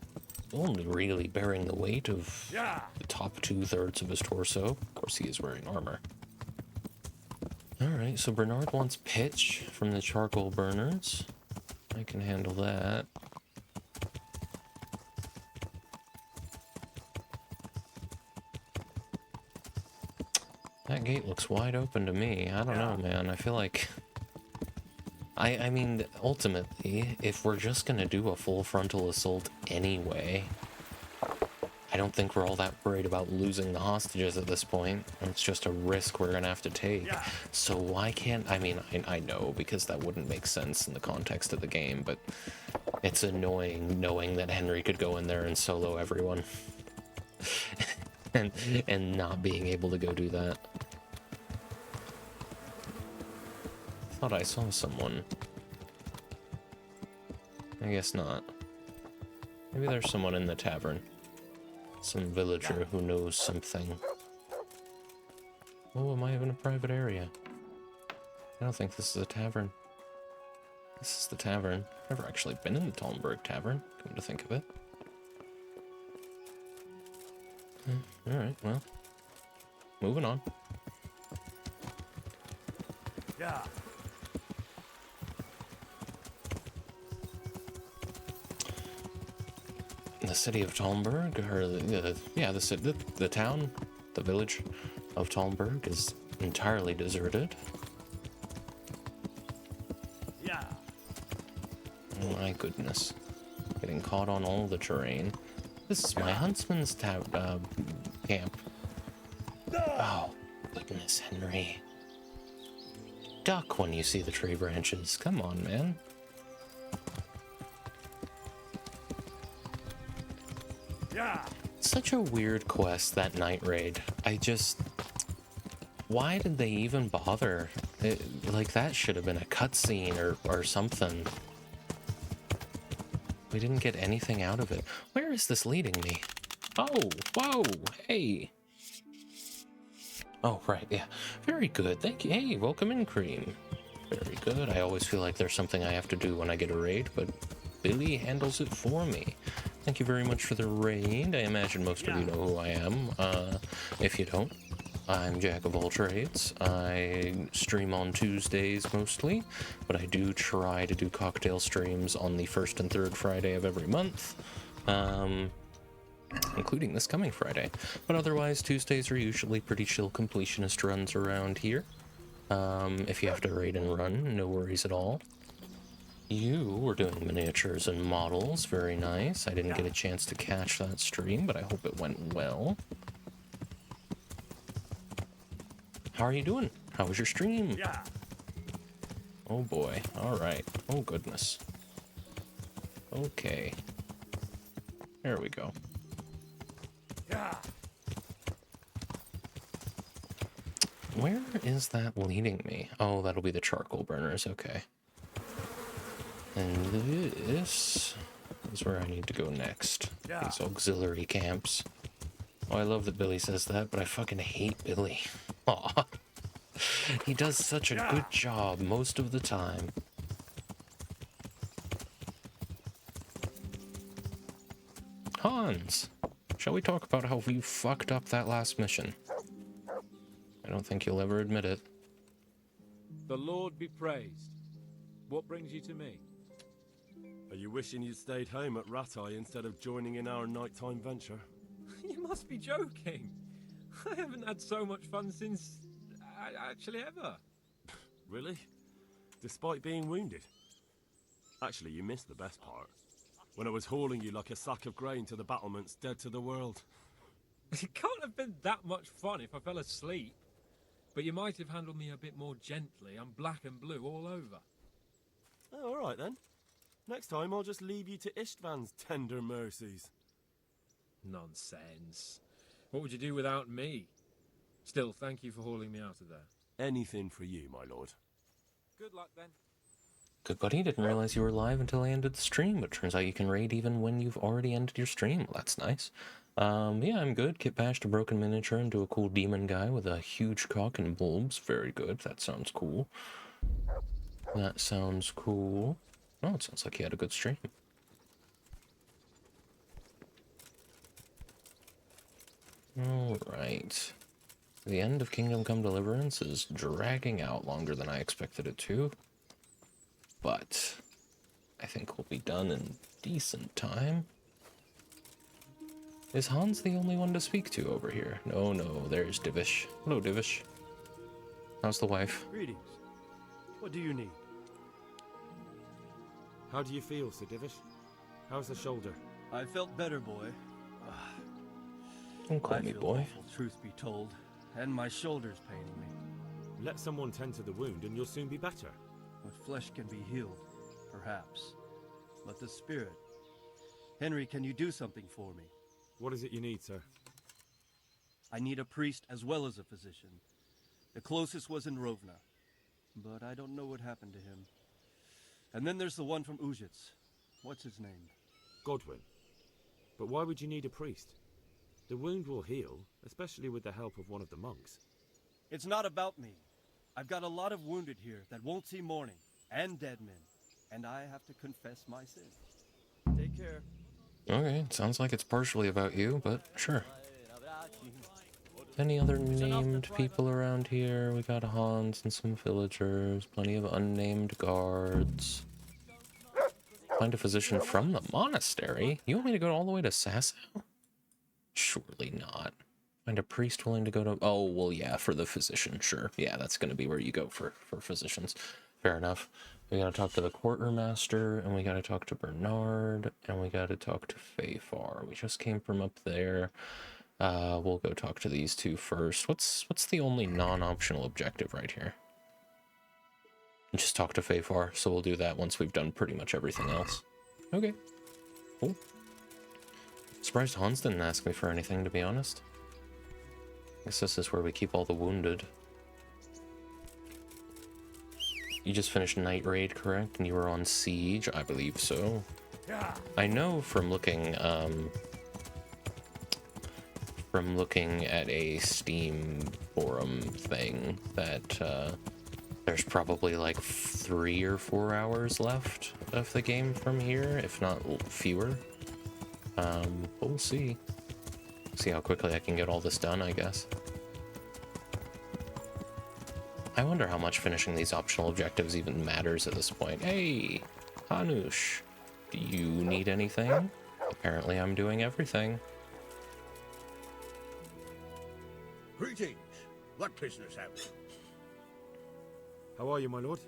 only really bearing the weight of the top 2/3 of his torso. Of course he is wearing armor. Alright, so Bernard wants pitch from the charcoal burners. I can handle that. That gate looks wide open to me. I don't know, man. I feel like... I mean, ultimately, if we're just gonna do a full frontal assault anyway, I don't think we're all that worried about losing the hostages at this point. It's just a risk we're gonna have to take. So why can't... I mean, I know, because that wouldn't make sense in the context of the game, but it's annoying knowing that Henry could go in there and solo everyone. and not being able to go do that. Thought I saw someone. I guess not. Maybe there's someone in the tavern. Some villager who knows something. Oh, am I in a private area? I don't think this is a tavern. This is the tavern. I've never actually been in the Talmberg Tavern, come to think of it. Alright, well. Moving on. Yeah. The city of Talmberg, or the town, the village of Talmberg is entirely deserted. Yeah. Oh my goodness. Getting caught on all the terrain. This is my huntsman's camp. Oh, goodness, Henry. Duck when you see the tree branches. Come on, man. Yeah. Such a weird quest, that night raid. Why did they even bother? Like, that should have been a cutscene or something. We didn't get anything out of it. Where is this leading me? Oh, whoa, hey. Oh, right, yeah. Very good, thank you. Hey, welcome in, Cream. Very good. I always feel like there's something I have to do when I get a raid, but Billy handles it for me. Thank you very much for the raid. I imagine most of you know who I am. If you don't, I'm Jack of all trades. I stream on Tuesdays mostly, but I do try to do cocktail streams on the first and third Friday of every month, including this coming Friday. But otherwise, Tuesdays are usually pretty chill completionist runs around here. If you have to raid and run, no worries at all. You were doing miniatures and models, very nice. I didn't get a chance to catch that stream, but I hope it went well. How are you doing? How was your stream? Yeah. Oh boy, alright. Oh goodness. Okay. There we go. Yeah. Where is that leading me? Oh, that'll be the charcoal burners, okay. And this... is where I need to go next. These auxiliary camps. Oh, I love that Billy says that, but I fucking hate Billy. Aw. He does such a good job most of the time. Hans, shall we talk about how you fucked up that last mission? I don't think you'll ever admit it. The Lord be praised. What brings you to me? Are you wishing you'd stayed home at Ratai instead of joining in our nighttime venture? You must be joking. I haven't had so much fun since... actually ever. Really? Despite being wounded? Actually, you missed the best part. When I was hauling you like a sack of grain to the battlements, dead to the world. It can't have been that much fun if I fell asleep. But you might have handled me a bit more gently. I'm black and blue all over. Oh, all right then. Next time I'll just leave you to Istvan's tender mercies. Nonsense. What would you do without me? Still, thank you for hauling me out of there. Anything for you, my lord. Good luck then. Good buddy, didn't realize you were live until I ended the stream, but turns out you can raid even when you've already ended your stream. Well, that's nice. Yeah, I'm good. Kit bashed a broken miniature into a cool demon guy with a huge cock and bulbs. Very good. That sounds cool. That sounds cool. Oh, it sounds like he had a good stream. Alright. The end of Kingdom Come Deliverance is dragging out longer than I expected it to. But I think we'll be done in decent time. Is Hans the only one to speak to over here? No, there's Divish. Hello, Divish. How's the wife? Greetings. What do you need? How do you feel, Sir Divish? How's the shoulder? I felt better, boy. Don't call me boy. Awful, truth be told, and my shoulder's paining me. Let someone tend to the wound and you'll soon be better. But flesh can be healed, perhaps. But the spirit... Henry, can you do something for me? What is it you need, sir? I need a priest as well as a physician. The closest was in Rovna, but I don't know what happened to him. And then there's the one from Ujits. What's his name? Godwin. But why would you need a priest? The wound will heal, especially with the help of one of the monks. It's not about me. I've got a lot of wounded here that won't see morning, and dead men, and I have to confess my sins. Take care. Okay, it sounds like it's partially about you, but sure. Any other named people around here? We got Hans and some villagers, plenty of unnamed guards. Find a physician from the monastery? You want me to go all the way to Sasau? Surely not. Find a priest willing to go to... Oh, well, yeah, for the physician, sure. Yeah, that's going to be where you go for physicians. Fair enough. We gotta talk to the quartermaster, and we gotta talk to Bernard, and we gotta talk to Fafar. We just came from up there. We'll go talk to these two first. What's the only non-optional objective right here? Just talk to Fafar, so we'll do that once we've done pretty much everything else. Okay. Cool. Surprised Hans didn't ask me for anything, to be honest. Guess this is where we keep all the wounded. You just finished Night Raid, correct? And you were on Siege? I believe so. I know from looking at a Steam forum thing that there's probably like 3 or 4 hours left of the game from here, if not fewer. But we'll see. See how quickly I can get all this done, I guess. I wonder how much finishing these optional objectives even matters at this point. Hey, Hanush, do you need anything? Apparently I'm doing everything. Greetings. What business have you? How are you, my lord?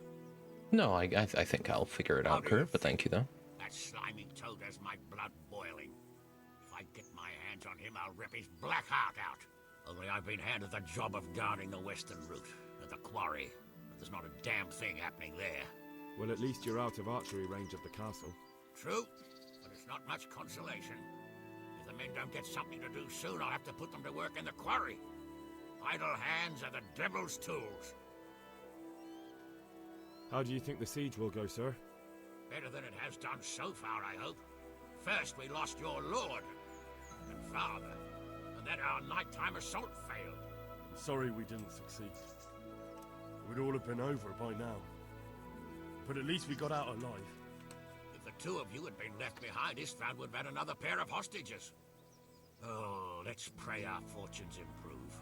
No, I think I'll figure it out, Kurt, but thank you, though. That slimy toad has my blood boiling. If I get my hands on him, I'll rip his black heart out. Only I've been handed the job of guarding the western route, at the quarry. But there's not a damn thing happening there. Well, at least you're out of archery range of the castle. True, but it's not much consolation. If the men don't get something to do soon, I'll have to put them to work in the quarry. Idle hands are the devil's tools. How do you think the siege will go, sir? Better than it has done so far, I hope. First we lost your lord and father, and then our nighttime assault failed. I'm sorry we didn't succeed. It would all have been over by now. But at least we got out alive. If the two of you had been left behind, Istvan would have had another pair of hostages. Oh, let's pray our fortunes improve.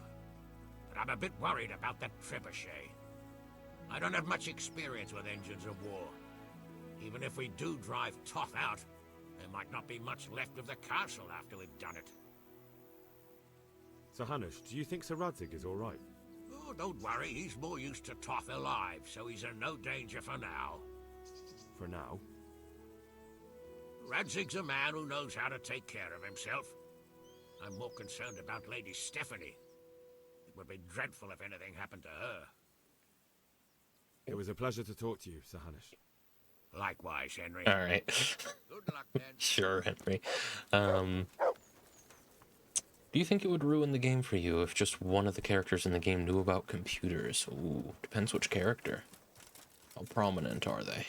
But I'm a bit worried about that trebuchet. I don't have much experience with engines of war. Even if we do drive Toth out, there might not be much left of the castle after we've done it. So, Hanush, do you think Sir Radzig is all right? Oh, don't worry, he's more used to Toth alive, so he's in no danger for now. For now? Radzig's a man who knows how to take care of himself. I'm more concerned about Lady Stephanie. It would be dreadful if anything happened to her. It was a pleasure to talk to you, Sir Hanush. Likewise, Henry. All right. Good luck, then. Sure, Henry. Do you think it would ruin the game for you if just one of the characters in the game knew about computers? Ooh, depends which character. How prominent are they?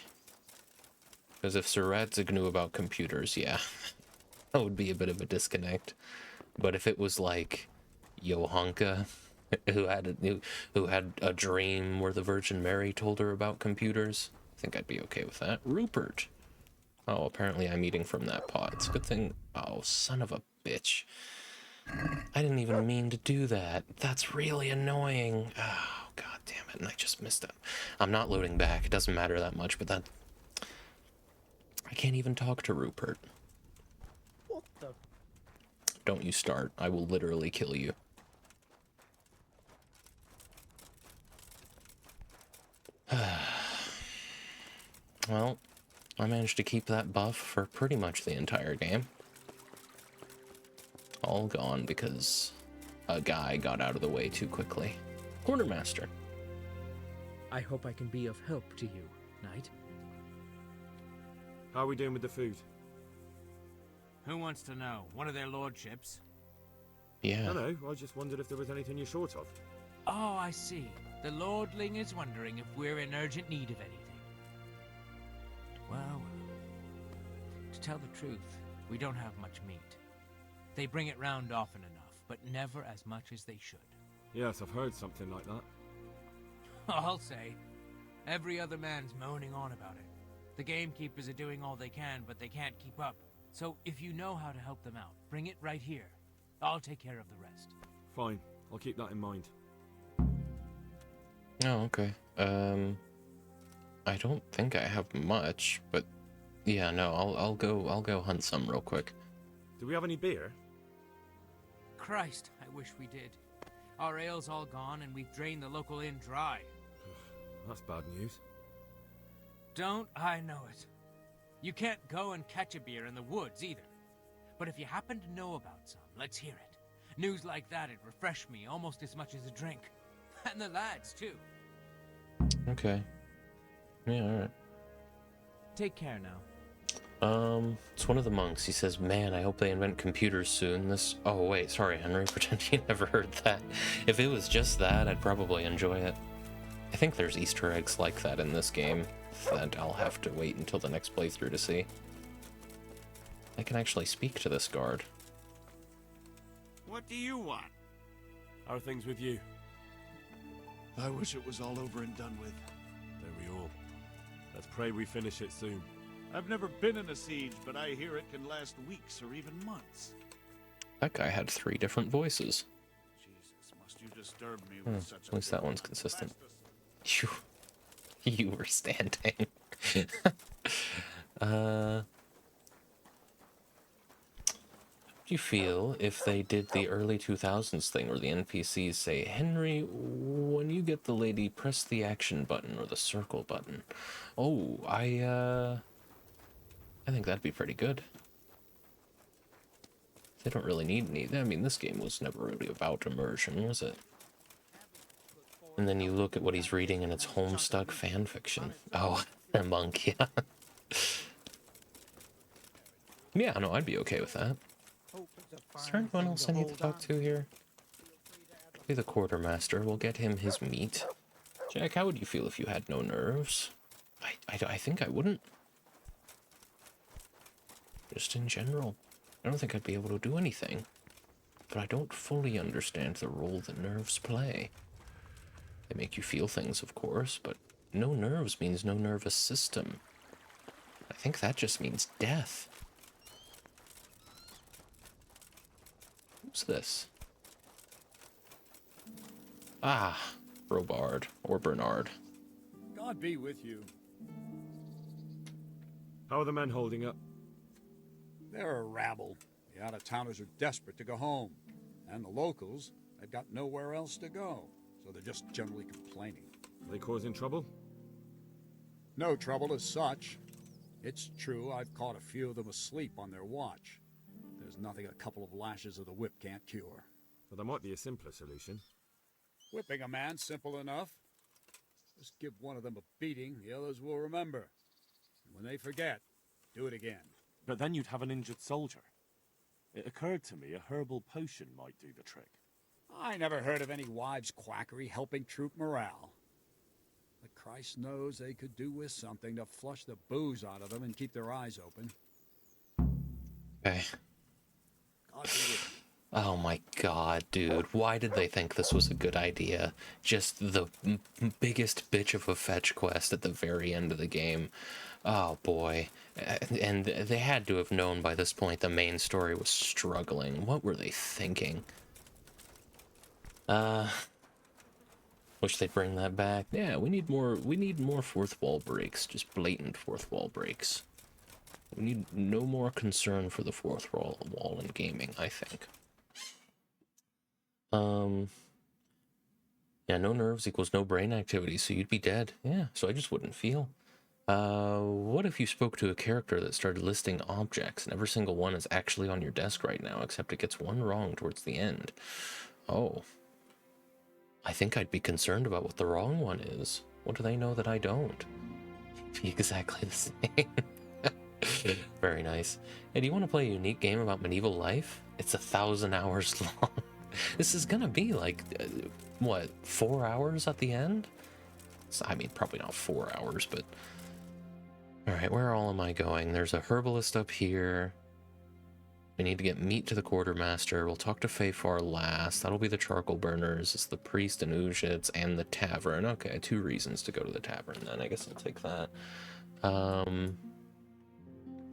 Because if Sir Radzig knew about computers, yeah, that would be a bit of a disconnect. But if it was like Johanka, who had a dream where the Virgin Mary told her about computers, I think I'd be okay with that. Rupert. Oh, apparently I'm eating from that pot. It's a good thing. Oh, son of a bitch. I didn't even mean to do that. That's really annoying. Oh, god damn it. And I just missed it. I'm not loading back. It doesn't matter that much, but that... I can't even talk to Rupert. What the? Don't you start. I will literally kill you. Well, I managed to keep that buff for pretty much the entire game. All gone because a guy got out of the way too quickly. Quartermaster. I hope I can be of help to you, Knight. How are we doing with the food? Who wants to know? One of their lordships? Yeah. No, I just wondered if there was anything you're short of. Oh, I see. The lordling is wondering if we're in urgent need of anything. Well, to tell the truth, we don't have much meat. They bring it round often enough, but never as much as they should. Yes, I've heard something like that. I'll say. Every other man's moaning on about it. The gamekeepers are doing all they can, but they can't keep up. So if you know how to help them out, bring it right here. I'll take care of the rest. Fine, I'll keep that in mind. Oh, okay. I don't think I have much, but yeah, no, I'll go hunt some real quick. Do we have any beer? Christ, I wish we did. Our ale's all gone and we've drained the local inn dry. That's bad news. Don't I know it? You can't go and catch a beer in the woods either. But if you happen to know about some, let's hear it. News like that'd refresh me almost as much as a drink. And the lads, too. Okay. Yeah, alright. Take care now. It's one of the monks. He says, man, I hope they invent computers soon. This... Oh, wait, sorry, Henry. Pretend you never heard that. If it was just that, I'd probably enjoy it. I think there's Easter eggs like that in this game that I'll have to wait until the next playthrough to see. I can actually speak to this guard. What do you want? How are things with you? I wish it was all over and done with. Don't we all? Let's pray we finish it soon. I've never been in a siege, but I hear it can last weeks or even months. That guy had 3 different voices. Jesus, must you disturb me with such At least that one's consistent. You were standing. How do you feel if they did the early 2000s thing where the NPCs say, Henry, when you get the lady, press the action button or the circle button? Oh, I think that'd be pretty good. They don't really need any... I mean, this game was never really about immersion, was it? And then you look at what he's reading and it's Homestuck fanfiction. Oh, a monk, yeah. Yeah, no, I'd be okay with that. Is there anyone else I need to talk to here? Be the quartermaster. We'll get him his meat. Jack, how would you feel if you had no nerves? I think I wouldn't. Just in general. I don't think I'd be able to do anything. But I don't fully understand the role that nerves play. They make you feel things, of course, but no nerves means no nervous system. I think that just means death. Who's this? Ah, Robard, or Bernard. God be with you. How are the men holding up? They're a rabble. The out-of-towners are desperate to go home. And the locals, they've got nowhere else to go. So they're just generally complaining. Are they causing trouble? No trouble as such. It's true, I've caught a few of them asleep on their watch. There's nothing a couple of lashes of the whip can't cure. Well, there might be a simpler solution. Whipping a man, simple enough. Just give one of them a beating, the others will remember. And when they forget, do it again. But then you'd have an injured soldier. It occurred to me a herbal potion might do the trick. I never heard of any wives' quackery helping troop morale. But Christ knows they could do with something to flush the booze out of them and keep their eyes open. Okay. God be with you. Oh my god, dude. Why did they think this was a good idea? Just the biggest bitch of a fetch quest at the very end of the game. Oh boy. And they had to have known by this point the main story was struggling. What were they thinking? Wish they'd bring that back. Yeah, we need more fourth wall breaks. Just blatant fourth wall breaks. We need no more concern for the fourth wall in gaming, I think. Yeah, no nerves equals no brain activity, so you'd be dead. Yeah, so I just wouldn't feel. What if you spoke to a character that started listing objects, and every single one is actually on your desk right now, except it gets one wrong towards the end? Oh. I think I'd be concerned about what the wrong one is. What do they know that I don't? Be exactly the same. Very nice. Hey, do you want to play a unique game about medieval life? It's 1,000 hours long. This is gonna be like, what, 4 hours at the end? So, I mean, probably not 4 hours, but... Alright, where all am I going? There's a herbalist up here. We need to get meat to the quartermaster. We'll talk to Fafar last. That'll be the charcoal burners. It's the priest and Ujits and the tavern. Okay, 2 reasons to go to the tavern then. I guess I'll take that.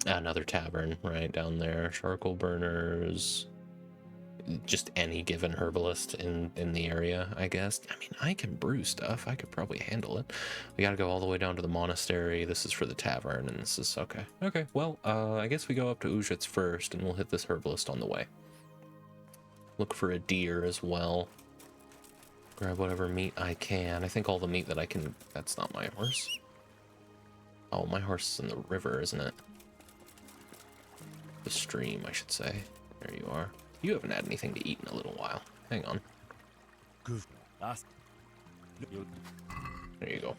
Another tavern right down there. Charcoal burners. Just any given herbalist in the area, I guess. I mean, I can brew stuff. I could probably handle it. We gotta go all the way down to the monastery. This is for the tavern, and this is... Okay. Okay, well, I guess we go up to Ujits first, and we'll hit this herbalist on the way. Look for a deer as well. Grab whatever meat I can. I think all the meat that I can... That's not my horse. Oh, my horse is in the river, isn't it? The stream, I should say. There you are. You haven't had anything to eat in a little while. Hang on. Good. There you go.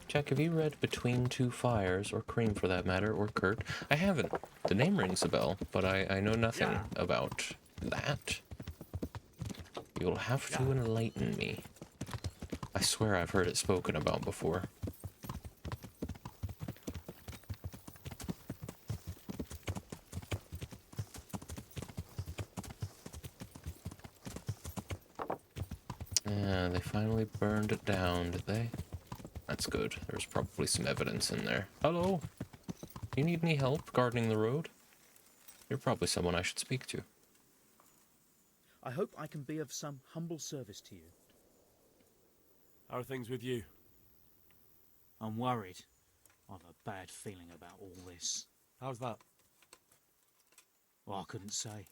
Jack, have you read Between Two Fires, or Cream for that matter, or Kurt? I haven't. The name rings a bell, but I know nothing about that. You'll have to enlighten me. I swear I've heard it spoken about before. Yeah, they finally burned it down, did they? That's good. There's probably some evidence in there. Hello? Do you need any help gardening the road? You're probably someone I should speak to. I hope I can be of some humble service to you. How are things with you? I'm worried. I've a bad feeling about all this. How's that? Well, I couldn't say.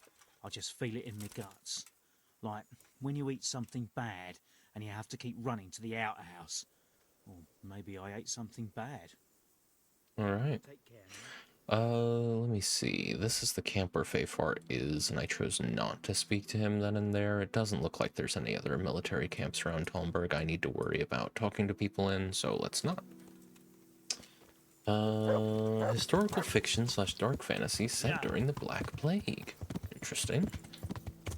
I just feel it in my guts. Like when you eat something bad and you have to keep running to the outhouse. Or maybe I ate something bad. Alright. Take care now. Let me see. This is the camp where Fafar is, and I chose not to speak to him then and there. It doesn't look like there's any other military camps around Talmberg I need to worry about talking to people in, so let's not. Historical fiction / dark fantasy set during the Black Plague. Interesting.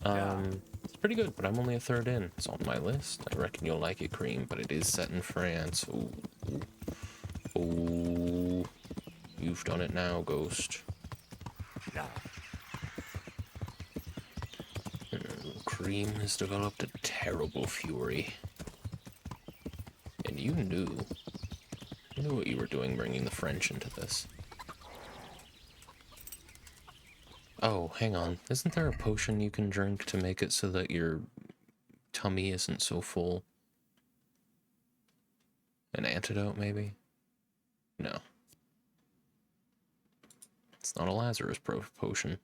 It's pretty good, but I'm only a third in. It's on my list. I reckon you'll like it, Cream, but it is set in France. Ooh. Oh, you've done it now, Ghost. Cream has developed a terrible fury. And you knew what you were doing bringing the French into this. Oh, hang on. Isn't there a potion you can drink to make it so that your tummy isn't so full? An antidote, maybe? No. It's not a Lazarus potion.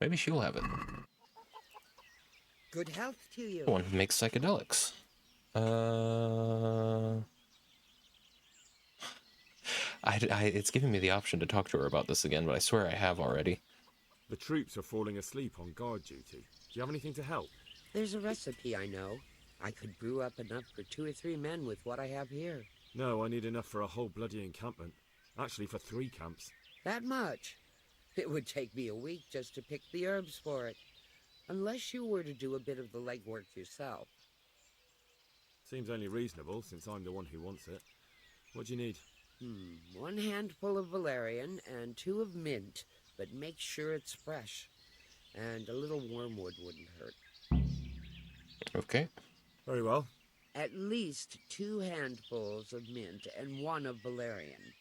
Maybe she'll have it. Good health to you. The one who makes psychedelics. It's giving me the option to talk to her about this again, but I swear I have already. The troops are falling asleep on guard duty. Do you have anything to help? There's a recipe I know. I could brew up enough for 2 or 3 men with what I have here. No, I need enough for a whole bloody encampment. Actually, for 3 camps. That much? It would take me a week just to pick the herbs for it. Unless you were to do a bit of the legwork yourself. Seems only reasonable, since I'm the one who wants it. What do you need? 1 handful of valerian and 2 of mint, but make sure it's fresh. And a little wormwood wouldn't hurt. Okay. Very well. At least 2 handfuls of mint and 1 of valerian.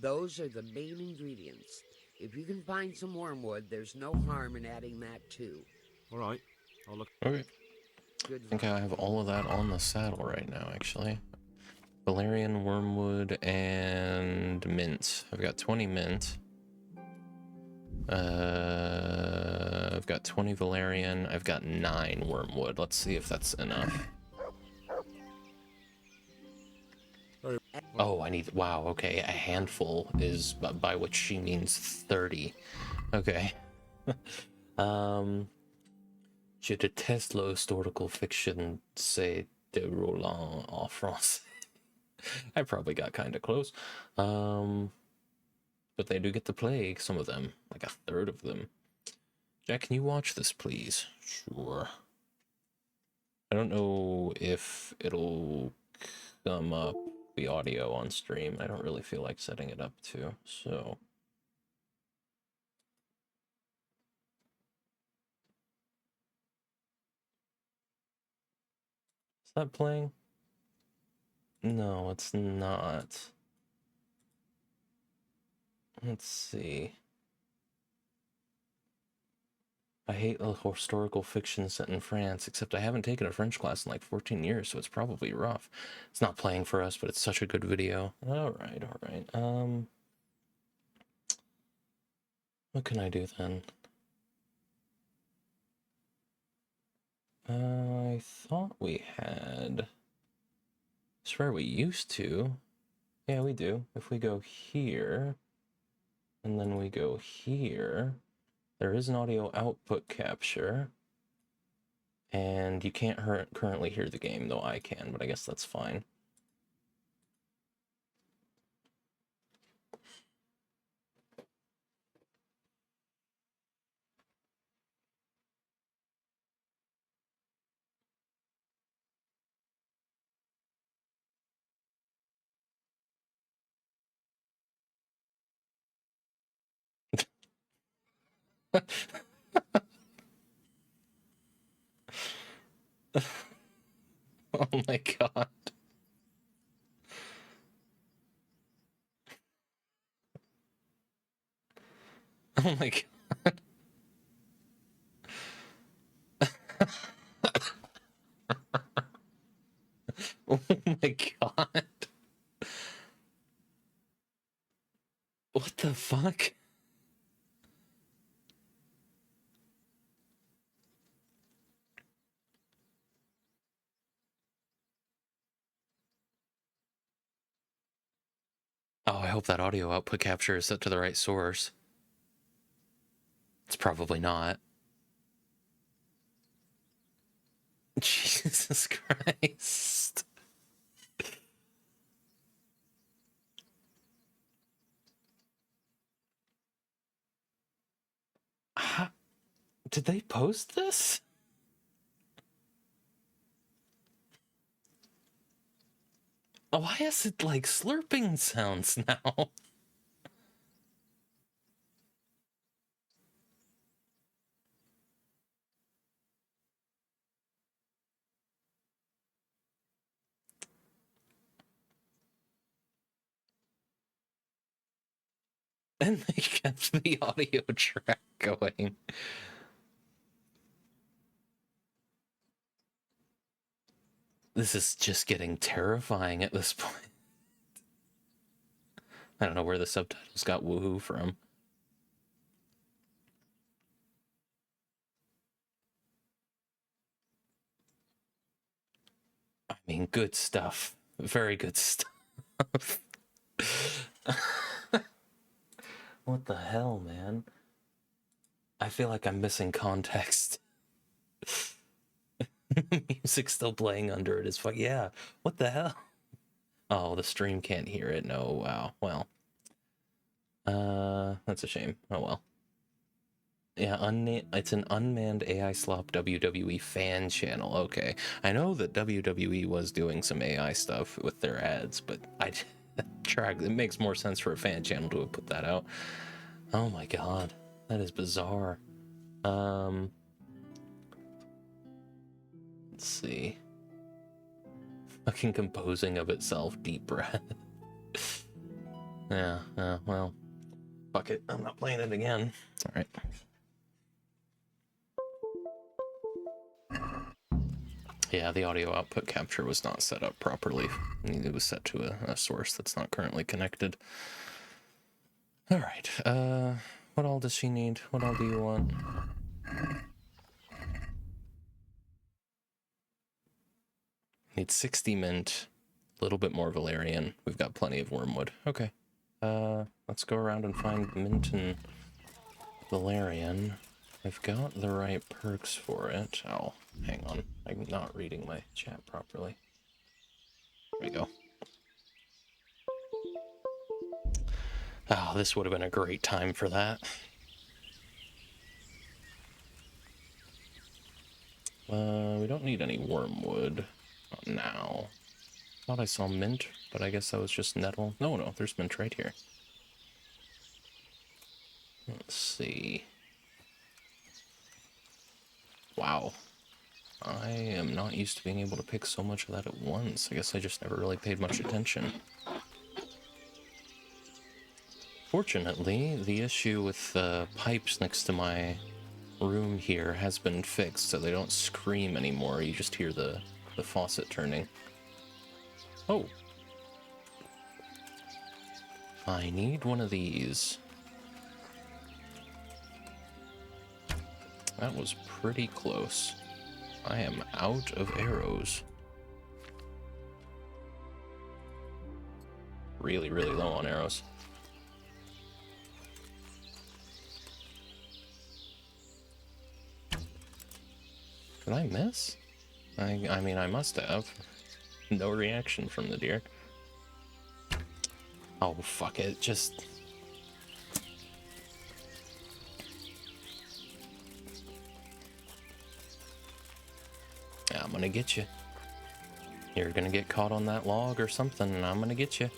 Those are the main ingredients. If you can find some wormwood, there's no harm in adding that too. All right. I'll look. Okay. Good I think I have all of that on the saddle right now, actually. Valerian, wormwood, and mint. I've got 20 mint. I've got 20 valerian. I've got 9 wormwood. Let's see if that's enough. Oh, I need... Wow, okay. A handful is by which she means 30. Okay. Je déteste la historical fiction, c'est de Roland en français. I probably got kind of close. But they do get to play some of them, like a third of them. Jack, can you watch this, please? Sure. I don't know if it'll come up, the audio on stream. I don't really feel like setting it up too, so... Is that playing? No, it's not. Let's see. I hate a historical fiction set in France, except I haven't taken a French class in like 14 years, so it's probably rough. It's not playing for us, but it's such a good video. Alright, alright. What can I do then? I thought we had... I swear we used to. Yeah, we do. If we go here, and then we go here, there is an audio output capture, and you can't currently hear the game, though I can, but I guess that's fine. Oh my god. Oh my god. Oh my god. What the fuck? Oh, I hope that audio output capture is set to the right source. It's probably not. Jesus Christ. Did they post this? Oh, why is it like slurping sounds now? And they kept the audio track going. This is just getting terrifying at this point. I don't know where the subtitles got woohoo from. I mean, good stuff. Very good stuff. What the hell, man? I feel like I'm missing context. Music's still playing under it as fuck. Yeah, what the hell? Oh, the stream can't hear it. No, wow. Well, that's a shame. Oh well. Yeah, it's an unmanned AI slop WWE fan channel. Okay, I know that WWE was doing some AI stuff with their ads, but it makes more sense for a fan channel to have put that out. Oh my god, that is bizarre. Let's see. Fucking composing of itself, deep breath. Yeah, well, fuck it. I'm not playing it again. All right. Yeah, the audio output capture was not set up properly. It was set to a source that's not currently connected. All right. What all does she need? What all do you want? Need 60 mint, a little bit more valerian. We've got plenty of wormwood. Okay. Let's go around and find mint and valerian. I've got the right perks for it. Oh, hang on. I'm not reading my chat properly. There we go. Oh, this would have been a great time for that. We don't need any wormwood. Not now. Thought I saw mint, but I guess that was just nettle. No, there's mint right here. Let's see. Wow. I am not used to being able to pick so much of that at once. I guess I just never really paid much attention. Fortunately, the issue with the pipes next to my room here has been fixed, so they don't scream anymore. You just hear the faucet turning. Oh. I need one of these. That was pretty close. I am out of arrows. Really, really low on arrows. Did I miss? I mean, I must have. No reaction from the deer. Oh, fuck it. Just... I'm gonna get you. You're gonna get caught on that log or something, and I'm gonna get you.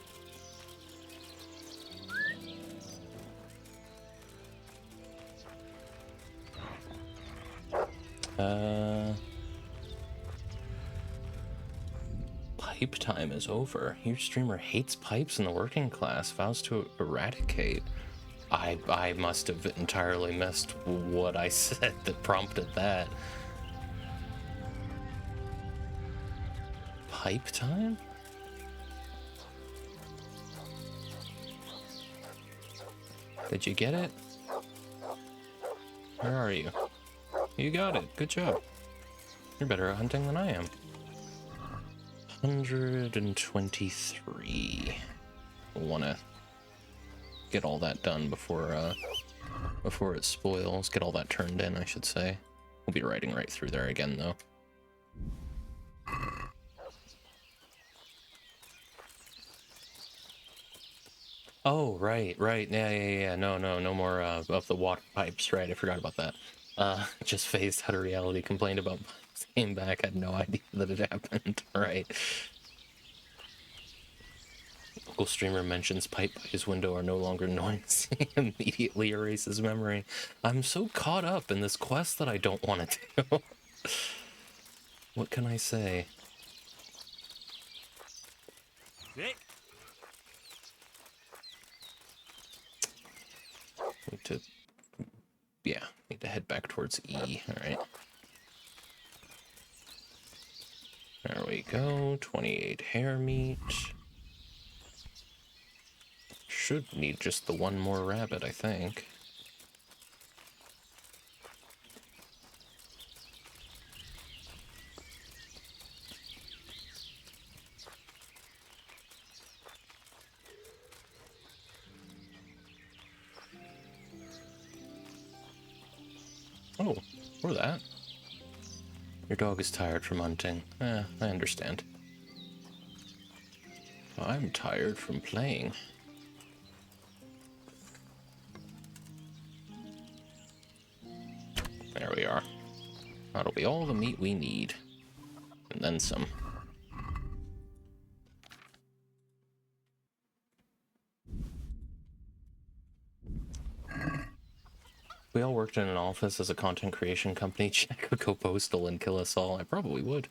Pipe time is over. Huge streamer hates pipes in the working class, vows to eradicate. I must have entirely missed what I said that prompted that. Pipe time? Did you get it? Where are you? You got it. Good job. You're better at hunting than I am. 123. Want to get all that done before it spoils. Get all that turned in, I should say. We'll be riding right through there again, though. Oh, right. Yeah. No more of the water pipes, right? I forgot about that. Just phased out of reality, complained about pipes, came back, had no idea that it happened, right? local streamer mentions pipe by his window are no longer noisy, immediately erases memory. I'm so caught up in this quest that I don't want to do. What can I say? Sick. Need to head back towards E. Alright. There we go. 28 hair meat. Should need just the one more rabbit, I think. Oh, or that. Your dog is tired from hunting. I understand. I'm tired from playing. There we are. That'll be all the meat we need. And then some. We all worked in an office as a content creation company. Jack would go postal and kill us all. I probably would.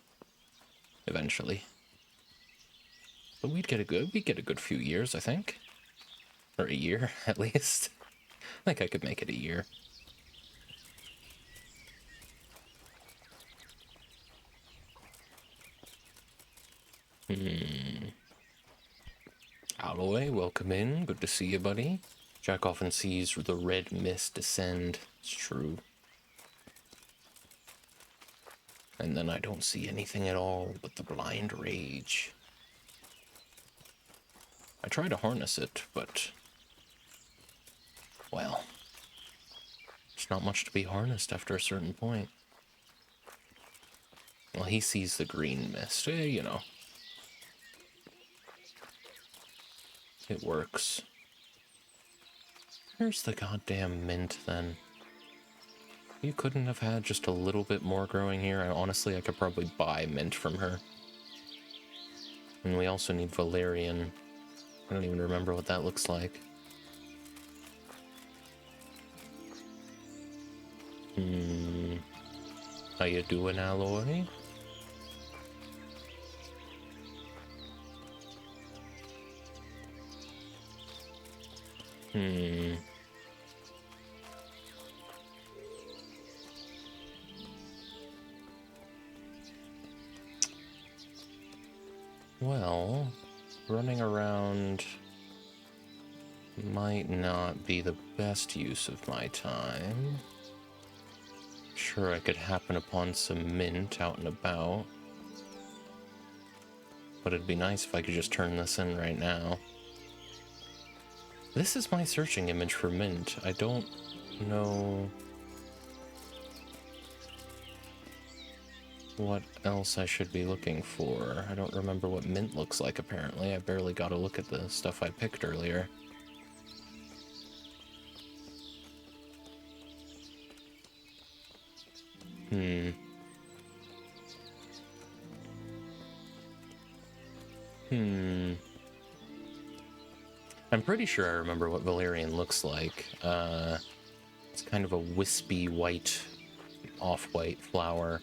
Eventually. But we'd get a good few years, I think. Or a year, at least. I think I could make it a year. Alloway, welcome in. Good to see you, buddy. Jack often sees the red mist descend. It's true. And then I don't see anything at all but the blind rage. I try to harness it, but... well... there's not much to be harnessed after a certain point. Well, he sees the green mist. You know. It works. Where's the goddamn mint, then? You couldn't have had just a little bit more growing here? Honestly, I could probably buy mint from her. And we also need valerian. I don't even remember what that looks like. How you doing, Alloy? Well, running around might not be the best use of my time. Sure, I could happen upon some mint out and about. But it'd be nice if I could just turn this in right now. This is my searching image for mint. I don't know what else I should be looking for. I don't remember what mint looks like, apparently. I barely got a look at the stuff I picked earlier. I'm pretty sure I remember what valerian looks like. It's kind of a wispy white, off-white flower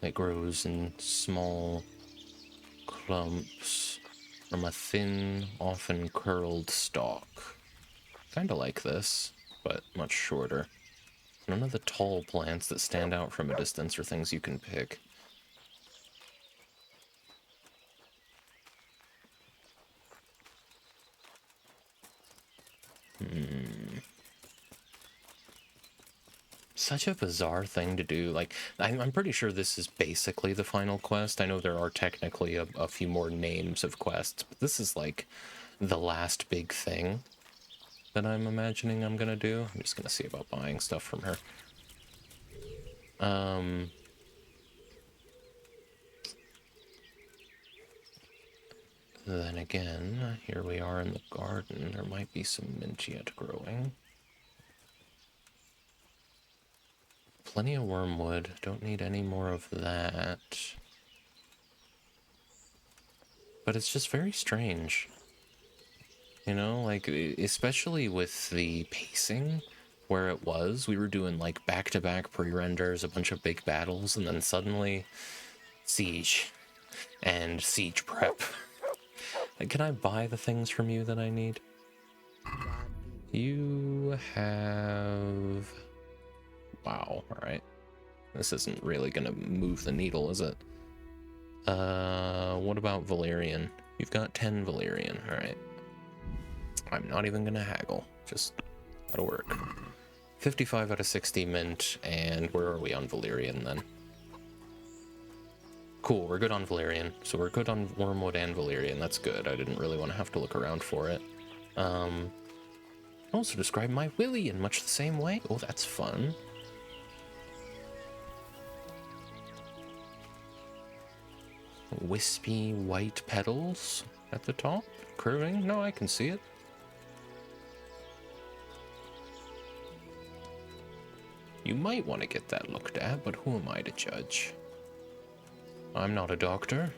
that grows in small clumps from a thin, often curled stalk. Kind of like this, but much shorter. None of the tall plants that stand out from a distance are things you can pick. Such a bizarre thing to do. Like, I'm pretty sure this is basically the final quest. I know there are technically a few more names of quests, but this is like the last big thing that I'm imagining I'm gonna do. I'm just gonna see about buying stuff from her. Then again, here we are in the garden. There might be some mint yet growing. Plenty of wormwood. Don't need any more of that. but it's just very strange. You know, like, especially with the pacing where it was, we were doing like back-to-back pre-renders, a bunch of big battles, and then suddenly siege and siege prep. Like, can I buy the things from you that I need? You have... Wow, alright. This isn't really gonna move the needle, is it? What about Valerian? You've got 10 Valerian, alright. I'm not even gonna haggle. Just, that'll work. 55 out of 60 mint, and where are we on Valerian then? Cool, we're good on Valerian. So we're good on Wormwood and Valerian, that's good. I didn't really want to have to look around for it. Also describe my Willy in much the same way. Oh, that's fun. Wispy white petals at the top. Curving? No, I can see it. You might want to get that looked at, but who am I to judge? I'm not a doctor.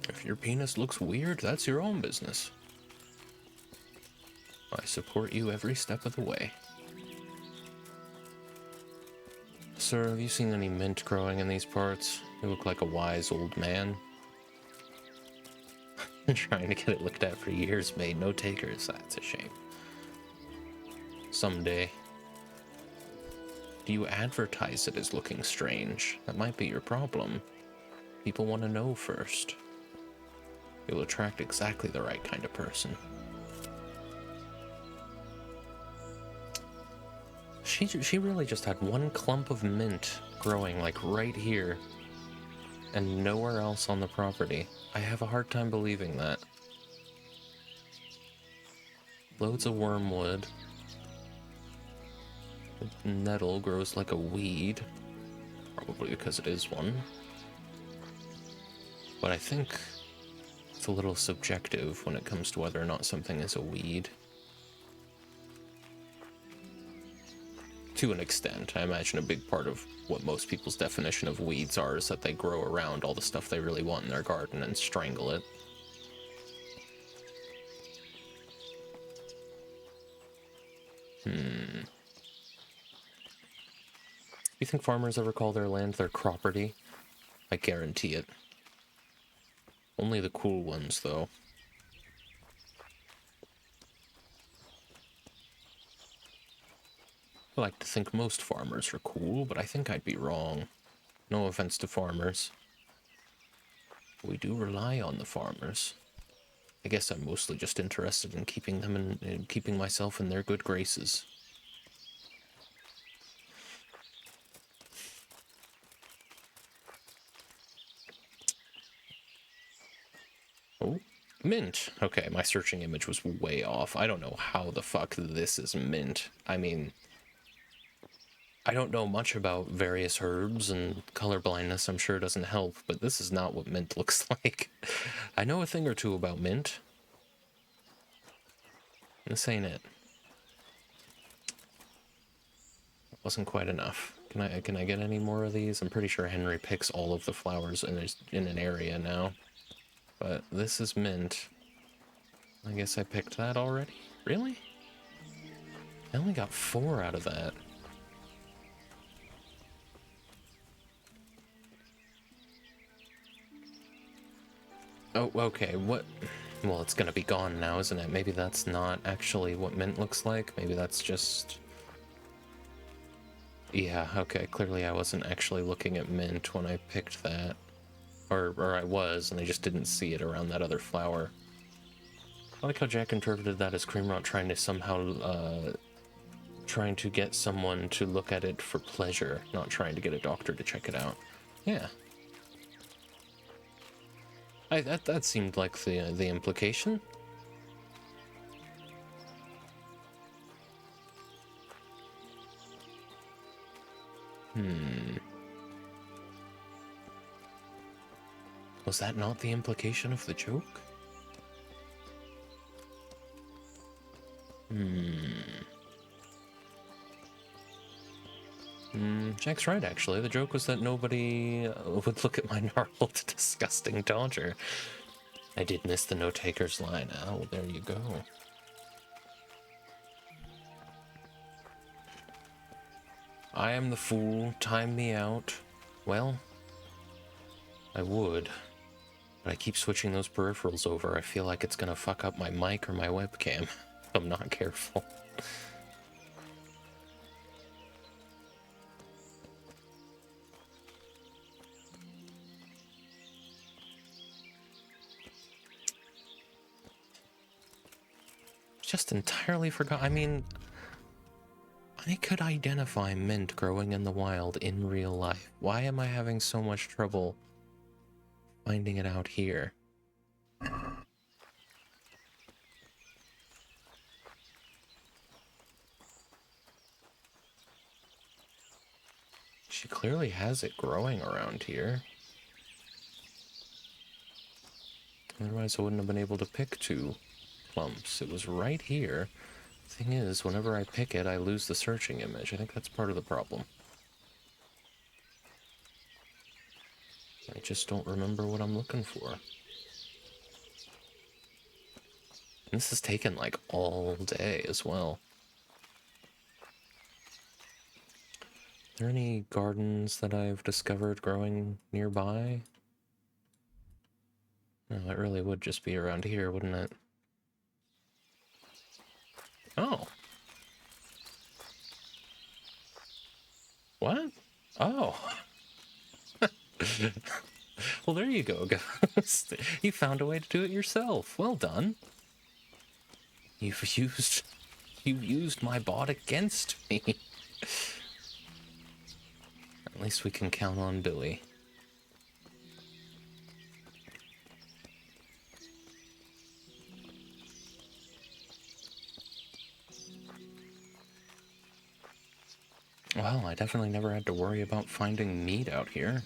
If your penis looks weird, that's your own business. I support you every step of the way. Sir, have you seen any mint growing in these parts? You look like a wise old man. Trying to get it looked at for years made no takers. That's a shame. Someday. Do you advertise it as looking strange? That might be your problem. People want to know first. You'll attract exactly the right kind of person. She really just had one clump of mint growing like right here and nowhere else on the property. I have a hard time believing that. Loads of wormwood. The nettle grows like a weed, probably because it is one. But I think it's a little subjective when it comes to whether or not something is a weed. To an extent, I imagine a big part of what most people's definition of weeds are is that they grow around all the stuff they really want in their garden and strangle it. You think farmers ever call their land their property? I guarantee it. Only the cool ones, though. I like to think most farmers are cool, but I think I'd be wrong. No offense to farmers. We do rely on the farmers. I guess I'm mostly just interested in keeping them in keeping myself in their good graces. Oh, mint. Okay, my searching image was way off. I don't know how the fuck this is mint. I mean, I don't know much about various herbs, and color blindness I'm sure doesn't help, but this is not what mint looks like. I know a thing or two about mint. This ain't it. Wasn't quite enough. Can I get any more of these? I'm pretty sure Henry picks all of the flowers in an area now. But this is mint. I guess I picked that already? Really? I only got 4 out of that. Oh, okay, what? Well, it's gonna be gone now, isn't it? Maybe that's not actually what mint looks like. Maybe that's just... Yeah, okay, clearly I wasn't actually looking at mint when I picked that. Or I was, and I just didn't see it around that other flower. I like how Jack interpreted that as Creamrot trying to somehow, trying to get someone to look at it for pleasure, not trying to get a doctor to check it out. Yeah. That seemed like the implication. Was that not the implication of the joke? Jack's right, actually. The joke was that nobody would look at my gnarled, disgusting dodger. I did miss the no-takers line. Oh, there you go. I am the fool. Time me out. Well, I would. But I keep switching those peripherals over. I feel like it's gonna fuck up my mic or my webcam if I'm not careful. Just entirely forgot. I mean, I could identify mint growing in the wild in real life. Why am I having so much trouble finding it out here? She clearly has it growing around here. Otherwise I wouldn't have been able to pick 2 clumps. It was right here. Thing is, whenever I pick it, I lose the searching image. I think that's part of the problem. I just don't remember what I'm looking for. And this has taken like all day as well. Are there any gardens that I've discovered growing nearby? No, it really would just be around here, wouldn't it? Oh. What? Oh. Well, there you go, Ghost. You found a way to do it yourself. Well done. You used my bot against me. At least we can count on Billy. Well, I definitely never had to worry about finding meat out here.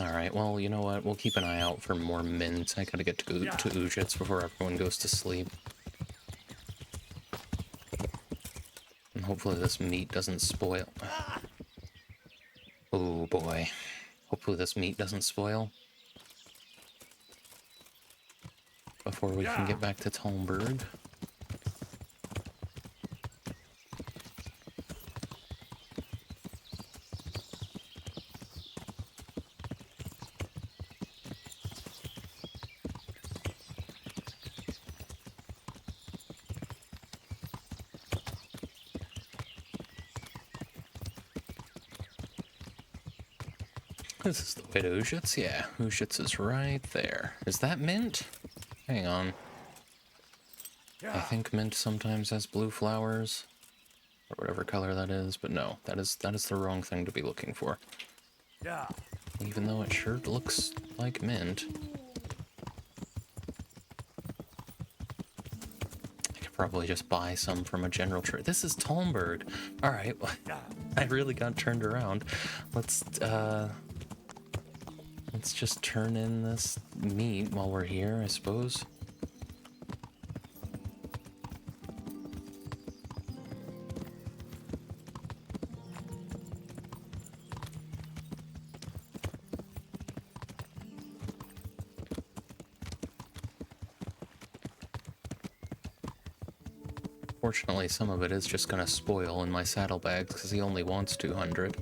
Alright, well, you know what? We'll keep an eye out for more mint. I gotta get to Ujits before everyone goes to sleep. And hopefully this meat doesn't spoil. Oh boy. Hopefully this meat doesn't spoil before we can get back to Talmberg. This is the way to Ujits? Yeah, Ujits is right there. Is that mint? Hang on. I think mint sometimes has blue flowers, or whatever color that is, but no, that is the wrong thing to be looking for. Yeah. Even though it sure looks like mint. I could probably just buy some from a general trade. This is Talmberg. Alright, well, I really got turned around. Let's just turn in this meat while we're here, I suppose. Fortunately, some of it is just gonna spoil in my saddlebags because he only wants 200.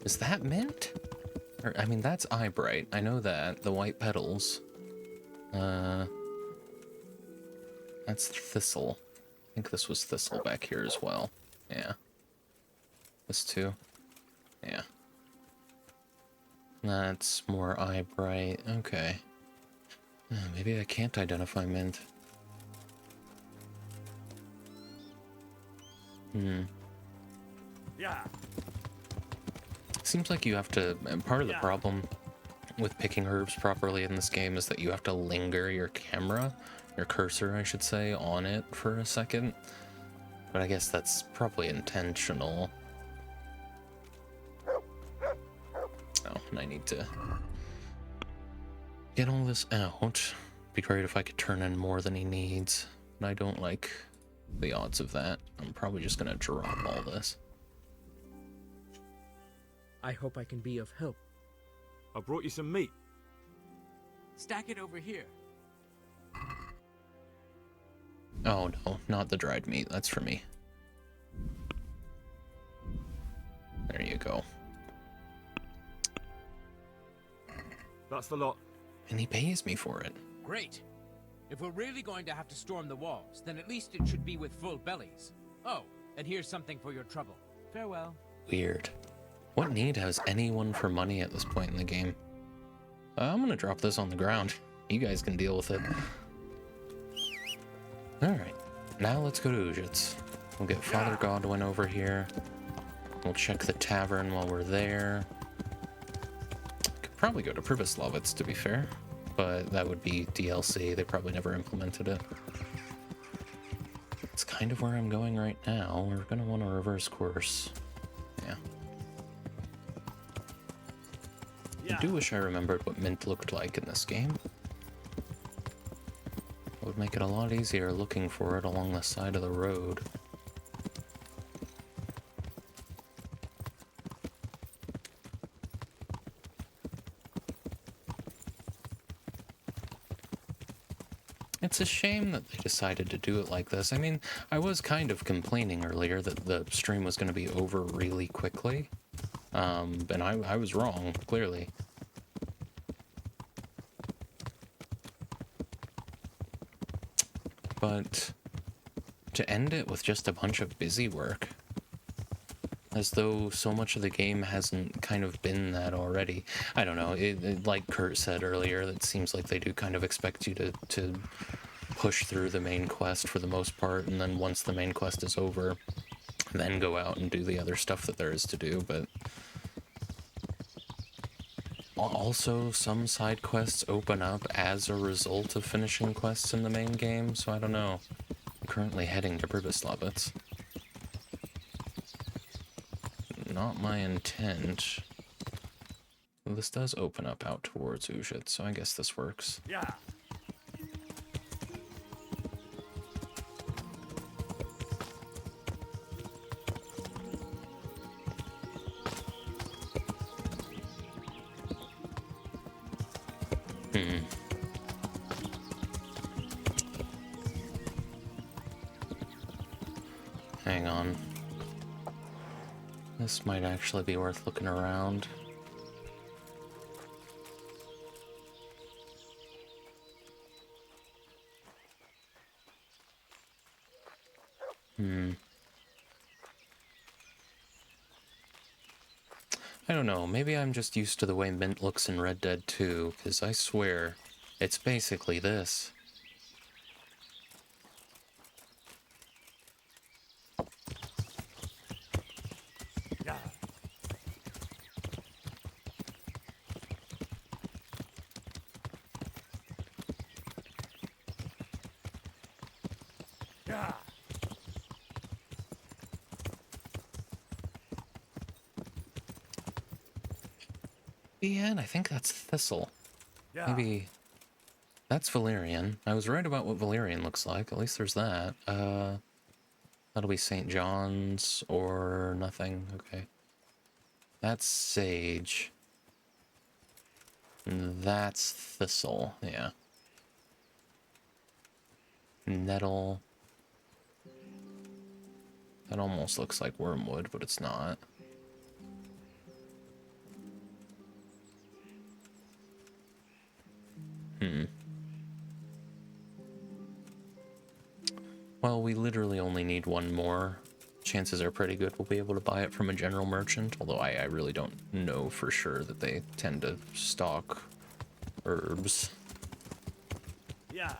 Is that mint? Or, I mean, that's eyebright. I know that. The white petals. That's thistle. I think this was thistle back here as well. Yeah. This too. Yeah. That's more eyebright. Okay. Maybe I can't identify mint. Yeah. Seems like you have to, and part of the problem with picking herbs properly in this game is that you have to linger your camera, your cursor I should say, on it for a second. But I guess that's probably intentional. Oh, and I need to get all this out. Be great if I could turn in more than he needs. And I don't like the odds of that. I'm probably just gonna drop all this. I hope I can be of help. I brought you some meat. Stack it over here. Oh no, not the dried meat. That's for me. There you go. That's the lot. And he pays me for it. Great. If we're really going to have to storm the walls, then at least it should be with full bellies. Oh, and here's something for your trouble. Farewell. Weird. What need has anyone for money at this point in the game? I'm gonna drop this on the ground. You guys can deal with it. Alright, now let's go to Ujits. We'll get Father Godwin over here. We'll check the tavern while we're there. Could probably go to Pribyslavitz, to be fair, but that would be DLC. They probably never implemented it. It's kind of where I'm going right now. We're gonna want to reverse course. Yeah. I do wish I remembered what mint looked like in this game. It would make it a lot easier looking for it along the side of the road. It's a shame that they decided to do it like this. I mean, I was kind of complaining earlier that the stream was going to be over really quickly. And I was wrong, clearly. But to end it with just a bunch of busy work, as though so much of the game hasn't kind of been that already. I don't know, like Kurt said earlier, it seems like they do kind of expect you to push through the main quest for the most part, and then once the main quest is over, then go out and do the other stuff that there is to do. But also, some side quests open up as a result of finishing quests in the main game, so I don't know. I'm currently heading to Pribyslavitz. Not my intent. This does open up out towards Ujit, so I guess this works. Yeah. Hang on. This might actually be worth looking around. I don't know, maybe I'm just used to the way Mint looks in Red Dead 2, because I swear, it's basically this. Yeah. Yeah. Yeah, and I think that's Thistle. Yeah. Maybe that's Valerian. I was right about what Valerian looks like. At least there's that. That'll be St. John's or nothing. Okay. That's Sage. And that's Thistle. Yeah. Nettle. That almost looks like Wormwood, but it's not. Well, we literally only need one more. Chances are pretty good we'll be able to buy it from a general merchant, although I really don't know for sure that they tend to stock herbs. Yeah.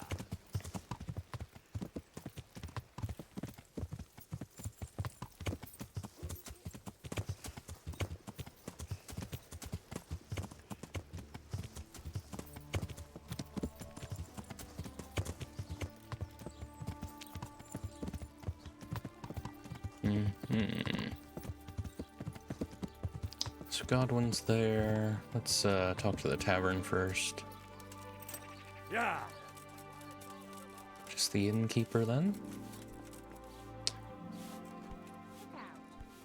So Godwin's there. Let's talk to the tavern first. Yeah. Just the innkeeper then?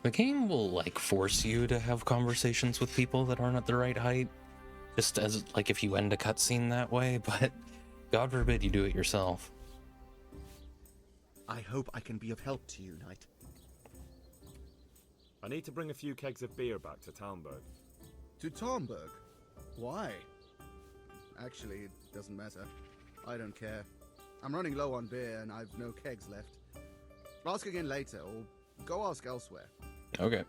The game will, like, force you to have conversations with people that aren't at the right height. Just as, like, if you end a cutscene that way, but God forbid you do it yourself. I hope I can be of help to you, Knight. I need to bring a few kegs of beer back to Talmberg. To Talmberg? Why? Actually, it doesn't matter. I don't care. I'm running low on beer and I've no kegs left. Ask again later, or go ask elsewhere. Okay.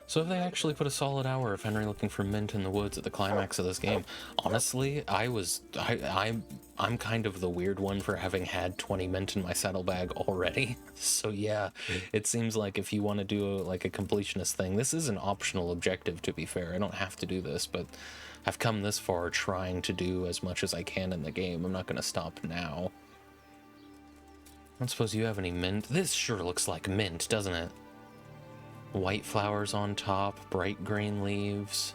So if they actually put a solid hour of Henry looking for mint in the woods at the climax of this game, honestly, I'm kind of the weird one for having had 20 mint in my saddlebag already. So yeah, it seems like if you want to do a completionist thing, this is an optional objective, to be fair. I don't have to do this, but I've come this far trying to do as much as I can in the game. I'm not going to stop now. I don't suppose you have any mint. This sure looks like mint, doesn't it? White flowers on top, bright green leaves.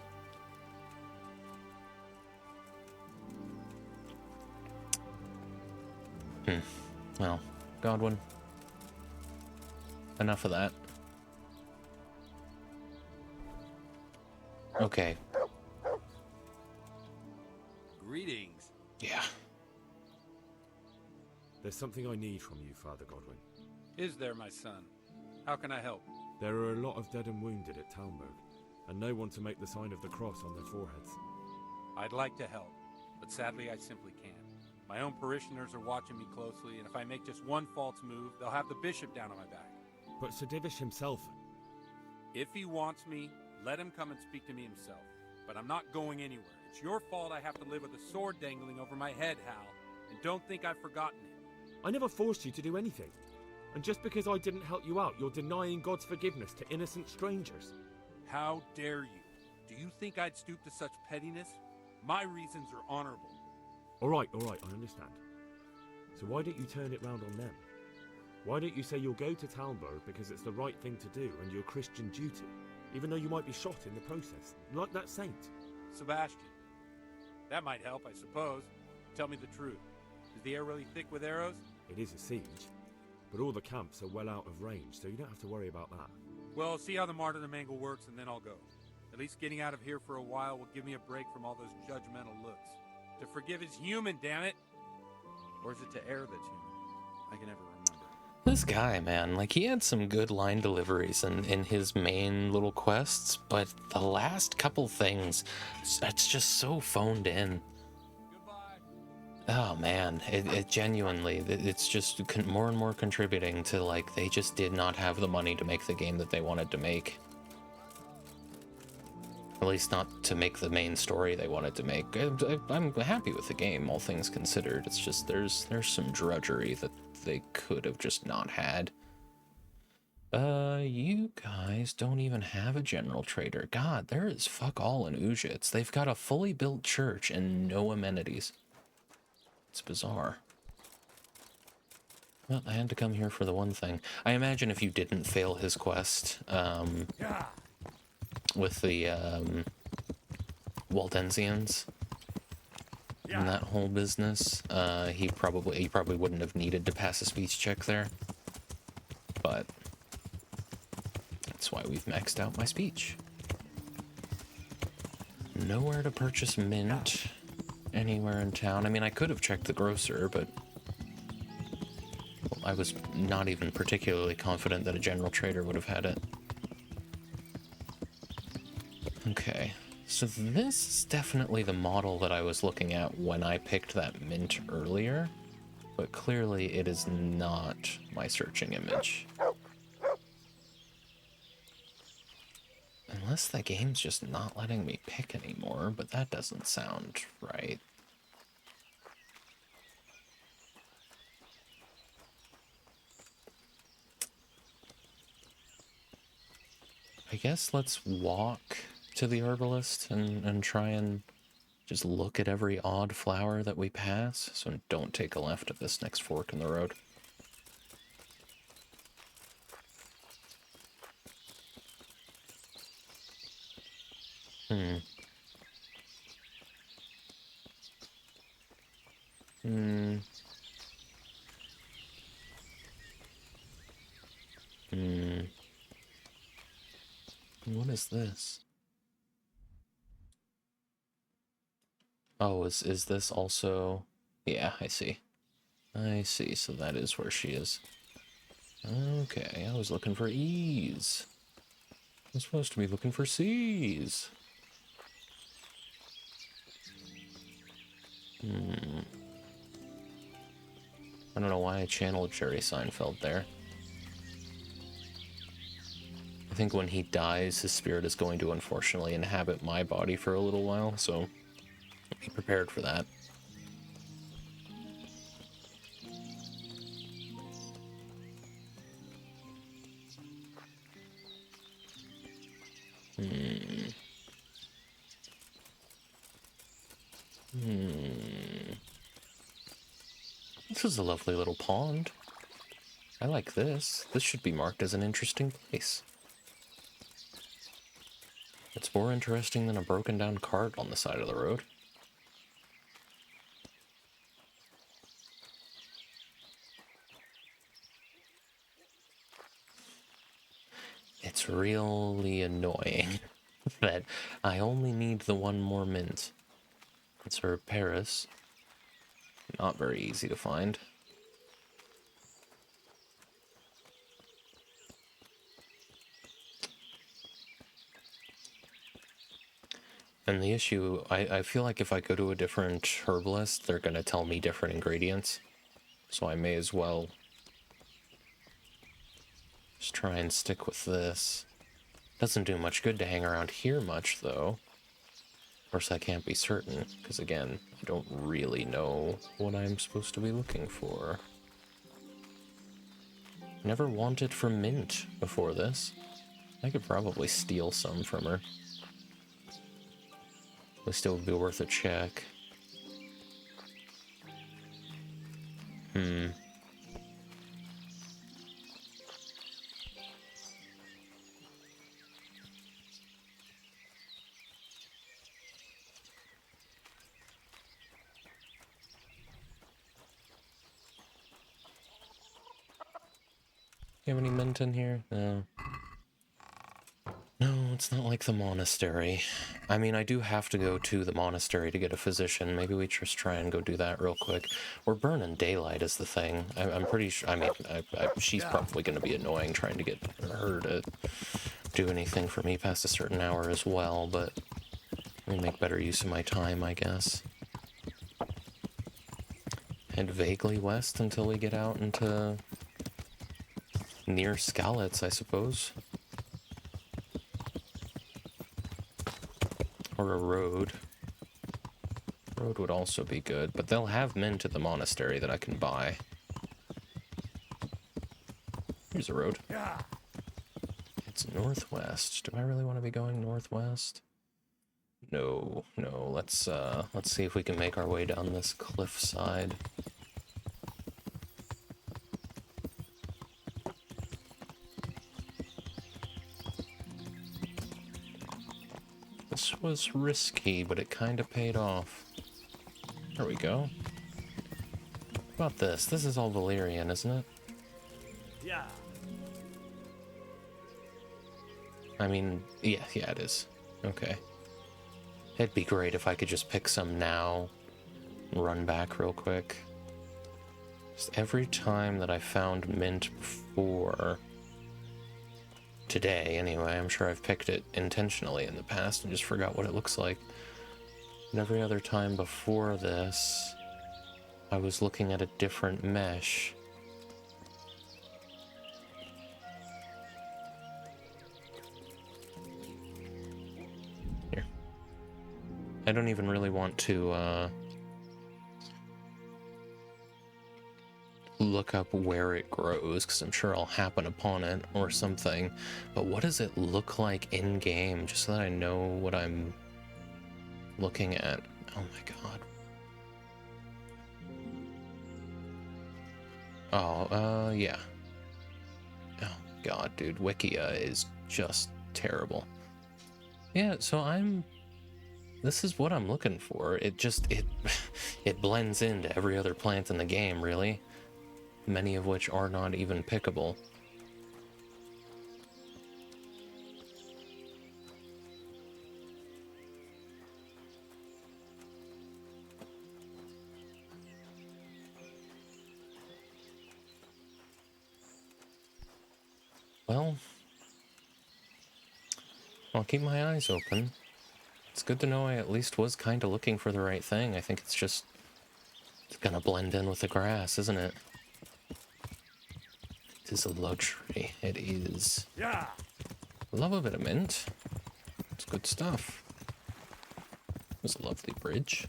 Well, Godwin. Enough of that. Okay. Greetings. Yeah. There's something I need from you, Father Godwin. Is there, my son? How can I help? There are a lot of dead and wounded at Talmberg, and no one to make the sign of the cross on their foreheads. I'd like to help, but sadly I simply can't. My own parishioners are watching me closely, and if I make just one false move, they'll have the bishop down on my back. But Sir Divish himself... If he wants me, let him come and speak to me himself. But I'm not going anywhere. It's your fault I have to live with a sword dangling over my head, Hal. And don't think I've forgotten it. I never forced you to do anything. And just because I didn't help you out, you're denying God's forgiveness to innocent strangers. How dare you? Do you think I'd stoop to such pettiness? My reasons are honorable. All right, I understand. So why don't you turn it round on them? Why don't you say you'll go to Talmberg because it's the right thing to do and your Christian duty, even though you might be shot in the process, like that saint? Sebastian. That might help, I suppose. Tell me the truth. Is the air really thick with arrows? It is a siege, but all the camps are well out of range, so you don't have to worry about that. Well, see how the martyrdom angle works, and then I'll go. At least getting out of here for a while will give me a break from all those judgmental looks. To forgive is human, damn it! Or is it to err that's human? I can never remember. This guy, man, like, he had some good line deliveries in his main little quests, but the last couple things, it's just so phoned in. Oh man, it genuinely, it's just more and more contributing to, like, they just did not have the money to make the game that they wanted to make. At least not to make the main story they wanted to make. I'm happy with the game, all things considered. It's just there's some drudgery that they could have just not had. You guys don't even have a general trader. God, there is fuck all in Ujits. They've got a fully built church and no amenities. It's bizarre. Well, I had to come here for the one thing. I imagine if you didn't fail his quest, with the Waldensians and that whole business, he probably wouldn't have needed to pass a speech check there. But that's why we've maxed out my speech. Nowhere to purchase mint anywhere in town. I mean, I could have checked the grocer, but I was not even particularly confident that a general trader would have had it. Okay, so this is definitely the model that I was looking at when I picked that mint earlier, but clearly it is not my searching image. Unless the game's just not letting me pick anymore, but that doesn't sound right. I guess let's walk to the herbalist and try and just look at every odd flower that we pass, so don't take a left at this next fork in the road. What is this? Oh, is this also... Yeah, I see. I see, so that is where she is. Okay, I was looking for E's. I'm supposed to be looking for C's. I don't know why I channeled Jerry Seinfeld there. I think when he dies, his spirit is going to unfortunately inhabit my body for a little while, so be prepared for that. This is a lovely little pond. I like this. This should be marked as an interesting place. It's more interesting than a broken down cart on the side of the road. It's really annoying that I only need the one more mint. It's for Paris. Not very easy to find. And the issue, I feel like if I go to a different herbalist, they're going to tell me different ingredients. So I may as well just try and stick with this. Doesn't do much good to hang around here much, though. Of course, I can't be certain, because again, I don't really know what I'm supposed to be looking for. Never wanted from mint before this. I could probably steal some from her. It still would be worth a check. You have any mint in here? No. No, it's not like the monastery. I mean, I do have to go to the monastery to get a physician. Maybe we just try and go do that real quick. We're burning daylight is the thing. I'm pretty sure, I mean, she's probably going to be annoying trying to get her to do anything for me past a certain hour as well, but let me make better use of my time, I guess. Head vaguely west until we get out into near Skalitz, I suppose. Or a road. Road would also be good, but they'll have mint at the monastery that I can buy. Here's a road. It's northwest. Do I really want to be going northwest? No, no. Let's see if we can make our way down this cliffside. This was risky, but it kind of paid off. There we go. How about this? This is all Valyrian, isn't it? Yeah. I mean, yeah, it is. Okay. It'd be great if I could just pick some now and run back real quick. Just every time that I found mint before... today, anyway. I'm sure I've picked it intentionally in the past and just forgot what it looks like. And every other time before this, I was looking at a different mesh. Here. I don't even really want to, look up where it grows, because I'm sure I'll happen upon it or something. But what does it look like in-game, just so that I know what I'm looking at? Oh my god. Oh, yeah. Oh god, dude, Wikia is just terrible. Yeah, so this is what I'm looking for. It just, it blends into every other plant in the game, really. Many of which are not even pickable. Well, I'll keep my eyes open. It's good to know I at least was kind of looking for the right thing. I think it's gonna blend in with the grass, isn't it? It is a luxury. It is. Yeah. Love a bit of mint. It's good stuff. It was a lovely bridge.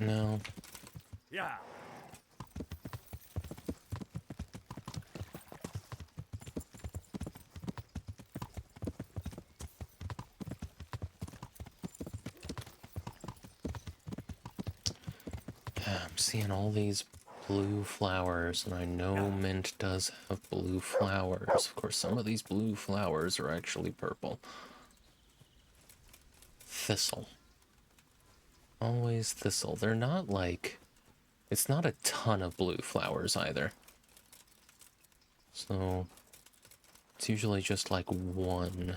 No. Yeah. I'm seeing all these blue flowers, and I know mint does have blue flowers. Of course, some of these blue flowers are actually purple. Thistle. Always thistle. They're not like... It's not a ton of blue flowers either. So... It's usually just like one.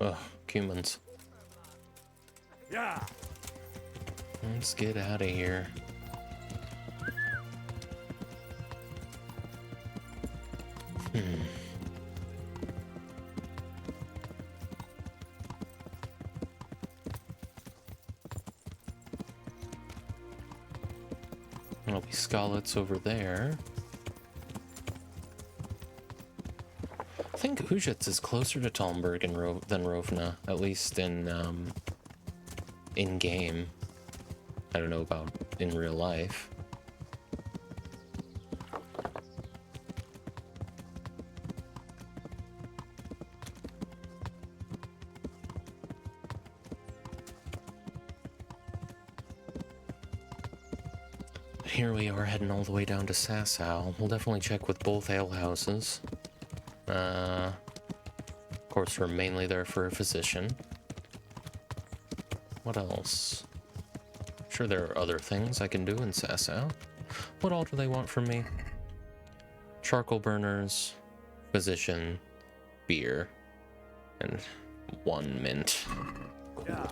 Ugh, humans. Yeah. Let's get out of here. There'll be Scarlets over there. I think Ujits is closer to Talmberg than Rovna, at least in game. I don't know about in real life. But here we are heading all the way down to Sasau. We'll definitely check with both alehouses. Of course, we're mainly there for a physician. What else? Sure, there are other things I can do in Sasau. What all do they want from me? Charcoal burners, physician, beer, and 1 mint. Yeah.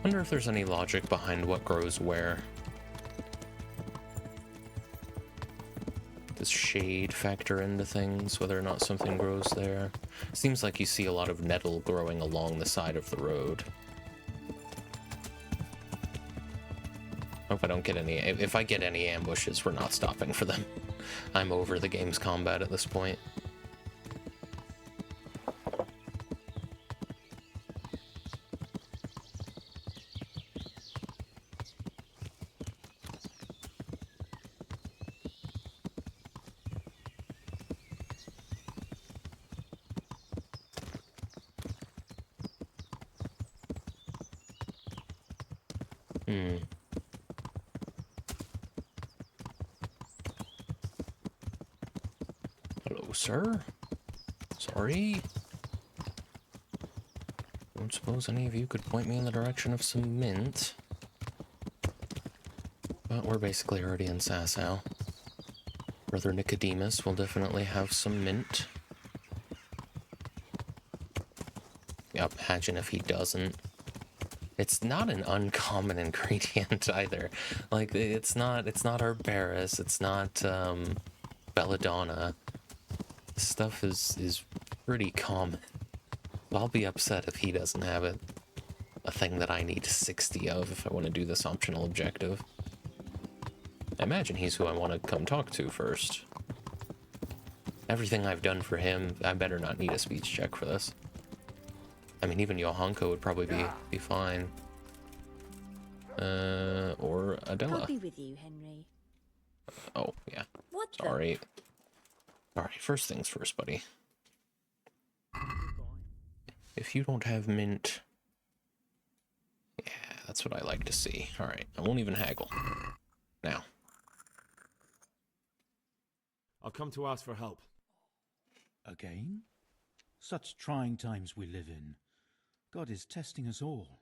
Wonder if there's any logic behind what grows where. Does shade factor into things, whether or not something grows there? Seems like you see a lot of nettle growing along the side of the road. Hope I don't get any... If I get any ambushes, we're not stopping for them. I'm over the game's combat at this point. Hello, sir. Sorry. Don't suppose any of you could point me in the direction of some mint. But we're basically already in Sasau. Brother Nicodemus will definitely have some mint. Yeah, imagine if he doesn't. It's not an uncommon ingredient either. Like, it's not Herbaris, it's not Belladonna. This stuff is pretty common. I'll be upset if he doesn't have it. A thing that I need 60 of if I want to do this optional objective. I imagine he's who I want to come talk to first. Everything I've done for him, I better not need a speech check for this. I mean, even Johanko would probably be fine. Or Adela. I'll be with you, Henry. Oh, yeah. What the- Sorry. Alright, first things first, buddy. If you don't have mint... Yeah, that's what I like to see. Alright, I won't even haggle. Now. I've come to ask for help. Again? Such trying times we live in. God is testing us all.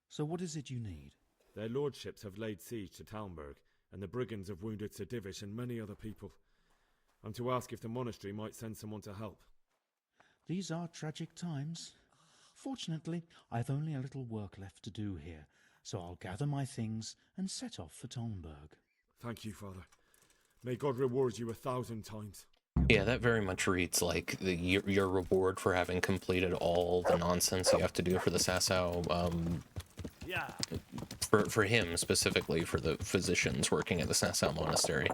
So what is it you need? Their lordships have laid siege to Talmberg, and the brigands have wounded Sir Divish and many other people. I'm to ask if the monastery might send someone to help. These are tragic times. Fortunately, I've only a little work left to do here, so I'll gather my things and set off for Talmberg. Thank you, Father. May God reward you 1,000 times. Yeah, that very much reads like your reward for having completed all the nonsense you have to do for the Sasau, Yeah. for him specifically, for the physicians working at the Sasau monastery.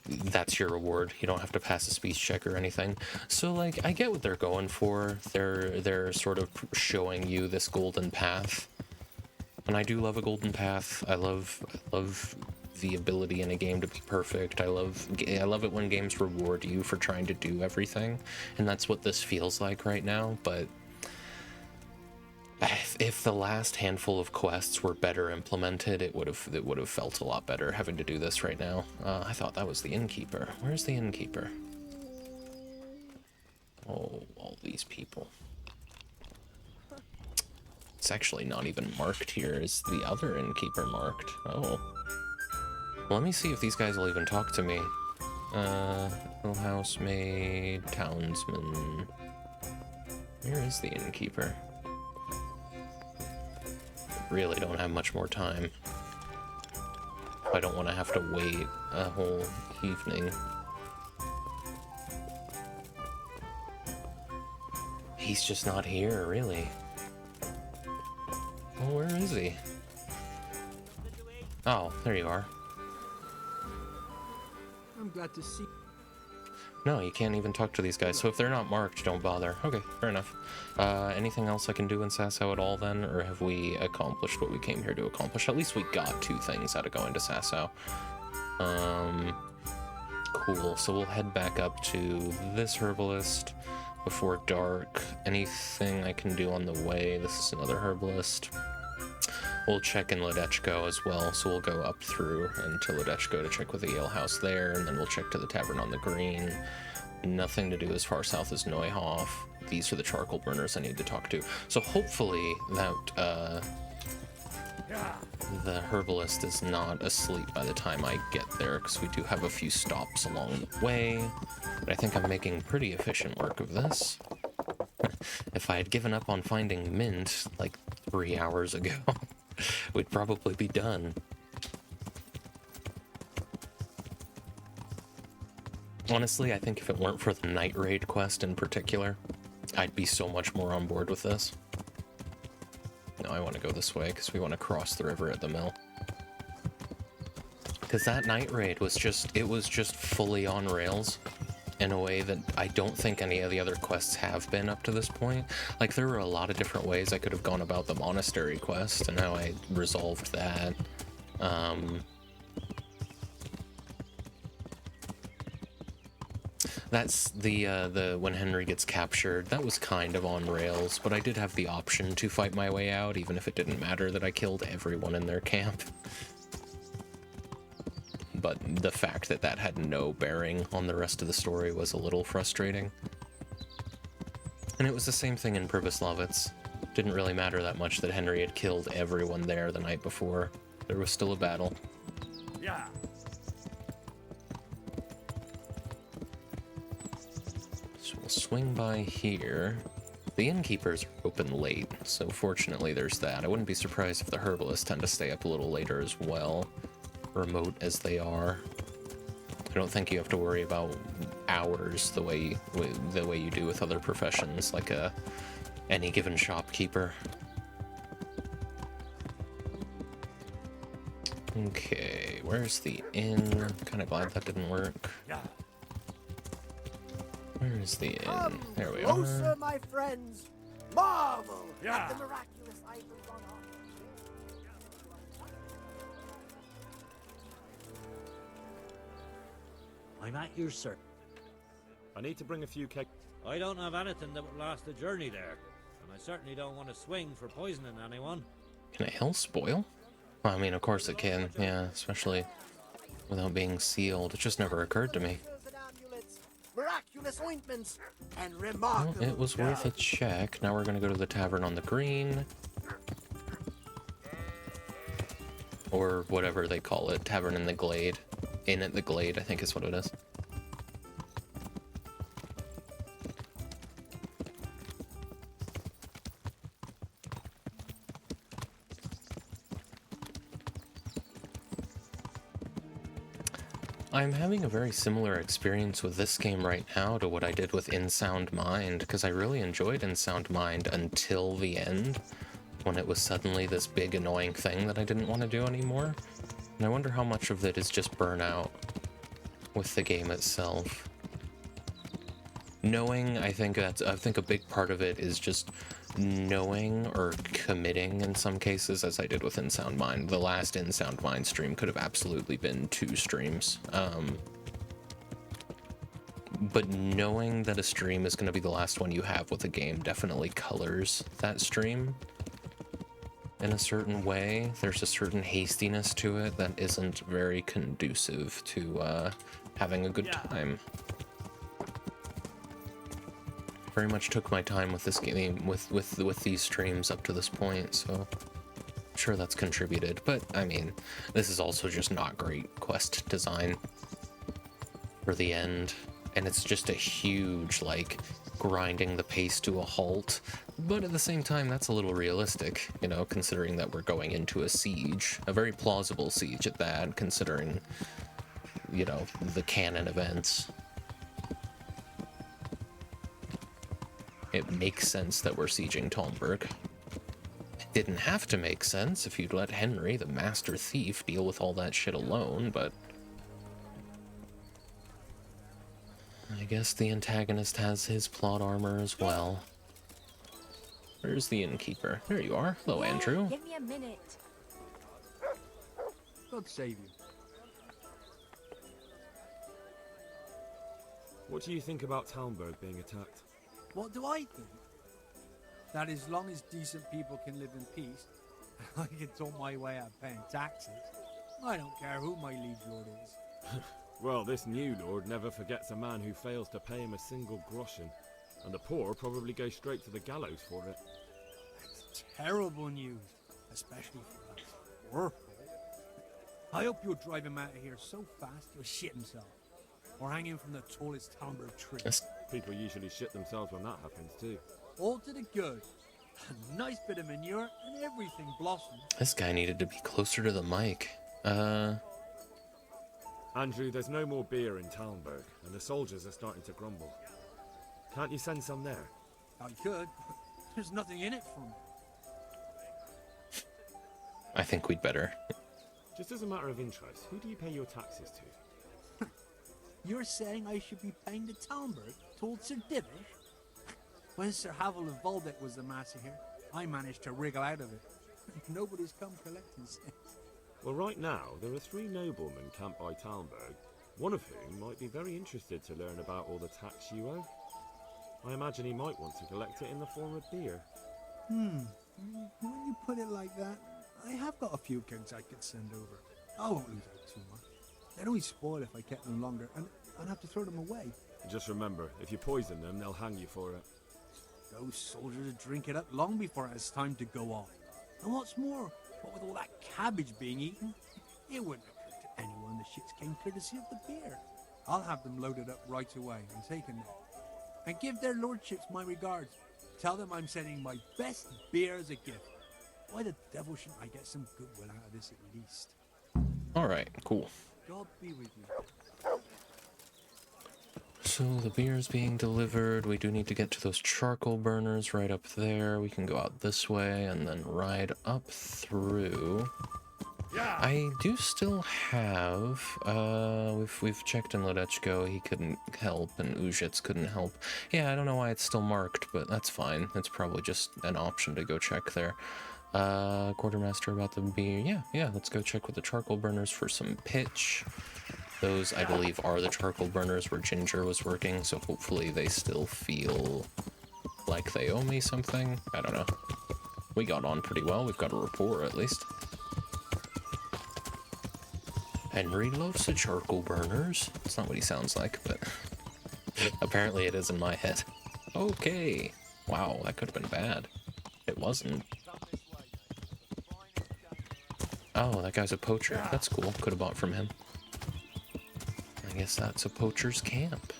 That's your reward. You don't have to pass a speech check or anything. So, like, I get what they're going for. They're sort of showing you this golden path. And I do love a golden path. I love the ability in a game to be perfect. I love it when games reward you for trying to do everything, and that's what this feels like right now. But if the last handful of quests were better implemented, it would have felt a lot better having to do this right now. I thought that was the innkeeper. Where's the innkeeper? Oh, all these people. It's actually not even marked here. Is the other innkeeper marked? Oh. Well, let me see if these guys will even talk to me. Little housemaid, townsman. Where is the innkeeper? Really don't have much more time. I don't want to have to wait a whole evening. He's just not here, really. Well, where is he? Oh, there you are. I'm glad to see. No, you can't even talk to these guys, so if they're not marked, don't bother. Okay, fair enough. Anything else I can do in Sasau at all then, or have we accomplished what we came here to accomplish? At least we got 2 things out of going to Sasau. Cool, so we'll head back up to this herbalist before dark. Anything I can do on the way? This is another herbalist. We'll check in Ledechko as well, so we'll go up through and to Ledechko to check with the alehouse there, and then we'll check to the Tavern on the Green. Nothing to do as far south as Neuhof. These are the charcoal burners I need to talk to. So hopefully that the herbalist is not asleep by the time I get there, because we do have a few stops along the way. But I think I'm making pretty efficient work of this. If I had given up on finding mint like 3 hours ago, we'd probably be done. Honestly, I think if it weren't for the night raid quest in particular, I'd be so much more on board with this. No, I want to go this way because we want to cross the river at the mill. Because that night raid was just fully on rails in a way that I don't think any of the other quests have been up to this point. Like, there were a lot of different ways I could have gone about the monastery quest and how I resolved that. That's the when Henry gets captured, that was kind of on rails, but I did have the option to fight my way out, even if it didn't matter that I killed everyone in their camp. But the fact that that had no bearing on the rest of the story was a little frustrating. And it was the same thing in Pribyslavitz. Didn't really matter that much that Henry had killed everyone there the night before. There was still a battle. Yeah. So we'll swing by here. The innkeepers are open late, so fortunately there's that. I wouldn't be surprised if the herbalists tend to stay up a little later as well, remote as they are. I don't think you have to worry about hours the way you do with other professions, like any given shopkeeper. Okay, where's the inn? Kind of glad that didn't work. Where is the inn? There we Closer, are. my friends. Marvel at the miraculous items on offer. I'm at your service. I need to bring a few cake. I don't have anything that would last a journey there, and I certainly don't want to swing for poisoning anyone. Can a hill spoil? Well, I mean, of course it can, yeah, especially without being sealed. It just never occurred to me. Miraculous ointments and Well, remarkable. it was worth a check. Now we're gonna go to the Tavern on the Green. or whatever they call it, Tavern in the Glade. Inn at the Glade, I think is what it is. I'm having a very similar experience with this game right now to what I did with In Sound Mind, because I really enjoyed In Sound Mind until the end, when it was suddenly this big annoying thing that I didn't want to do anymore. And I wonder how much of it is just burnout with the game itself. Knowing, I think a big part of it is just knowing or committing in some cases, as I did with In Sound Mind. The last In Sound Mind stream could have absolutely been 2 streams. But knowing that a stream is going to be the last one you have with a game definitely colors that stream in a certain way. There's a certain hastiness to it that isn't very conducive to having a good time. Very much took my time with this game, with these streams up to this point, so I'm sure that's contributed. But I mean, this is also just not great quest design for the end, and it's just a huge, like, grinding the pace to a halt. But at the same time, that's a little realistic, you know, considering that we're going into a siege, a very plausible siege at that, considering, you know, the canon events. It makes sense that we're sieging Talmberg. It didn't have to make sense if you'd let Henry, the master thief, deal with all that shit alone, but I guess the antagonist has his plot armor as well. Where's the innkeeper? There you are. Hello, Andrew. Give me a minute. God save you. What do you think about Talmberg being attacked? What do I think? That as long as decent people can live in peace, I can talk my way out of paying taxes. I don't care who my liege lord is. Well, this new lord never forgets a man who fails to pay him a single groschen, and the poor probably go straight to the gallows for it. That's terrible news, especially for us. Poor folk. I hope you'll drive him out of here so fast he'll shit himself. Or hang him from the tallest Talmberg tree. People usually shit themselves when that happens too. All to the good. A nice bit of manure and everything blossoms. This guy needed to be closer to the mic. Andrew, there's no more beer in Talmberg, and the soldiers are starting to grumble. Can't you send some there? I could. There's nothing in it for me. I think we'd better. Just as a matter of interest, who do you pay your taxes to? You're saying I should be paying the Talmberg to old Sir Divish? When Sir Havel of Volbeck was the master here, I managed to wriggle out of it. Nobody's come collecting since. Well, right now, there are 3 noblemen camped by Talmberg, one of whom might be very interested to learn about all the tax you owe. I imagine he might want to collect it in the form of beer. When you put it like that, I have got a few kegs I could send over. I won't lose out too much. They'd only spoil if I kept them longer, and I'd have to throw them away. Just remember, if you poison them, they'll hang you for it. Those soldiers would drink it up long before it has time to go off. And what's more, what with all that cabbage being eaten, it wouldn't occur to anyone the shits came courtesy of the beer. I'll have them loaded up right away and taken there. And give their lordships my regards. Tell them I'm sending my best beer as a gift. Why the devil shouldn't I get some goodwill out of this at least? Alright, cool. God be with you. So the beer's being delivered. We do need to get to those charcoal burners right up there. We can go out this way and then ride up through. Yeah. I do still have, we've checked in Lodechko, he couldn't help, and Uzhitz couldn't help. Yeah, I don't know why it's still marked, but that's fine. It's probably just an option to go check there. Quartermaster about the beer. Yeah, let's go check with the charcoal burners for some pitch. Those, I believe, are the charcoal burners where Ginger was working, so hopefully they still feel like they owe me something. I don't know. We got on pretty well. We've got a rapport, at least. Henry loves the charcoal burners. It's not what he sounds like, but apparently it is in my head. Okay. Wow, that could have been bad. It wasn't. Oh, that guy's a poacher. That's cool. Could have bought from him. I guess that's a poacher's camp.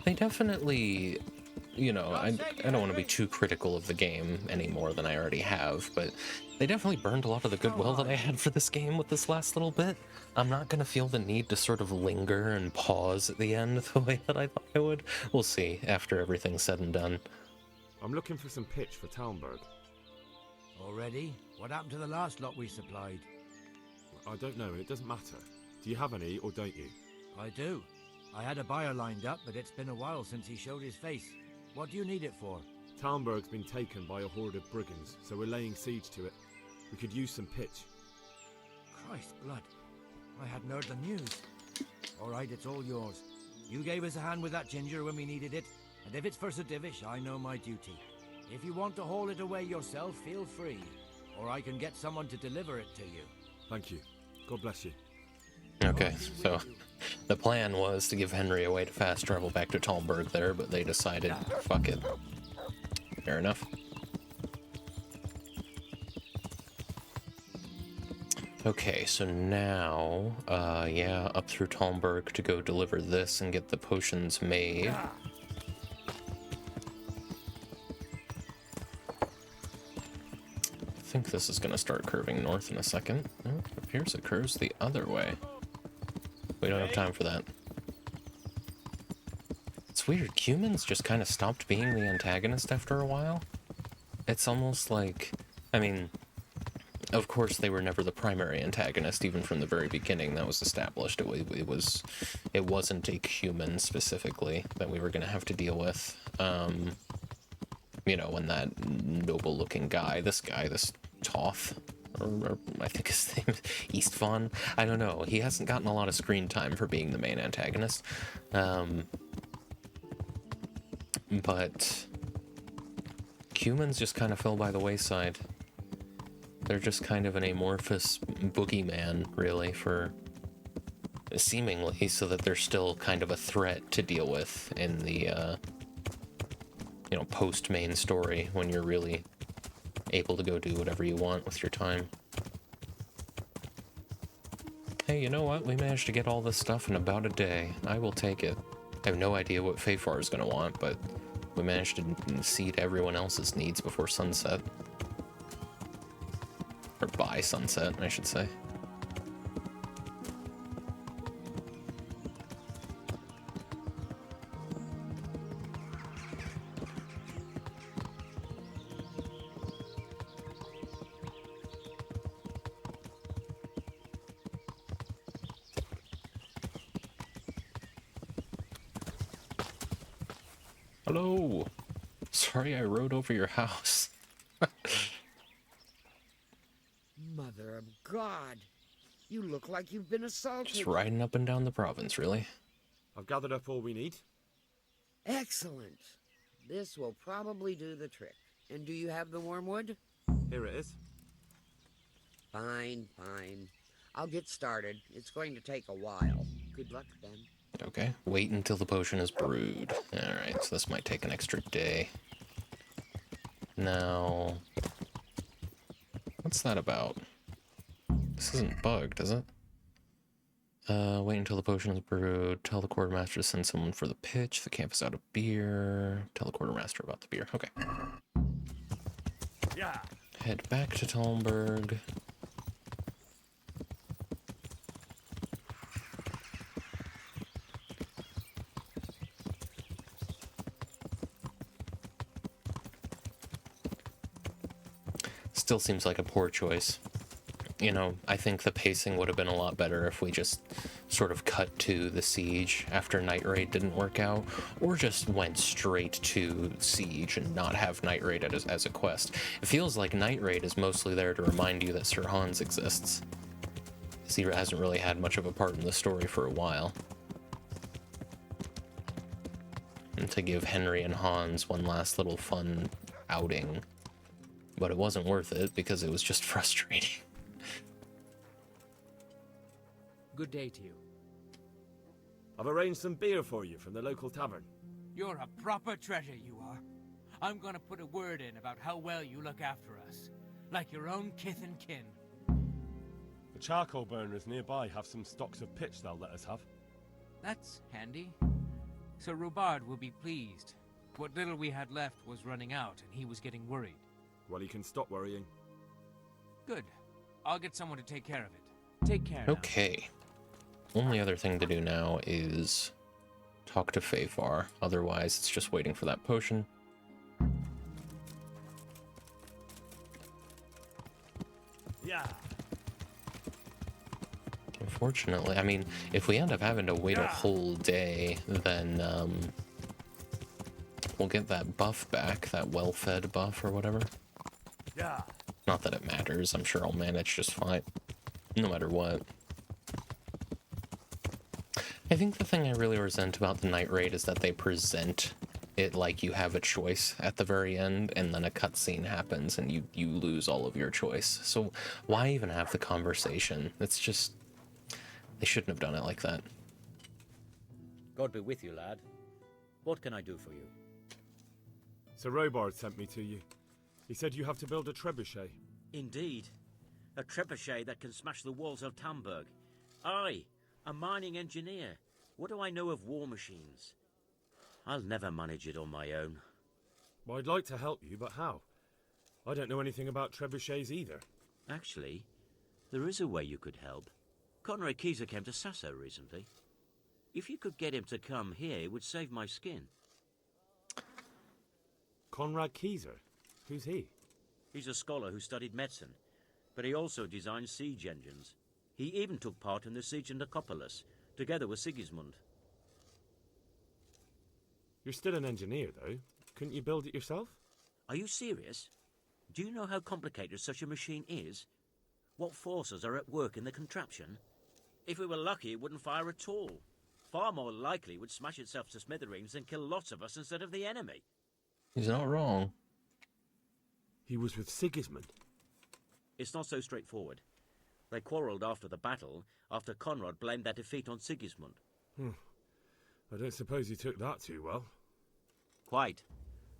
They definitely, you know, I don't want to be too critical of the game any more than I already have, but they definitely burned a lot of the goodwill that I had for this game with this last little bit. I'm not going to feel the need to sort of linger and pause at the end the way that I thought I would. We'll see after everything's said and done. I'm looking for some pitch for Talmberg. Already? What happened to the last lot we supplied? I don't know, and it doesn't matter. Do you have any, or don't you? I do. I had a buyer lined up, but it's been a while since he showed his face. What do you need it for? Talmberg's been taken by a horde of brigands, so we're laying siege to it. We could use some pitch. Christ blood. I hadn't heard the news. All right, it's all yours. You gave us a hand with that ginger when we needed it, and if it's for Sir Divish, I know my duty. If you want to haul it away yourself, feel free, or I can get someone to deliver it to you. Thank you. God bless you. Okay, so the plan was to give Henry a way to fast travel back to Talmberg there, but they decided, fuck it. Fair enough. Okay, so now, yeah, up through Talmberg to go deliver this and get the potions made. I think this is going to start curving north in a second. Oh, it appears it curves the other way. We don't have time for that. It's weird, humans just kind of stopped being the antagonist after a while. It's almost like, I mean, of course they were never the primary antagonist, even from the very beginning. That was established. It wasn't a human specifically that we were going to have to deal with. You know, when that noble-looking guy, this Toth, or I think his name is Eastfon. I don't know. He hasn't gotten a lot of screen time for being the main antagonist. But humans just kind of fell by the wayside. They're just kind of an amorphous boogeyman, really, for seemingly, so that they're still kind of a threat to deal with in the, you know, post-main story, when you're really able to go do whatever you want with your time. Hey, you know what? We managed to get all this stuff in about a day. I will take it. I have no idea what Fafar is going to want, but we managed to see to everyone else's needs before sunset. Or by sunset, I should say. Hello. Sorry I rode over your house. Mother of God. You look like you've been assaulted. Just riding up and down the province, really. I've gathered up all we need. Excellent. This will probably do the trick. And do you have the wormwood? Here it is. Fine, fine. I'll get started. It's going to take a while. Good luck, then. Okay, wait until the potion is brewed. Alright, so this might take an extra day. Now, what's that about? This isn't bugged, is it? Wait until the potion is brewed. Tell the quartermaster to send someone for the pitch. The camp is out of beer. Tell the quartermaster about the beer. Okay. Yeah. Head back to Talmberg. Still seems like a poor choice. You know, I think the pacing would have been a lot better if we just sort of cut to the siege after Night Raid didn't work out, or just went straight to siege and not have Night Raid as a quest. It feels like Night Raid is mostly there to remind you that Sir Hans exists. He hasn't really had much of a part in the story for a while. And to give Henry and Hans one last little fun outing. But it wasn't worth it because it was just frustrating. Good day to you. I've arranged some beer for you from the local tavern. You're a proper treasure, you are. I'm gonna put a word in about how well you look after us. Like your own kith and kin. The charcoal burners nearby have some stocks of pitch they'll let us have. That's handy. Sir Robard will be pleased. What little we had left was running out, and he was getting worried. Well, he can stop worrying. Good. I'll get someone to take care of it. Take care now. Okay. Only other thing to do now is talk to Fafar. Otherwise, it's just waiting for that potion. Yeah. Unfortunately, I mean, if we end up having to wait a whole day, then we'll get that buff back, that well-fed buff or whatever. Yeah. Not that it matters. I'm sure I'll manage just fine, no matter what. I think the thing I really resent about the night raid is that they present it like you have a choice at the very end, and then a cutscene happens and you lose all of your choice. So why even have the conversation? It's just, they shouldn't have done it like that. God be with you, lad. What can I do for you? Sir Robard sent me to you. He said you have to build a trebuchet. Indeed. A trebuchet that can smash the walls of Tamburg. I, a mining engineer. What do I know of war machines? I'll never manage it on my own. Well, I'd like to help you, but how? I don't know anything about trebuchets either. Actually, there is a way you could help. Conrad Kieser came to Sasso recently. If you could get him to come here, it would save my skin. Conrad Kieser? Who's he? He's a scholar who studied medicine, but he also designed siege engines. He even took part in the siege of Nicopolis, together with Sigismund. You're still an engineer, though. Couldn't you build it yourself? Are you serious? Do you know how complicated such a machine is? What forces are at work in the contraption? If we were lucky, it wouldn't fire at all. Far more likely it would smash itself to smithereens and kill lots of us instead of the enemy. He's not wrong. He was with Sigismund. It's not so straightforward. They quarrelled after the battle, after Conrad blamed their defeat on Sigismund. I don't suppose he took that too well. Quite.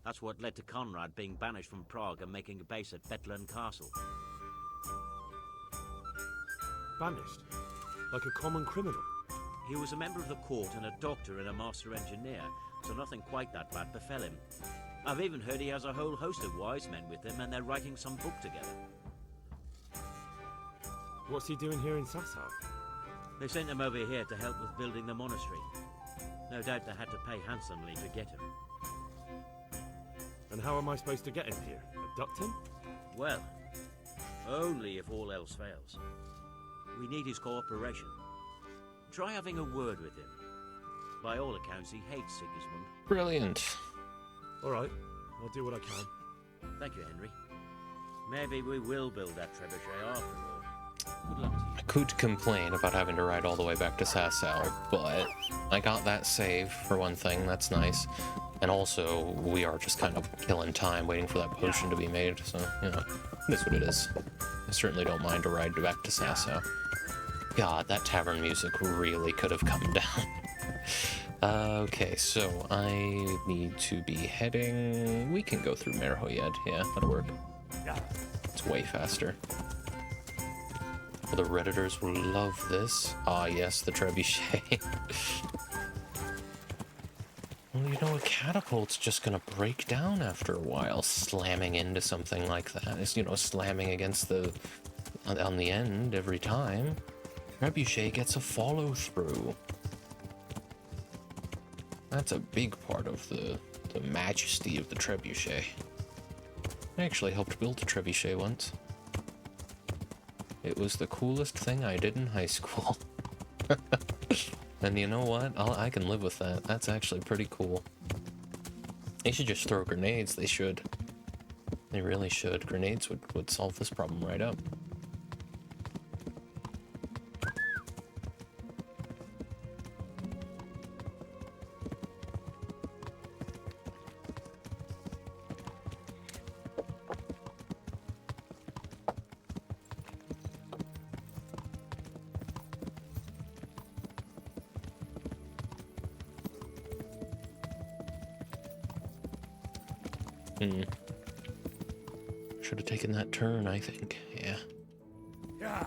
That's what led to Conrad being banished from Prague and making a base at Bethlen Castle. Banished? Like a common criminal? He was a member of the court and a doctor and a master engineer, so nothing quite that bad befell him. I've even heard he has a whole host of wise men with him and they're writing some book together. What's he doing here in Sasau? They sent him over here to help with building the monastery. No doubt they had to pay handsomely to get him. And how am I supposed to get him here? Abduct him? Well, only if all else fails. We need his cooperation. Try having a word with him. By all accounts, he hates Sigismund. Brilliant. All right, I'll do what I can. Thank you, Henry. Maybe we will build that trebuchet after all. Good luck to you. I could complain about having to ride all the way back to Sasau, but I got that save, for one thing. That's nice. And also, we are just kind of killing time waiting for that potion to be made, so, you know, it is what it is. I certainly don't mind a ride back to Sasau. God, that tavern music really could have come down. Okay, so I need to be heading... We can go through Merhoyed. Yeah, that'll work. It's way faster. Well, the Redditors will love this. Ah, yes, the trebuchet. Well, you know, a catapult's just gonna break down after a while. Slamming into something like that is, you know, slamming against the... on the end every time. Trebuchet gets a follow-through. That's a big part of the majesty of the trebuchet. I actually helped build a trebuchet once. It was the coolest thing I did in high school. And you know what? I can live with that. That's actually pretty cool. They should just throw grenades. They should. They really should. Grenades would solve this problem right up. Should have taken that turn, I think. Yeah. Yeah.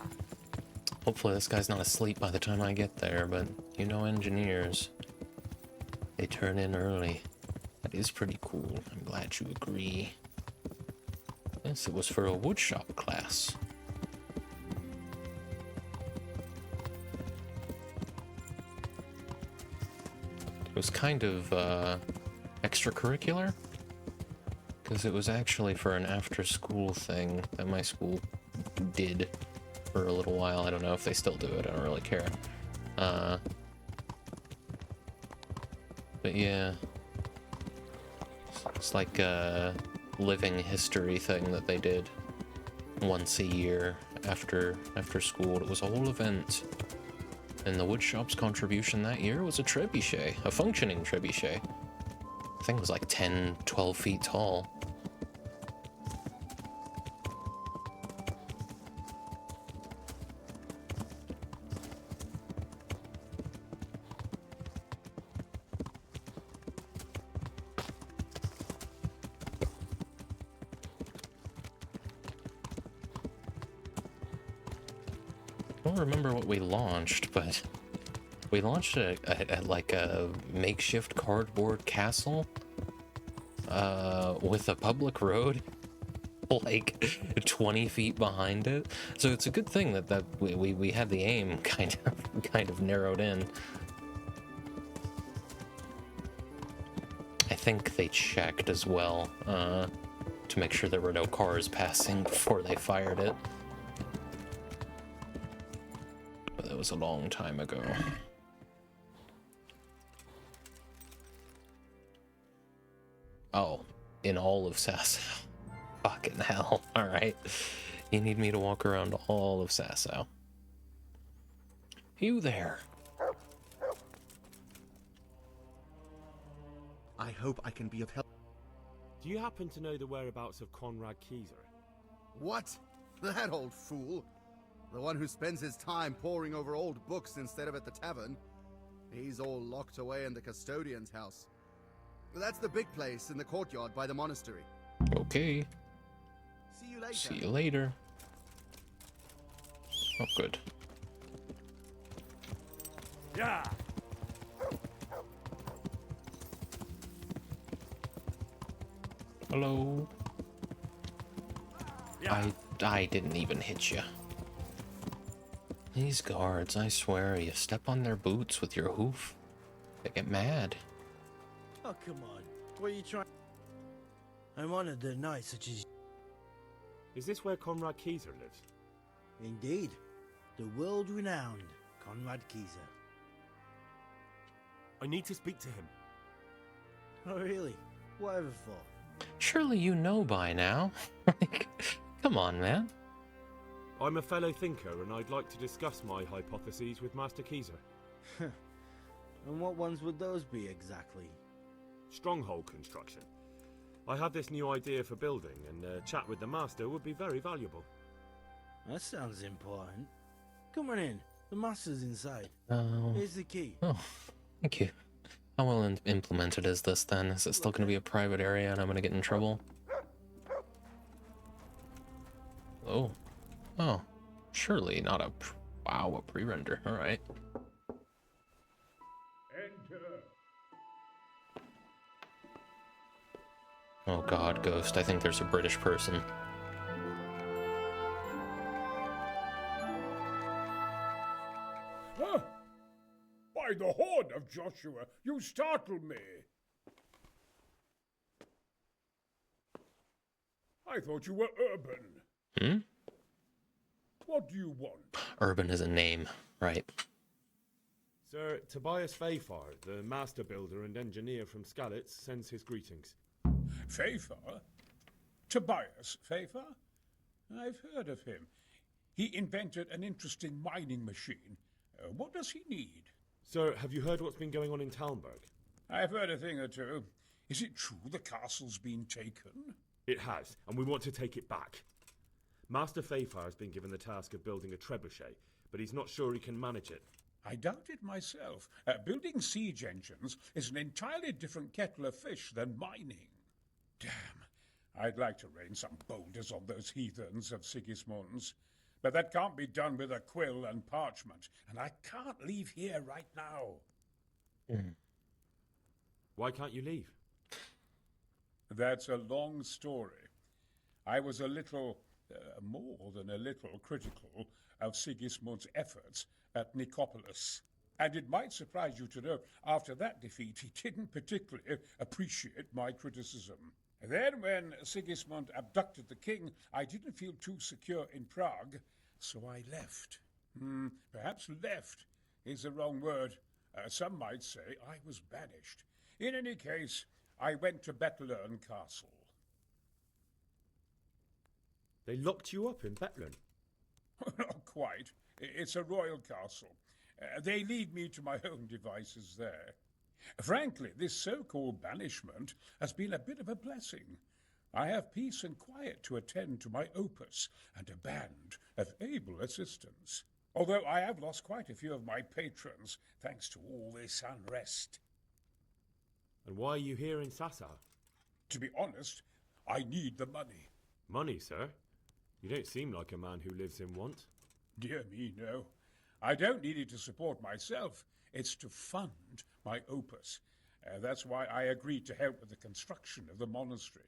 Hopefully this guy's not asleep by the time I get there, but you know engineers. They turn in early. That is pretty cool. I'm glad you agree. Yes, it was for a woodshop class. It was kind of extracurricular, because it was actually for an after-school thing that my school did for a little while. I don't know if they still do it. I don't really care. But yeah, it's like a living history thing that they did once a year after school. It was a whole event. And the woodshop's contribution that year was a trebuchet, a functioning trebuchet. I think it was like 10, 12 feet tall. I don't remember what we launched, but we launched at like a makeshift cardboard castle with a public road like 20 feet behind it. So it's a good thing that we had the aim kind of narrowed in. I think they checked as well to make sure there were no cars passing before they fired it. But that was a long time ago. Oh, in all of Sasau. Fucking hell. Alright. You need me to walk around all of Sasau. You there. I hope I can be of help. Do you happen to know the whereabouts of Conrad Kieser? What? That old fool? The one who spends his time poring over old books instead of at the tavern? He's all locked away in the custodian's house. That's the big place in the courtyard by the monastery. Okay. See you later. See you later. Oh, good. Yeah. Hello. Yeah. I didn't even hit you. These guards, I swear, you step on their boots with your hoof, they get mad. Oh, come on. What are you trying? I'm honored they're nice, such as... Is this where Conrad Kieser lives? Indeed. The world-renowned Conrad Kieser. I need to speak to him. Oh, really? Whatever for? Surely you know by now. Like, come on, man. I'm a fellow thinker, and I'd like to discuss my hypotheses with Master Kieser. And what ones would those be, exactly? Stronghold construction. I have this new idea for building, and a chat with the Master would be very valuable. That sounds important. Come on in. The Master's inside. Oh. Here's the key. Oh, thank you. How well implemented is this, then? Is it still going to be a private area and I'm going to get in trouble? Oh. Oh. Surely not a... Wow, a pre-render. Alright. Oh god, Ghost. I think there's a British person. Huh? By the horn of Joshua, you startle me. I thought you were Urban. Hmm? What do you want? Urban is a name, right? Sir Tobias Fayfar, the master builder and engineer from Skalitz, sends his greetings. Fayfar? Tobias Fayfar? I've heard of him. He invented an interesting mining machine. What does he need? Sir, have you heard what's been going on in Talmberg? I've heard a thing or two. Is it true the castle's been taken? It has, and we want to take it back. Master Fayfar has been given the task of building a trebuchet, but he's not sure he can manage it. I doubt it myself. Building siege engines is an entirely different kettle of fish than mining. Damn, I'd like to rain some boulders on those heathens of Sigismund's, but that can't be done with a quill and parchment, and I can't leave here right now. Why can't you leave? That's a long story. I was a little, more than a little, critical of Sigismund's efforts at Nicopolis. And it might surprise you to know, after that defeat, he didn't particularly appreciate my criticism. Then, when Sigismund abducted the king, I didn't feel too secure in Prague, so I left. Perhaps left is the wrong word. Some might say I was banished. In any case, I went to Bethlern Castle. They locked you up in Bethlern? Not quite. It's a royal castle. They leave me to my own devices there. Frankly, this so-called banishment has been a bit of a blessing. I have peace and quiet to attend to my opus and a band of able assistants. Although I have lost quite a few of my patrons, thanks to all this unrest. And why are you here in Sasau? To be honest, I need the money. Money, sir? You don't seem like a man who lives in want. Dear me, no. I don't need it to support myself. It's to fund my opus. That's why I agreed to help with the construction of the monastery.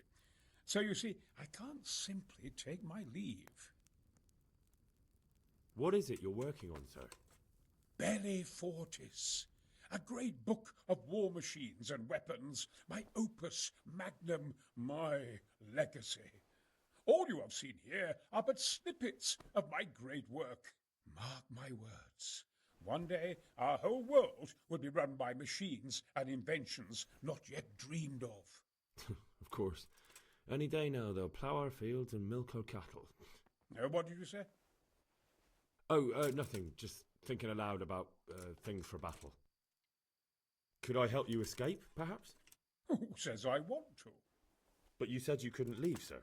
So you see, I can't simply take my leave. What is it you're working on, sir? Belli Fortis. A great book of war machines and weapons. My opus magnum, my legacy. All you have seen here are but snippets of my great work. Mark my words. One day, our whole world will be run by machines and inventions not yet dreamed of. Of course. Any day now, they'll plough our fields and milk our cattle. What did you say? Oh, nothing. Just thinking aloud about things for battle. Could I help you escape, perhaps? Who says I want to? But you said you couldn't leave, sir.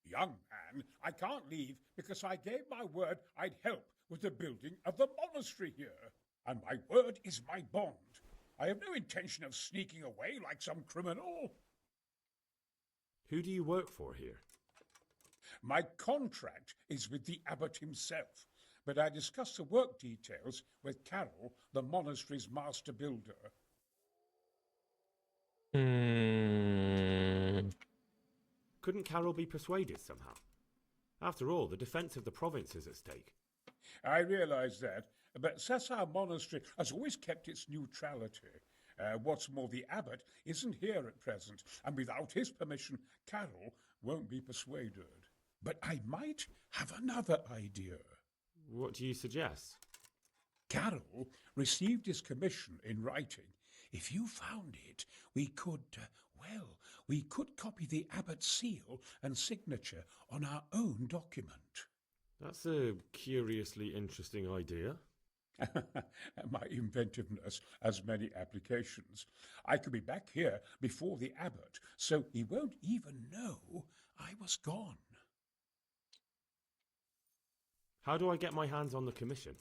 Young man, I can't leave because I gave my word I'd help with the building of the monastery here. And my word is my bond. I have no intention of sneaking away like some criminal. Who do you work for here? My contract is with the abbot himself, but I discussed the work details with Carol, the monastery's master builder. Couldn't Carol be persuaded somehow? After all, the defence of the province is at stake. I realise that, but Sasau Monastery has always kept its neutrality. What's more, the abbot isn't here at present, and without his permission, Carol won't be persuaded. But I might have another idea. What do you suggest? Carol received his commission in writing. If you found it, we could copy the abbot's seal and signature on our own document. That's a curiously interesting idea. My inventiveness has many applications. I could be back here before the abbot, so he won't even know I was gone. How do I get my hands on the commission?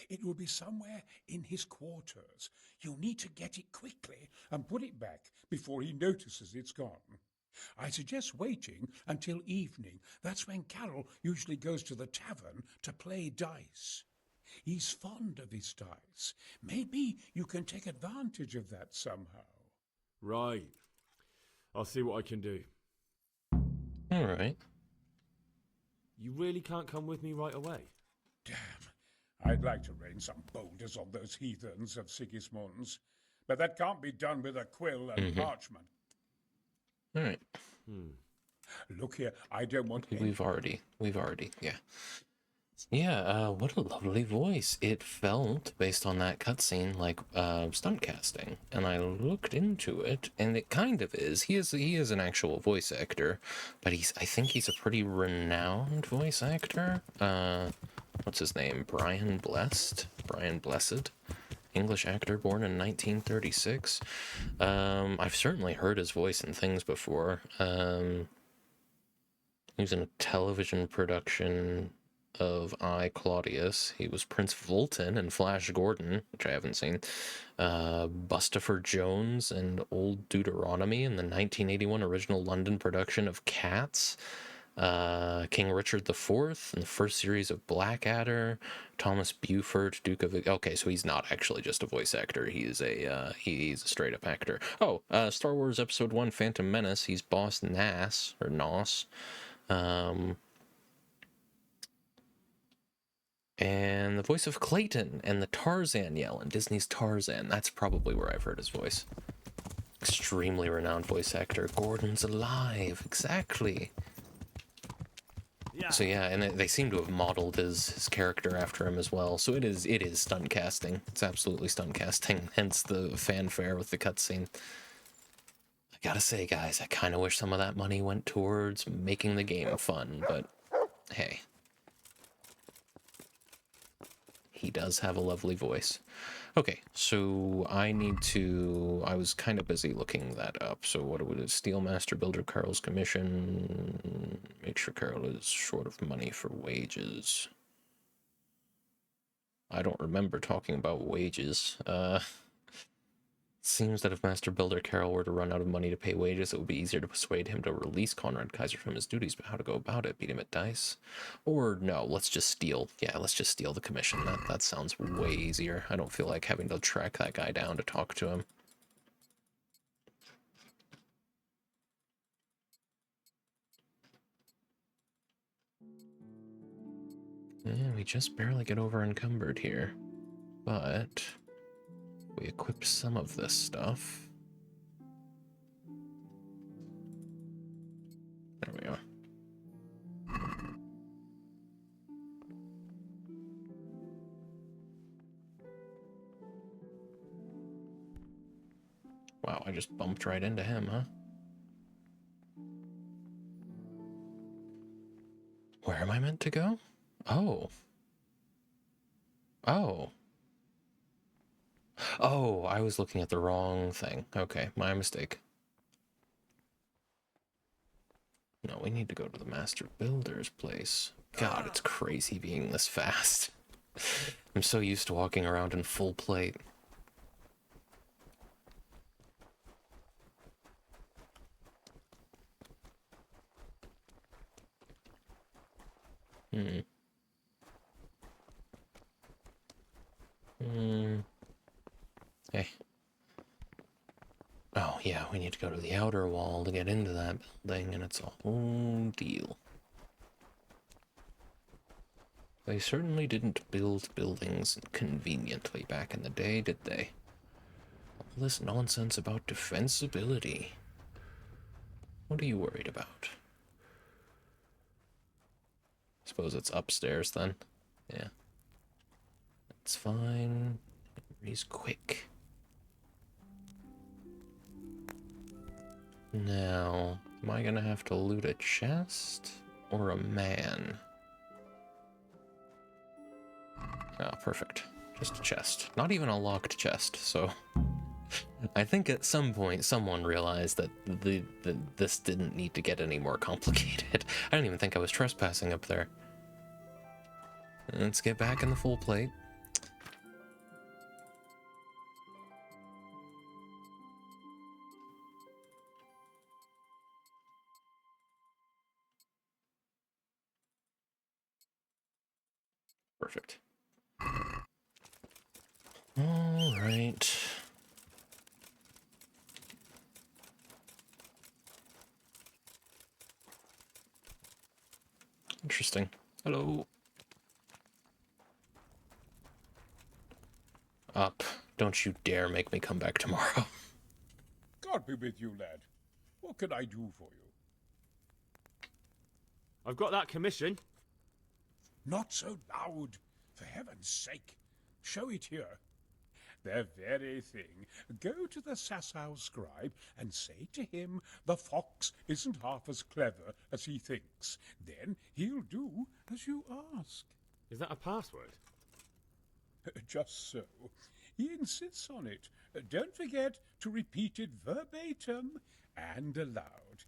It will be somewhere in his quarters. You'll need to get it quickly and put it back before he notices it's gone. I suggest waiting until evening. That's when Carol usually goes to the tavern to play dice. He's fond of his dice. Maybe you can take advantage of that somehow. Right. I'll see what I can do. All right. You really can't come with me right away? Damn. I'd like to rain some boulders on those heathens of Sigismund's, but that can't be done with a quill and parchment. All right. Look here, I don't want We've already, yeah. Yeah, what a lovely voice. It felt, based on that cutscene, like stunt casting. And I looked into it, and it kind of is. He is an actual voice actor, but I think he's a pretty renowned voice actor. What's his name? Brian Blessed? English actor born in 1936. I've certainly heard his voice in things before. He was in a television production of I, Claudius. He was Prince Vultan in Flash Gordon, which I haven't seen. Bustopher Jones and Old Deuteronomy in the 1981 original London production of Cats. King Richard IV in the first series of Blackadder. Thomas Beaufort, Duke of... Okay, so he's not actually just a voice actor. He's a straight up actor. Oh, Star Wars Episode 1 Phantom Menace. He's Boss Nass, or Nos. And the voice of Clayton and the Tarzan yell in Disney's Tarzan. That's probably where I've heard his voice. Extremely renowned voice actor. Gordon's alive. Exactly. So yeah, and they seem to have modeled his character after him as well. So it is stunt casting. It's absolutely stunt casting. Hence the fanfare with the cutscene. I gotta say, guys, I kind of wish some of that money went towards making the game fun, but hey. He does have a lovely voice. Okay, so I was kind of busy looking that up. So what would it Steelmaster Builder Carl's commission? Make sure Carl is short of money for wages. I don't remember talking about wages. Seems that if Master Builder Carol were to run out of money to pay wages, it would be easier to persuade him to release Conrad Kaiser from his duties, but how to go about it? Beat him at dice? Or no, let's just steal. Yeah, let's just steal the commission. That sounds way easier. I don't feel like having to track that guy down to talk to him. Yeah, we just barely get over encumbered here. But we equipped some of this stuff. There we are. Wow, I just bumped right into him, huh? Where am I meant to go? Oh. Oh. Oh, I was looking at the wrong thing. Okay, my mistake. No, we need to go to the Master Builder's place. God, it's crazy being this fast. I'm so used to walking around in full plate. Hey. Oh, yeah, we need to go to the outer wall to get into that building, and it's a whole deal. They certainly didn't build buildings conveniently back in the day, did they? All this nonsense about defensibility. What are you worried about? Suppose it's upstairs then. Yeah. It's fine. He's quick. Now, am I gonna have to loot a chest or a man? Oh, perfect. Just a chest. Not even a locked chest, so... I think at some point someone realized that this didn't need to get any more complicated. I don't even think I was trespassing up there. Let's get back in the full plate. Perfect. All right. Interesting. Hello. Up. Don't you dare make me come back tomorrow. God be with you, lad. What can I do for you? I've got that commission. Not so loud. For heaven's sake. Show it here. The very thing. Go to the Sasau scribe and say to him the fox isn't half as clever as he thinks. Then he'll do as you ask. Is that a password? Just so. He insists on it. Don't forget to repeat it verbatim and aloud.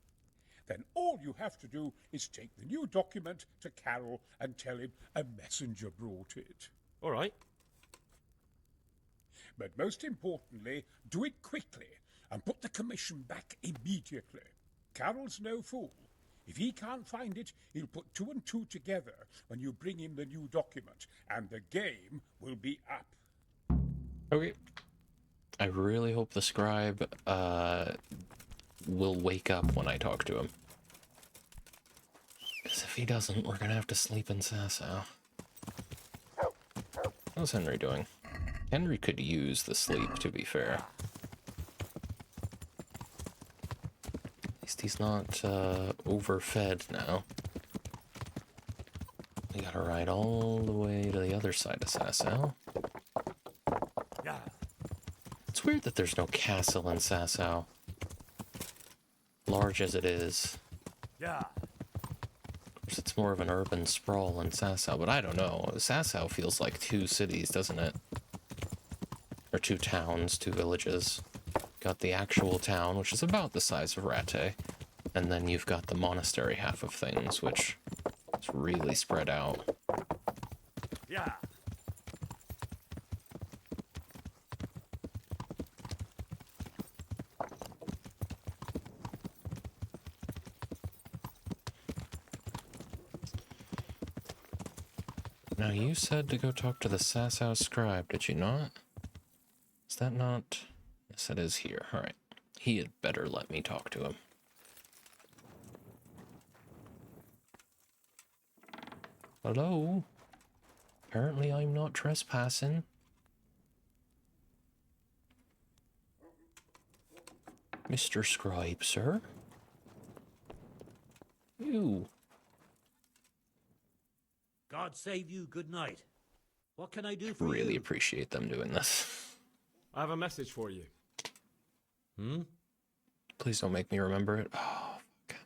then all you have to do is take the new document to Carol and tell him a messenger brought it. All right. But most importantly, do it quickly and put the commission back immediately. Carol's no fool. If he can't find it, he'll put 2 and 2 together when you bring him the new document, and the game will be up. Okay. I really hope the scribe will wake up when I talk to him. Because if he doesn't, we're gonna have to sleep in Sasau. How's Henry doing? Henry could use the sleep, to be fair. At least he's not overfed now. We gotta ride all the way to the other side of Sasau. It's weird that there's no castle in Sasau. Large as it is. Yeah. Of course, it's more of an urban sprawl in Sasau, but I don't know. Sasau feels like 2 cities, doesn't it? Or 2 towns, 2 villages. Got the actual town, which is about the size of Rattay, and then you've got the monastery half of things, which is really spread out. Yeah. Now, you said to go talk to the Sasau scribe, did you not? Is that not... Yes, it is here. Alright. He had better let me talk to him. Hello? Apparently I'm not trespassing. Mr. Scribe, sir? You. God save you, good night. What can I do for Really you? appreciate them doing this. I have a message for you. Please don't make me remember it. Oh, fuck.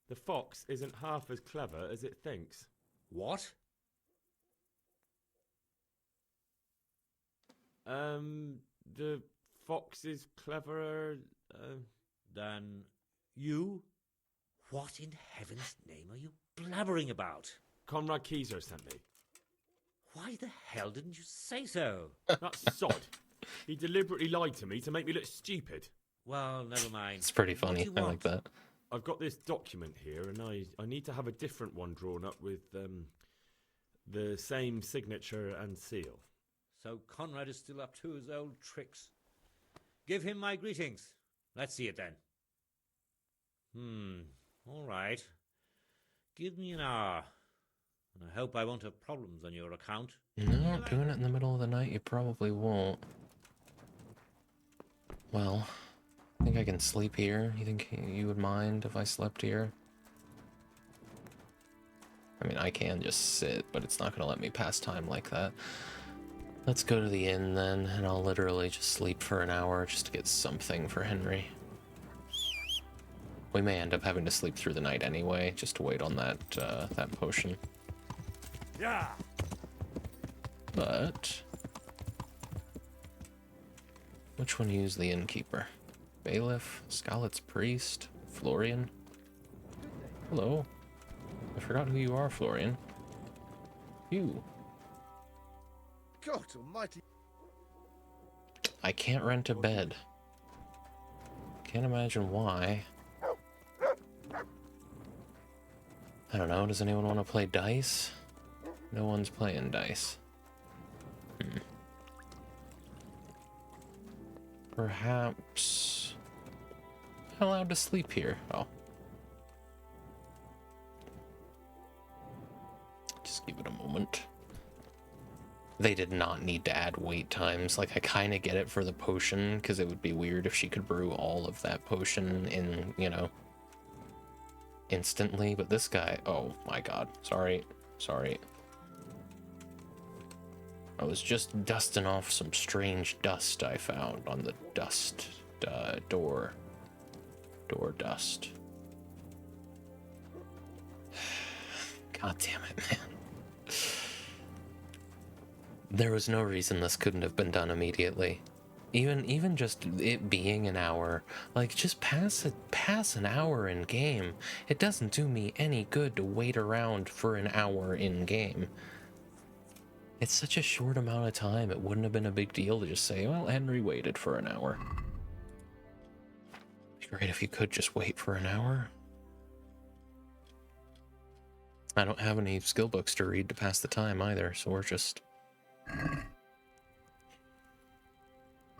The fox isn't half as clever as it thinks. What? The fox is cleverer than you? What in heaven's name are you blabbering about? Conrad Keyser sent me. Why the hell didn't you say so? That sod. He deliberately lied to me to make me look stupid. Well, never mind. It's pretty funny. I like that. I've got this document here, and I need to have a different one drawn up with the same signature and seal. So Conrad is still up to his old tricks. Give him my greetings. Let's see it then. All right. Give me an hour. And I hope I won't have problems on your account. No, doing it in the middle of the night, you probably won't. Well, I think I can sleep here. You think you would mind if I slept here? I mean, I can just sit, but it's not going to let me pass time like that. Let's go to the inn then, and I'll literally just sleep for an hour just to get something for Henry. We may end up having to sleep through the night anyway, just to wait on that potion. Yeah. But which one used the innkeeper? Bailiff, Scarlet's priest, Florian? Hello. I forgot who you are, Florian. You. God almighty. I can't rent a bed. Can't imagine why. I don't know, does anyone want to play dice? No one's playing dice. Perhaps... I'm allowed to sleep here. Oh. Just give it a moment. They did not need to add wait times. Like, I kind of get it for the potion, because it would be weird if she could brew all of that potion in, you know, instantly. But this guy, oh my god. Sorry. I was just dusting off some strange dust I found on the dust door dust. God damn it, man. There was no reason this couldn't have been done immediately. Even just it being an hour, like just pass an hour in game. It doesn't do me any good to wait around for an hour in game. It's such a short amount of time. It wouldn't have been a big deal to just say, well, Henry waited for an hour. It'd be great if you could just wait for an hour. I don't have any skill books to read to pass the time either, so we're just...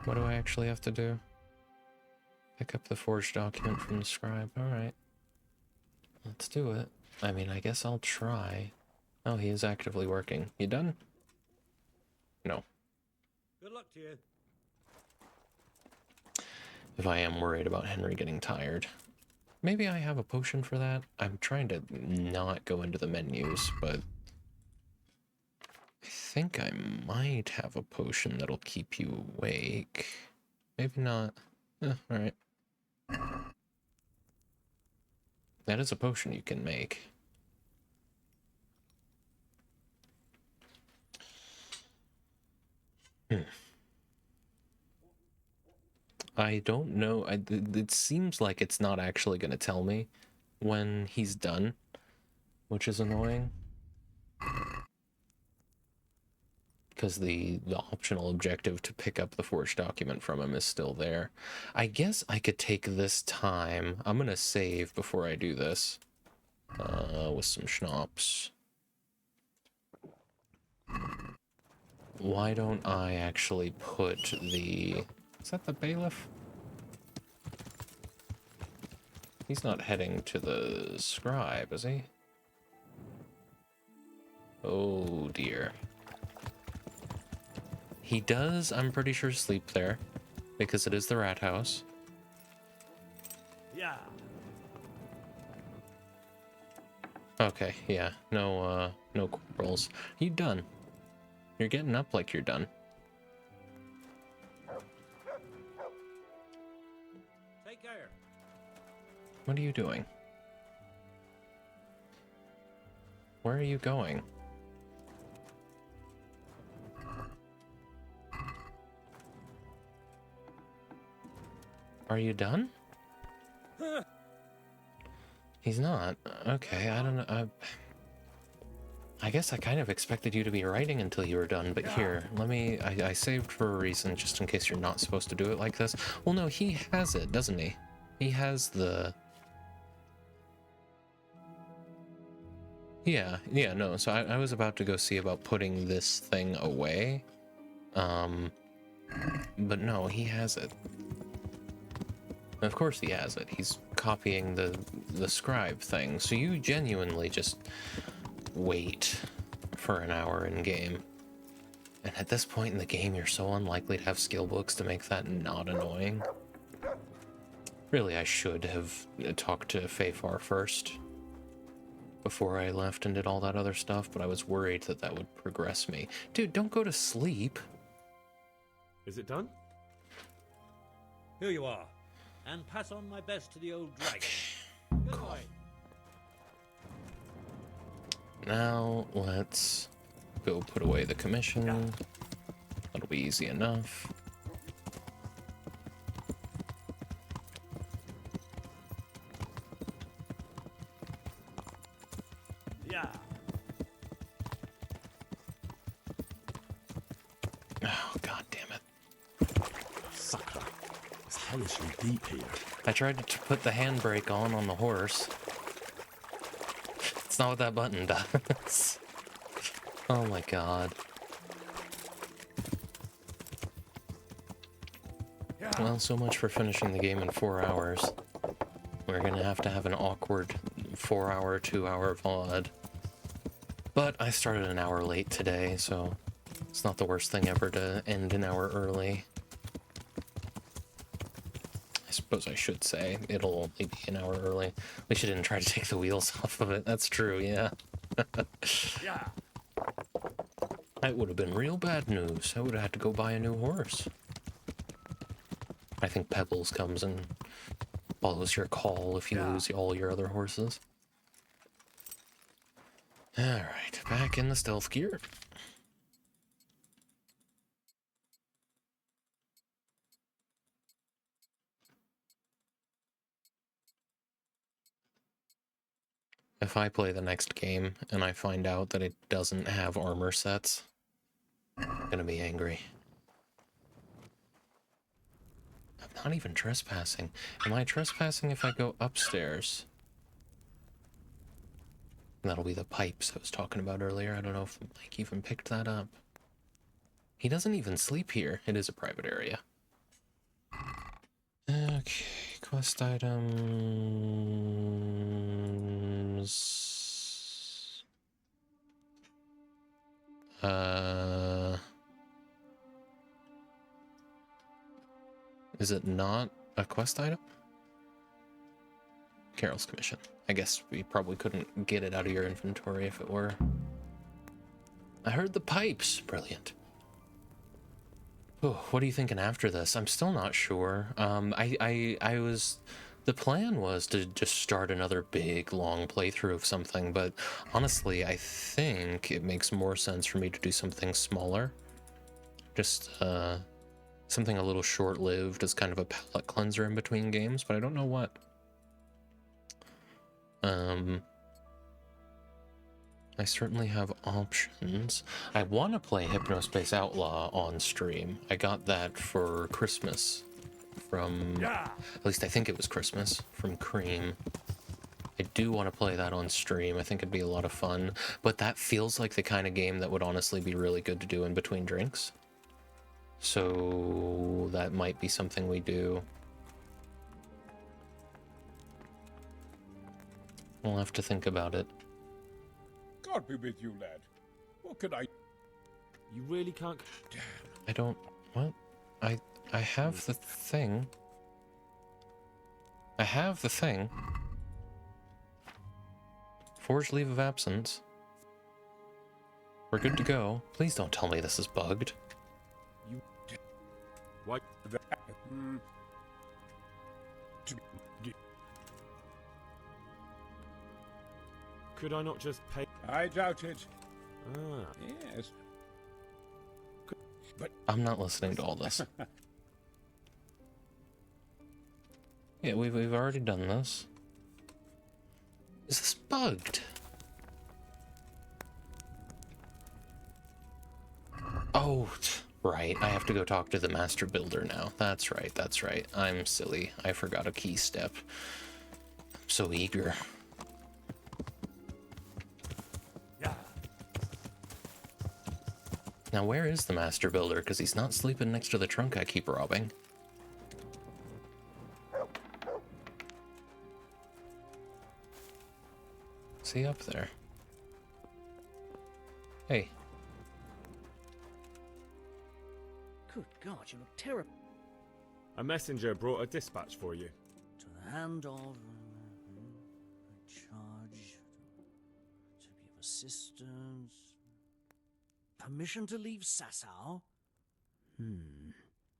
What do I actually have to do? Pick up the forged document from the scribe. Alright. Let's do it. I mean, I guess I'll try. Oh, he is actively working. You done? No. Good luck to you. If I am worried about Henry getting tired. Maybe I have a potion for that. I'm trying to not go into the menus, but... I think I might have a potion that'll keep you awake. Maybe not. Alright. That is a potion you can make. I don't know. It seems like it's not actually going to tell me when he's done, which is annoying. Because the optional objective to pick up the forged document from him is still there. I guess I could take this time. I'm going to save before I do this. With some schnapps. Why don't I actually put the... Is that the bailiff? He's not heading to the scribe, is he? Oh dear. He does, I'm pretty sure, sleep there, because it is the rat house. Yeah. Okay, yeah, no corporals. You done? You're getting up like you're done. Take care. What are you doing? Where are you going? Are you done? He's not. Okay, I don't know. I guess I kind of expected you to be writing until you were done, but here, let me... I saved for a reason, just in case you're not supposed to do it like this. Well, no, he has it, doesn't he? He has the... Yeah, no, so I was about to go see about putting this thing away. But no, he has it. Of course he has it. He's copying the scribe thing, so you genuinely just wait for an hour in game. And at this point in the game, you're so unlikely to have skill books to make that not annoying. Really, I should have talked to Fafar first before I left and did all that other stuff, but I was worried that that would progress me. Dude, don't go to sleep. Is it done? Here you are. And pass on my best to the old dragon. Good night. Now, let's go put away the commission. That'll be easy enough. Yeah. Oh, god damn it. Sakra. It's hellishly deep here. I tried to put the handbrake on the horse. It's not what that button does. Oh my god. Well, so much for finishing the game in 4 hours. We're gonna have to have an awkward 4-hour, 2-hour VOD. But I started an hour late today, so it's not the worst thing ever to end an hour early. I suppose I should say it'll only be an hour early. At least you didn't try to take the wheels off of it. That's true, yeah. Yeah. That would have been real bad news. I would have had to go buy a new horse. I think Pebbles comes and follows your call if you lose all your other horses. Alright, back in the stealth gear. If I play the next game and I find out that it doesn't have armor sets, I'm gonna be angry. I'm not even trespassing. Am I trespassing if I go upstairs? That'll be the pipes I was talking about earlier. I don't know if Mike even picked that up. He doesn't even sleep here. It is a private area. Okay, quest items. Is it not a quest item? Carol's commission. I guess we probably couldn't get it out of your inventory if it were. I heard the pipes. Brilliant. Oh, what are you thinking after this? I'm still not sure. The plan was to just start another big, long playthrough of something, but honestly, I think it makes more sense for me to do something smaller. Just, something a little short-lived as kind of a palate cleanser in between games, but I don't know what. I certainly have options. I want to play Hypnospace Outlaw on stream. I got that for Christmas from, at least I think it was Christmas, from Cream. I do want to play that on stream. I think it'd be a lot of fun, but that feels like the kind of game that would honestly be really good to do in between drinks. So that might be something we do. We'll have to think about it. God be with you, lad. What could I... You really can't... I don't... What? I have the thing. I have the thing. Forged leave of absence. We're good to go. Please don't tell me this is bugged. You... What? Could I not just pay... I doubt it. Ah. Yes. But... I'm not listening to all this. Yeah, we've already done this. Is this bugged? Oh, right. I have to go talk to the master builder now. That's right, that's right. I'm silly. I forgot a key step. I'm so eager. Now, where is the master builder? Because he's not sleeping next to the trunk I keep robbing. Is he up there? Hey. Good God, you look terrible. A messenger brought a dispatch for you. To the hand of... charge... to be of assistance... Permission to leave Sasau?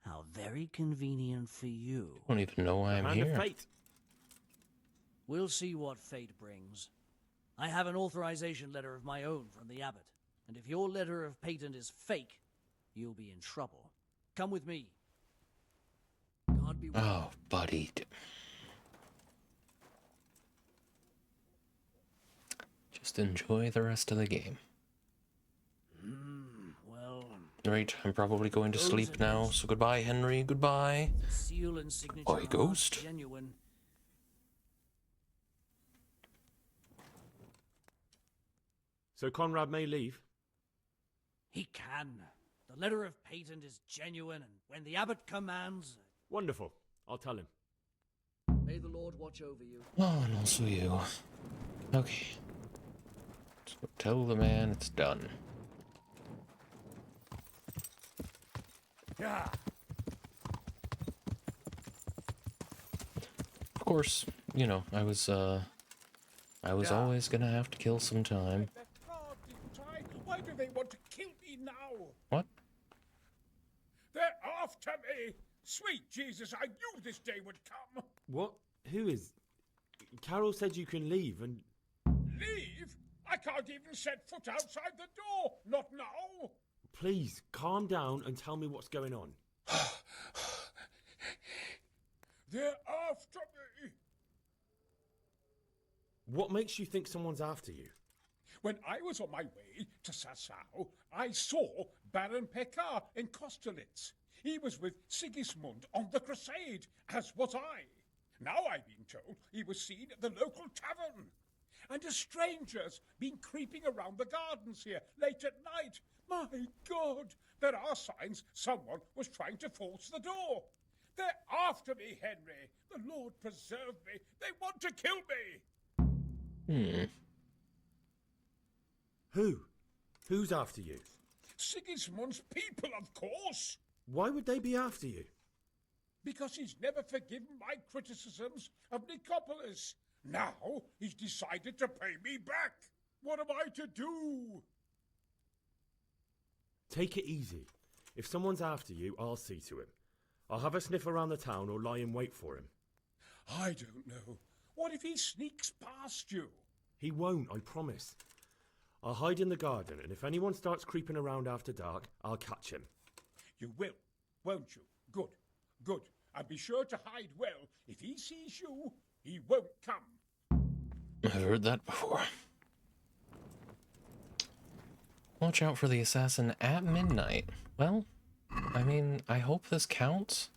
How very convenient for you. I don't even know why I'm Hand here. of fate. We'll see what fate brings. I have an authorization letter of my own from the abbot, and if your letter of patent is fake, you'll be in trouble. Come with me. God be with you. Oh, buddy. Just enjoy the rest of the game. Well... Right, I'm probably going to sleep now, so goodbye, Henry, goodbye. Seal and signature Bye, Ghost. genuine. So Conrad may leave? He can. The letter of patent is genuine, and when the abbot commands... Wonderful. I'll tell him. May the Lord watch over you. Oh, and also you. Okay. So tell the man it's done. Yeah. Of course, you know, I was always gonna have to kill some time. Why do they want to kill me now? What? They're after me! Sweet Jesus, I knew this day would come! What? Who is... Carol said you can leave and... Leave? I can't even set foot outside the door! Not now! Please, calm down and tell me what's going on. They're after me! What makes you think someone's after you? When I was on my way to Sasau, I saw Baron Pekar in Kosterlitz. He was with Sigismund on the crusade, as was I. Now I've been told he was seen at the local tavern. And a stranger's been creeping around the gardens here late at night. My God, there are signs someone was trying to force the door. They're after me, Henry. The Lord preserve me. They want to kill me. Who? Who's after you? Sigismund's people, of course. Why would they be after you? Because he's never forgiven my criticisms of Nicopolis. Now he's decided to pay me back. What am I to do? Take it easy. If someone's after you, I'll see to him. I'll have a sniff around the town or lie in wait for him. I don't know. What if he sneaks past you? He won't, I promise. I'll hide in the garden, and if anyone starts creeping around after dark, I'll catch him. You will, won't you? Good, good. And be sure to hide well. If he sees you, he won't come. I've heard that before. Watch out for the assassin at midnight. Well, I mean, I hope this counts.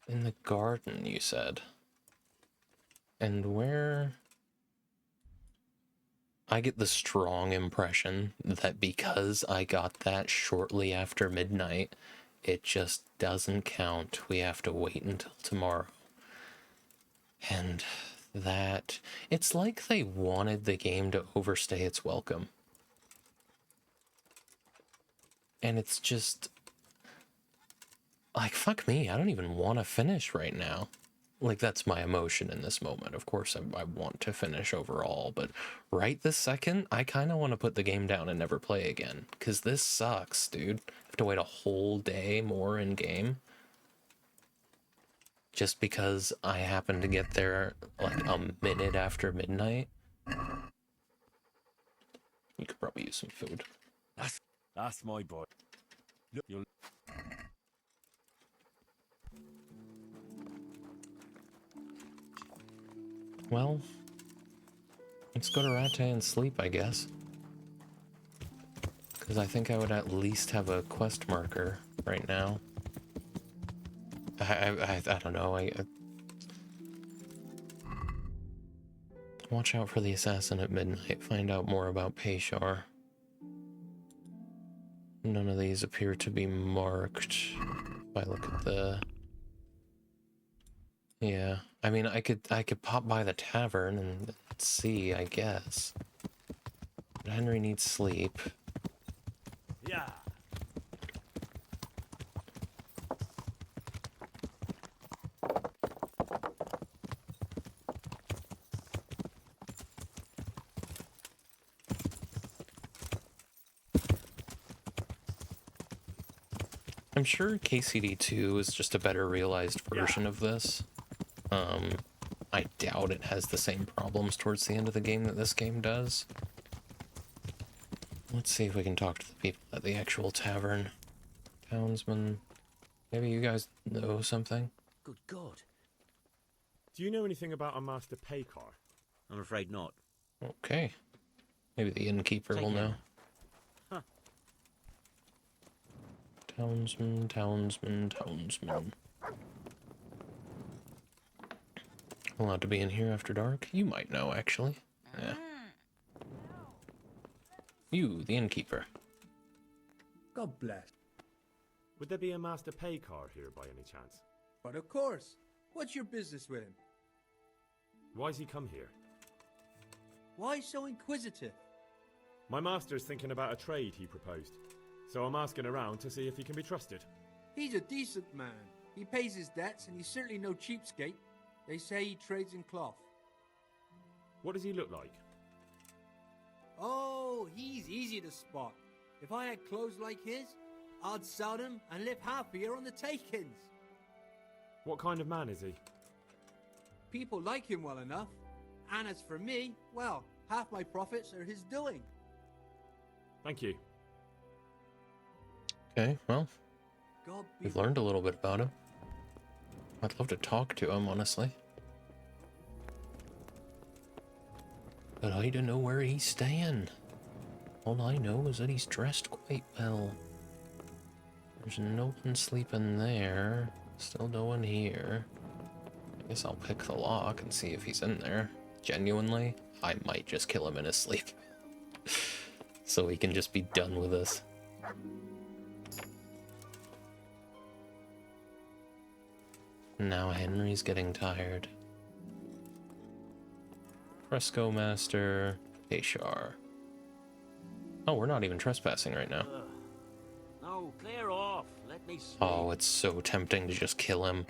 In the garden, you said. And where... I get the strong impression that because I got that shortly after midnight, it just doesn't count. We have to wait until tomorrow. And that... It's like they wanted the game to overstay its welcome. And it's just... Like, fuck me, I don't even want to finish right now. Like, that's my emotion in this moment. Of course, I want to finish overall, but right this second, I kind of want to put the game down and never play again. Because this sucks, dude. I have to wait a whole day more in-game. Just because I happened to get there, like, a minute after midnight. You could probably use some food. That's my boy. Look, you'll... Well, let's go to Ratte and sleep, I guess. Because I think I would at least have a quest marker right now. I don't know. Watch out for the assassin at midnight. Find out more about Peshar. None of these appear to be marked. If I look at the... Yeah, I mean, I could pop by the tavern and see, I guess. But Henry needs sleep. Yeah. I'm sure KCD2 is just a better realized version of this. I doubt it has the same problems towards the end of the game that this game does. Let's see if we can talk to the people at the actual tavern. Townsman. Maybe you guys know something? Good God. Do you know anything about a Master Pekar? I'm afraid not. Okay. Maybe the innkeeper will know. Huh. Townsman. Allowed to be in here after dark? You might know, actually. Yeah. You, the innkeeper. God bless. Would there be a Master Pekar here by any chance? But of course. What's your business with him? Why's he come here? Why so inquisitive? My master's thinking about a trade he proposed, so I'm asking around to see if he can be trusted. He's a decent man. He pays his debts and he's certainly no cheapskate. They say he trades in cloth. What does he look like? Oh, he's easy to spot. If I had clothes like his, I'd sell them and live happier on the takings. What kind of man is he? People like him well enough. And as for me, well, half my profits are his doing. Thank you. Okay, well, God we've learned a little bit about him. I'd love to talk to him, honestly. But I don't know where he's staying. All I know is that he's dressed quite well. There's no one sleeping there. Still no one here. I guess I'll pick the lock and see if he's in there. Genuinely, I might just kill him in his sleep. So he can just be done with us. Now Henry's getting tired. Fresco Master, Peshar. Oh, we're not even trespassing right now. No, clear off. Let me sleep. Oh, it's so tempting to just kill him.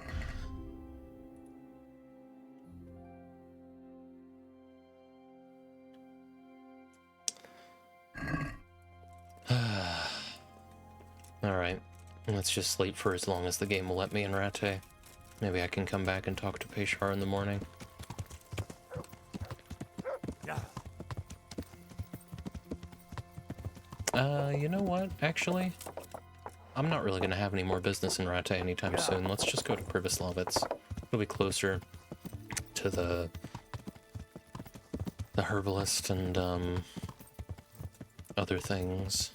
Alright, let's just sleep for as long as the game will let me in Rattay. Maybe I can come back and talk to Peshar in the morning. You know what, actually? I'm not really going to have any more business in Rattay anytime soon. Let's just go to Pribyslavitz. It'll be closer to the herbalist and, other things.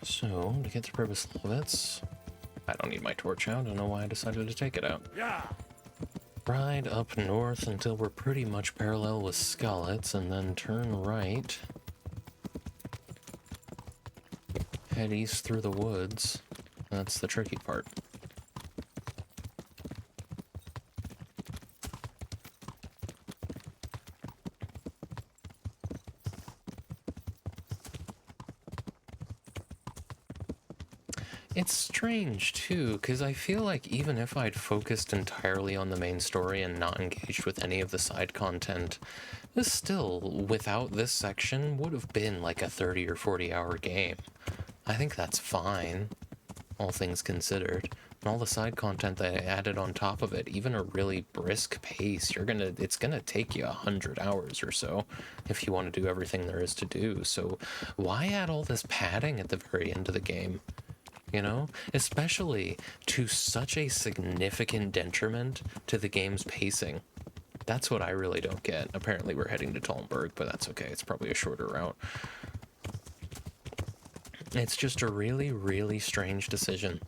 So, to get to Pribyslavitz, I don't need my torch out. I don't know why I decided to take it out. Ride up north until we're pretty much parallel with Skalitz, and then turn right. Head east through the woods. That's the tricky part. It's strange, too, because I feel like even if I'd focused entirely on the main story and not engaged with any of the side content, this still, without this section, would have been like a 30 or 40 hour game. I think that's fine, all things considered. And all the side content that I added on top of it, even a really brisk pace, it's gonna take you 100 hours or so if you want to do everything there is to do. So why add all this padding at the very end of the game? You know, especially to such a significant detriment to the game's pacing. That's what I really don't get. Apparently we're heading to Talmberg, but that's okay. It's probably a shorter route. It's just a really, really strange decision.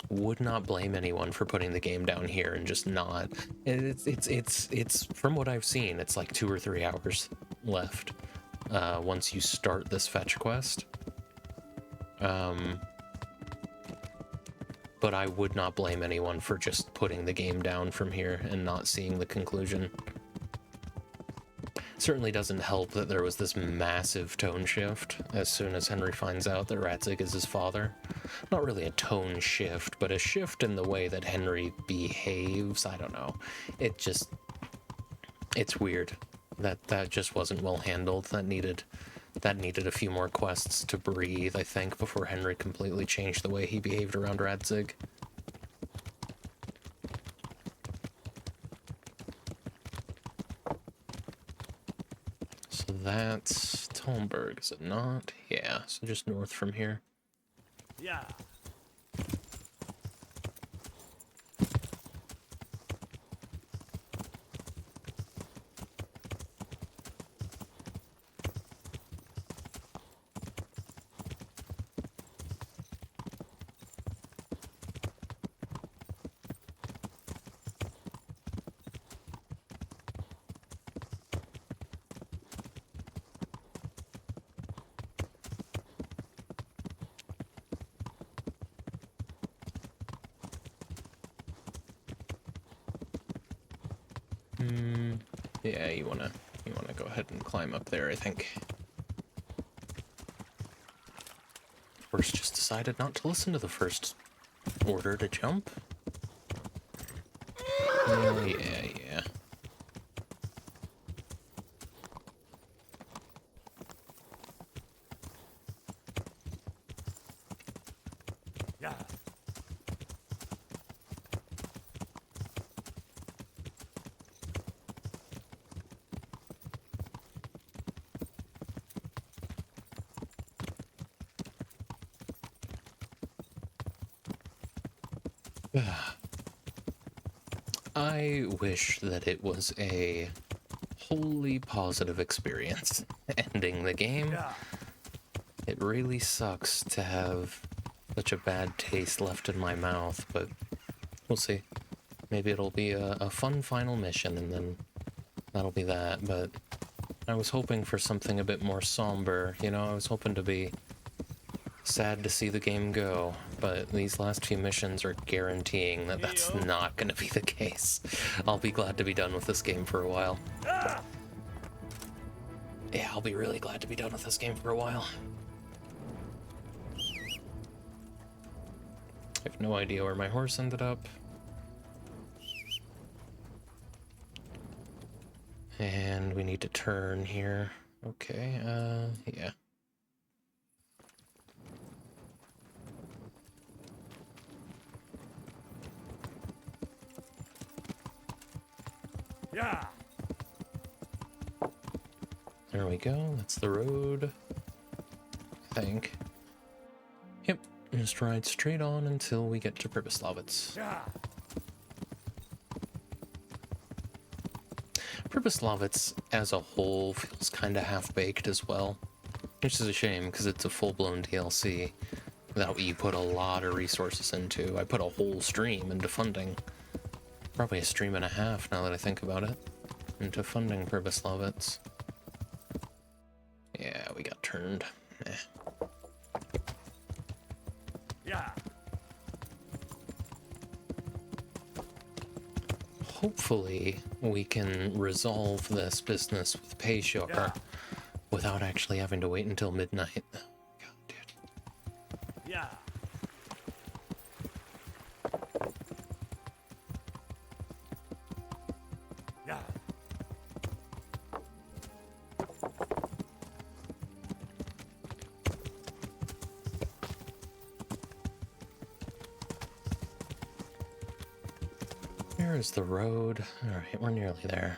Would not blame anyone for putting the game down here and just not. It's from what I've seen, it's like 2 or 3 hours left once you start this fetch quest. But I would not blame anyone for just putting the game down from here and not seeing the conclusion. Certainly doesn't help that there was this massive tone shift as soon as Henry finds out that Radzig is his father. Not really a tone shift, but a shift in the way that Henry behaves. I don't know. It's weird. That just wasn't well handled. That needed a few more quests to breathe, I think, before Henry completely changed the way he behaved around Radzig. So that's Talmberg, is it not? Yeah, so just north from here. Yeah. Yeah, you wanna go ahead and climb up there, I think. Horse just decided not to listen to the first order to jump. Yeah. Yeah. I wish that it was a wholly positive experience ending the game. Yeah. It really sucks to have such a bad taste left in my mouth, but we'll see. Maybe it'll be a fun final mission, and then that'll be that, but I was hoping for something a bit more somber, you know, I was hoping to be sad to see the game go, but these last few missions are guaranteeing that that's not going to be the case. I'll be glad to be done with this game for a while. Yeah, I'll be really glad to be done with this game for a while. I have no idea where my horse ended up. And we need to turn here. Okay, yeah. Yeah. There we go, that's the road. I think. Yep, just ride straight on until we get to Pribyslavitz. Yeah. Pribyslavitz as a whole feels kind of half-baked as well, which is a shame because it's a full-blown DLC that you put a lot of resources into. I put a whole stream into funding, probably a stream and a half now that I think about it, into funding Pribyslavitz. Yeah, we got turned. Eh. Yeah. Hopefully, we can resolve this business with Payshore without actually having to wait until midnight. God, dude. Yeah. Yeah. Where is the road? Alright, we're nearly there.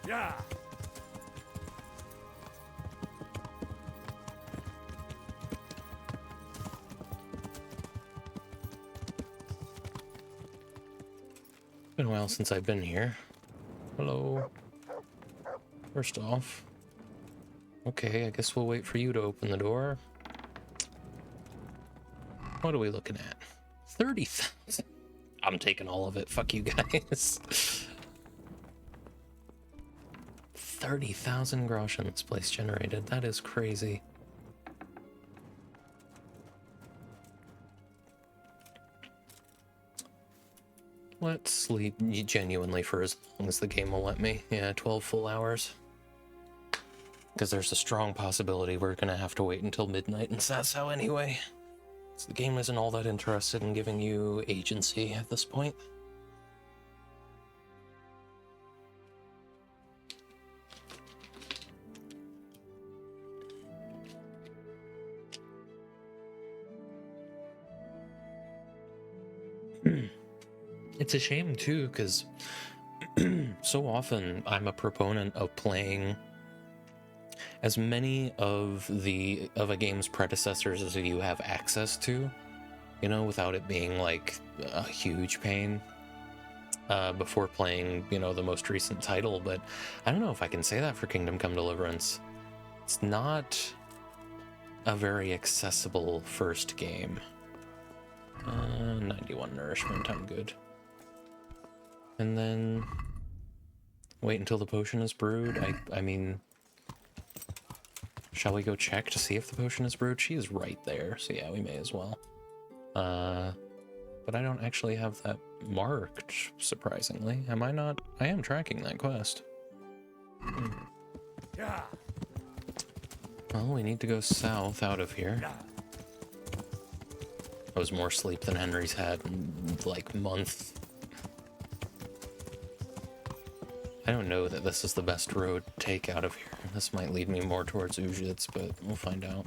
Yeah. Been a while since I've been here. Hello. First off. Okay, I guess we'll wait for you to open the door. What are we looking at? 30,000. I'm taking all of it. Fuck you guys. 30,000 groschen this place generated. That is crazy. Let's sleep genuinely for as long as the game will let me. Yeah, 12 full hours. Because there's a strong possibility we're going to have to wait until midnight in Sasau anyway. So the game isn't all that interested in giving you agency at this point. It's a shame too, because so often I'm a proponent of playing as many of a game's predecessors as you have access to, you know, without it being like a huge pain before playing, you know, the most recent title. But I don't know if I can say that for Kingdom Come Deliverance. It's not a very accessible first game. 91 nourishment, I'm good. And then wait until the potion is brewed. I mean, shall we go check to see if the potion is brewed? She is right there, so yeah, we may as well. But I don't actually have that marked, surprisingly. Am I not? I am tracking that quest. Yeah. Well, we need to go south out of here. That was more sleep than Henry's had in, like, months. I don't know that this is the best road to take out of here. This might lead me more towards Uzhitz, but we'll find out.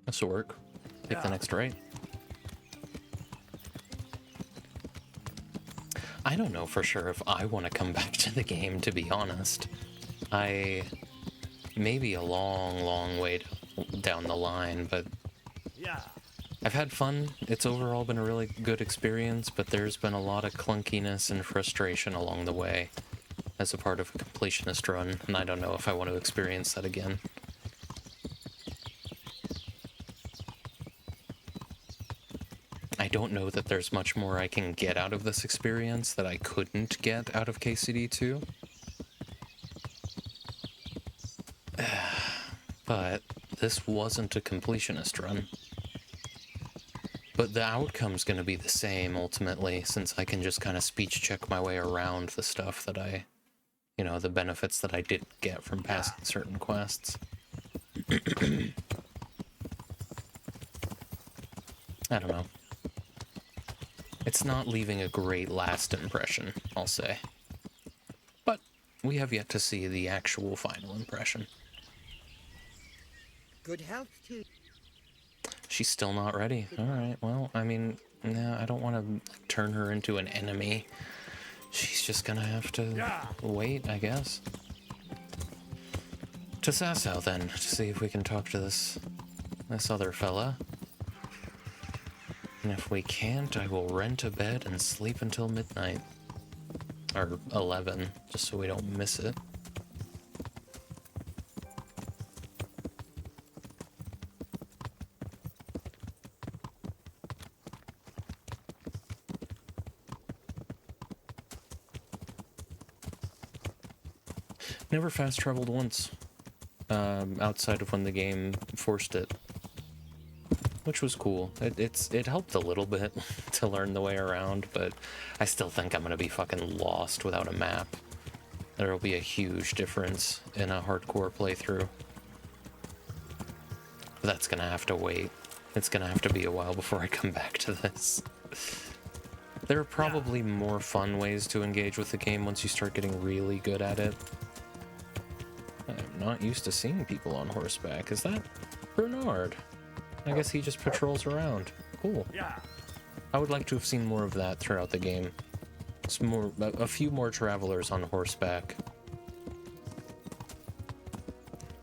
This'll work. Take the next right. I don't know for sure if I want to come back to the game, to be honest. Maybe a long way down the line, but I've had fun. It's overall been a really good experience, but there's been a lot of clunkiness and frustration along the way as a part of a completionist run, and I don't know if I want to experience that again. I don't know that there's much more I can get out of this experience that I couldn't get out of KCD2. But this wasn't a completionist run. But the outcome's going to be the same, ultimately, since I can just kind of speech check my way around the stuff that the benefits that I did get from passing certain quests. I don't know. It's not leaving a great last impression, I'll say. But we have yet to see the actual final impression. Good health too. She's still not ready. Alright, well, I mean, no, I don't want to turn her into an enemy. She's just gonna have to wait, I guess. To Sasau, then, to see if we can talk to this other fella. And if we can't, I will rent a bed and sleep until midnight. Or 11, just so we don't miss it. Never fast traveled once, outside of when the game forced it, which was cool. It helped a little bit to learn the way around, but I still think I'm gonna be fucking lost without a map. There'll be a huge difference in a hardcore playthrough. But that's gonna have to wait. It's gonna have to be a while before I come back to this. There are probably more fun ways to engage with the game once you start getting really good at it. I'm not used to seeing people on horseback. Is that Bernard? I guess he just patrols around. Cool. I would like to have seen more of that throughout the game. A few more travelers on horseback.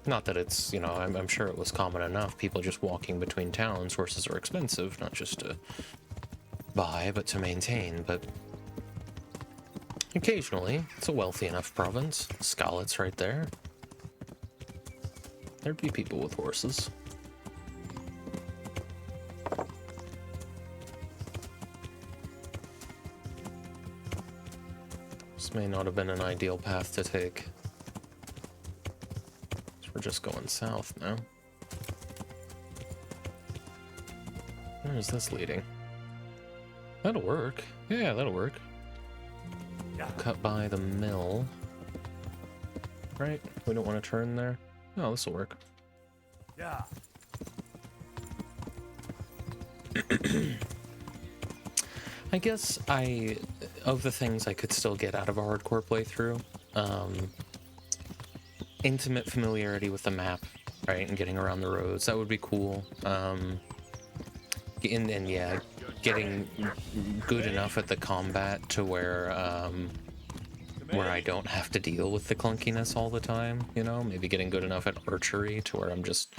Not that it's, I'm sure it was common enough. People just walking between towns. Horses are expensive, not just to buy, but to maintain. But occasionally, it's a wealthy enough province. Skalitz right there. There'd be people with horses. This may not have been an ideal path to take. So we're just going south now. Where is this leading? That'll work. Yeah, that'll work. Cut by the mill. Right? We don't want to turn there. No, this'll work. I guess of the things I could still get out of a hardcore playthrough, intimate familiarity with the map, right, and getting around the roads, that would be cool. And yeah, getting good enough at the combat to where I don't have to deal with the clunkiness all the time, maybe getting good enough at archery to where I'm just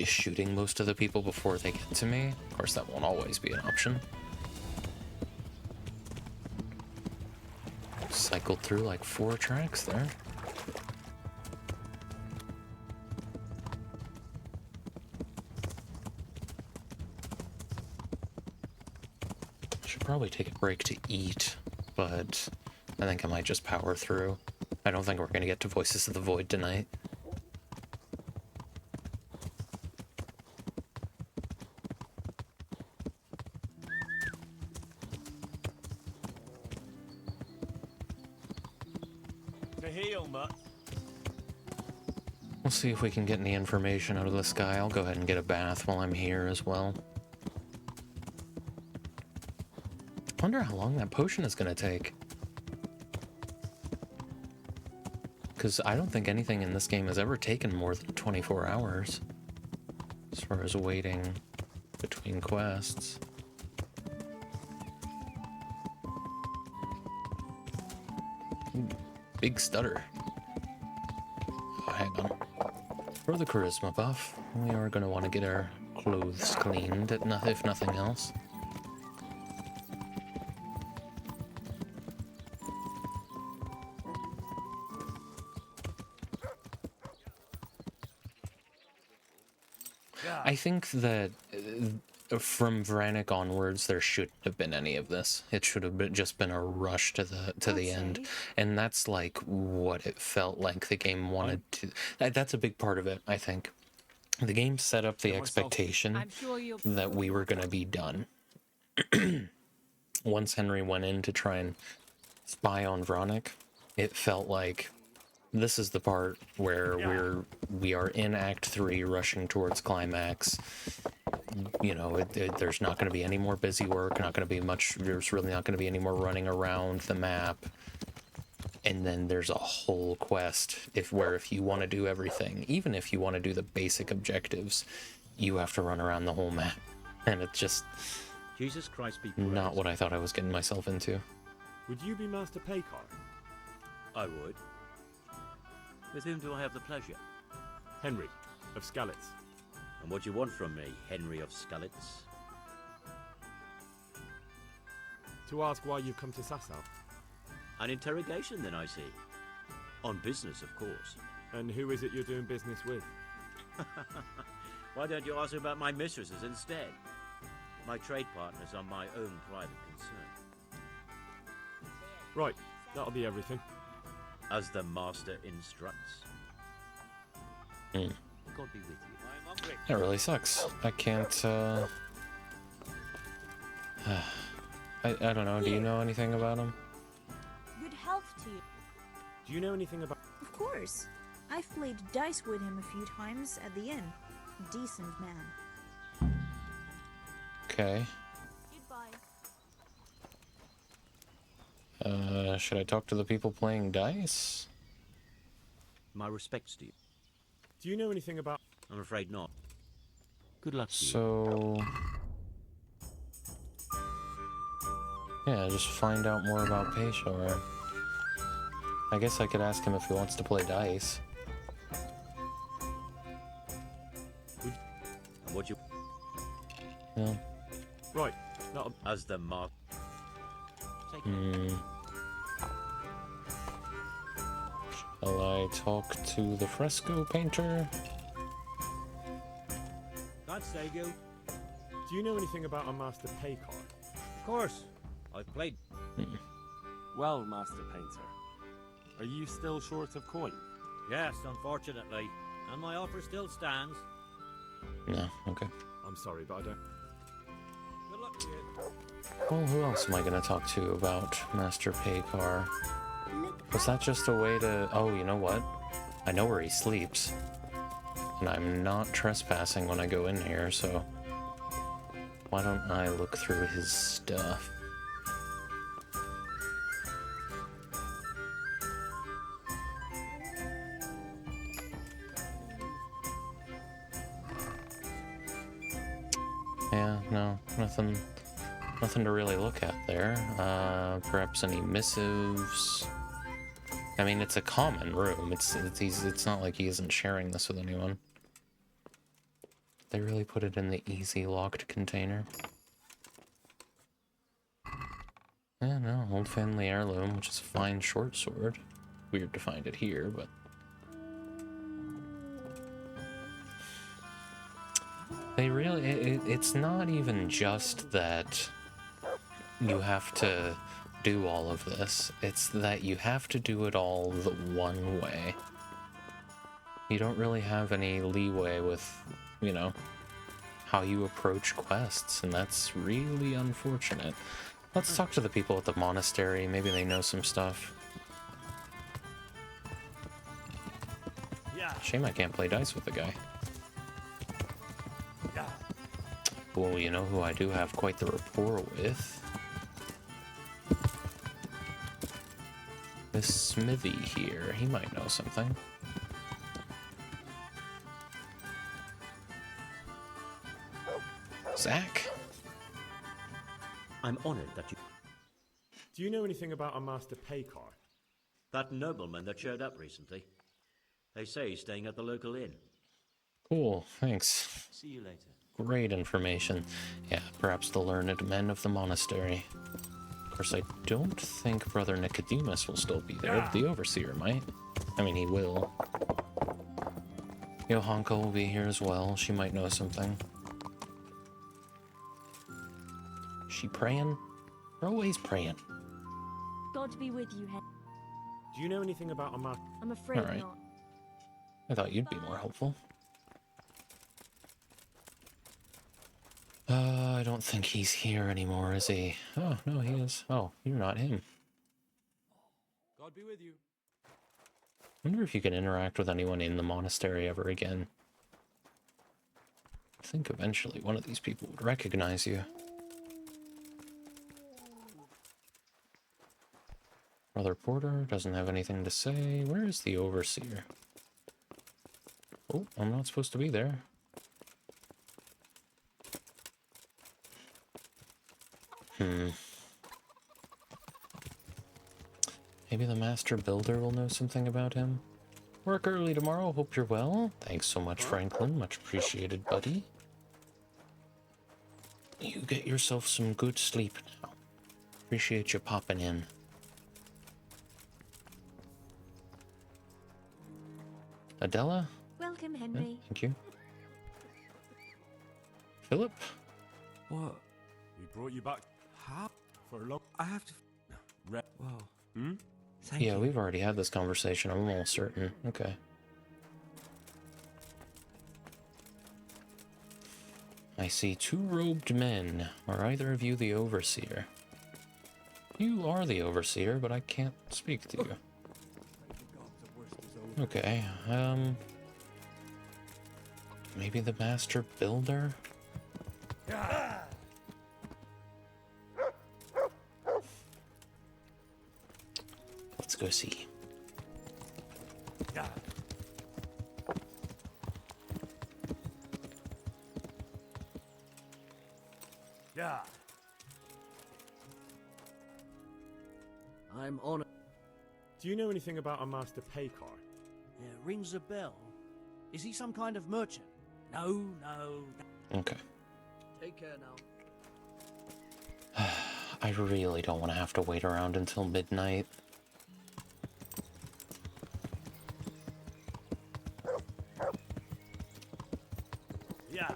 shooting most of the people before they get to me. Of course, that won't always be an option. Cycled through like 4 tracks there. Should probably take a break to eat, but I think I might just power through. I don't think we're gonna get to Voices of the Void tonight. We'll see if we can get any information out of this guy. I'll go ahead and get a bath while I'm here as well. Wonder how long that potion is going to take. Because I don't think anything in this game has ever taken more than 24 hours. As far as waiting between quests. Ooh, big stutter. Oh, hang on. For the charisma buff, we are going to want to get our clothes cleaned, if nothing else. I think that from Vranik onwards, there shouldn't have been any of this. It should have just been a rush to the end, and that's like what it felt like the game wanted to. That's a big part of it, I think. The game set up the expectation that we were going to be done. Once Henry went in to try and spy on Vranik, it felt like this is the part where we are in Act 3, rushing towards climax. You know, there's not going to be any more busy work. There's really not going to be any more running around the map. And then there's a whole quest where if you want to do everything, even if you want to do the basic objectives, you have to run around the whole map. And it's just Jesus Christ be praised. Not what I thought I was getting myself into. Would you be Master Paykar? I would. With whom do I have the pleasure? Henry, of Skalitz. And what do you want from me, Henry of Skalitz? To ask why you've come to Sasau. An interrogation, then, I see. On business, of course. And who is it you're doing business with? Why don't you ask about my mistresses instead? My trade partners are my own private concern. Right, that'll be everything. As the master instructs. Mm. God be with you. I'm hungry. That really sucks. I can't, I don't know. Do you know anything about him? Good health to you. Do you know anything about... Of course. I've played dice with him a few times at the inn. Decent man. Okay. Goodbye. Should I talk to the people playing dice? My respects to you. Do you know anything about... I'm afraid not. Good luck to you. So... yeah, just find out more about Paykar. I guess I could ask him if he wants to play dice. What you... Yeah. Right, that'll... As the mark... Shall I talk to the fresco painter? That's Sego. Do you know anything about a Master Paykar? Of course. I've played... Well, Master Painter, are you still short of coin? Yes, unfortunately. And my offer still stands. No, okay. I'm sorry, but I don't... Good luck to you. Well, who else am I going to talk to about Master Paykar? Was that just a way to... oh, you know what? I know where he sleeps. And I'm not trespassing when I go in here, so... why don't I look through his stuff? Yeah, no, nothing to really look at there. Perhaps any missives. I mean, it's a common room. It's not like he isn't sharing this with anyone. They really put it in the easy locked container. Yeah, no, old family heirloom, which is a fine short sword. Weird to find it here, but... they really... it's not even just that you have to do all of this. It's that you have to do it all the one way. You don't really have any leeway with, you know, how you approach quests, and that's really unfortunate. Let's talk to the people at the monastery. Maybe they know some stuff. Yeah. Shame I can't play dice with the guy. Well, you know who I do have quite the rapport with? This Smithy here. He might know something. Zach? I'm honored that you... Do you know anything about a Master Paykar? That nobleman that showed up recently. They say he's staying at the local inn. Cool, thanks. See you later. Great information. Yeah, perhaps the learned men of the monastery. Of course, I don't think Brother Nicodemus will still be there, but the Overseer might. I mean, he will. Johanka will be here as well. She might know something. She praying? We're always praying. God be with you, Henry. Do you know anything about a Master... I'm afraid All right. not. I thought you'd be more helpful. I don't think he's here anymore, is he? Oh, no, he is. Oh, you're not him. God be with you. I wonder if you can interact with anyone in the monastery ever again. I think eventually one of these people would recognize you. Brother Porter doesn't have anything to say. Where is the Overseer? Oh, I'm not supposed to be there. Maybe the Master Builder will know something about him. Work early tomorrow. Hope you're well. Thanks so much, Franklin. Much appreciated, buddy. You get yourself some good sleep now. Appreciate you popping in. Adela? Welcome, Yeah, Henry. thank you. Philip? What? We brought you back. How? For a long... I have to... Whoa. Hmm? Thank Yeah, you. we've already had this conversation, I'm almost certain. Okay. I see two robed men. Are either of you the Overseer? You are the Overseer, but I can't speak to you. Okay, maybe the Master Builder? Let's go see. Yeah. I'm honored. Do you know anything about a Master Paykar? Yeah, rings a bell. Is he some kind of merchant? No. Okay. Take care now. I really don't want to have to wait around until midnight. Yeah.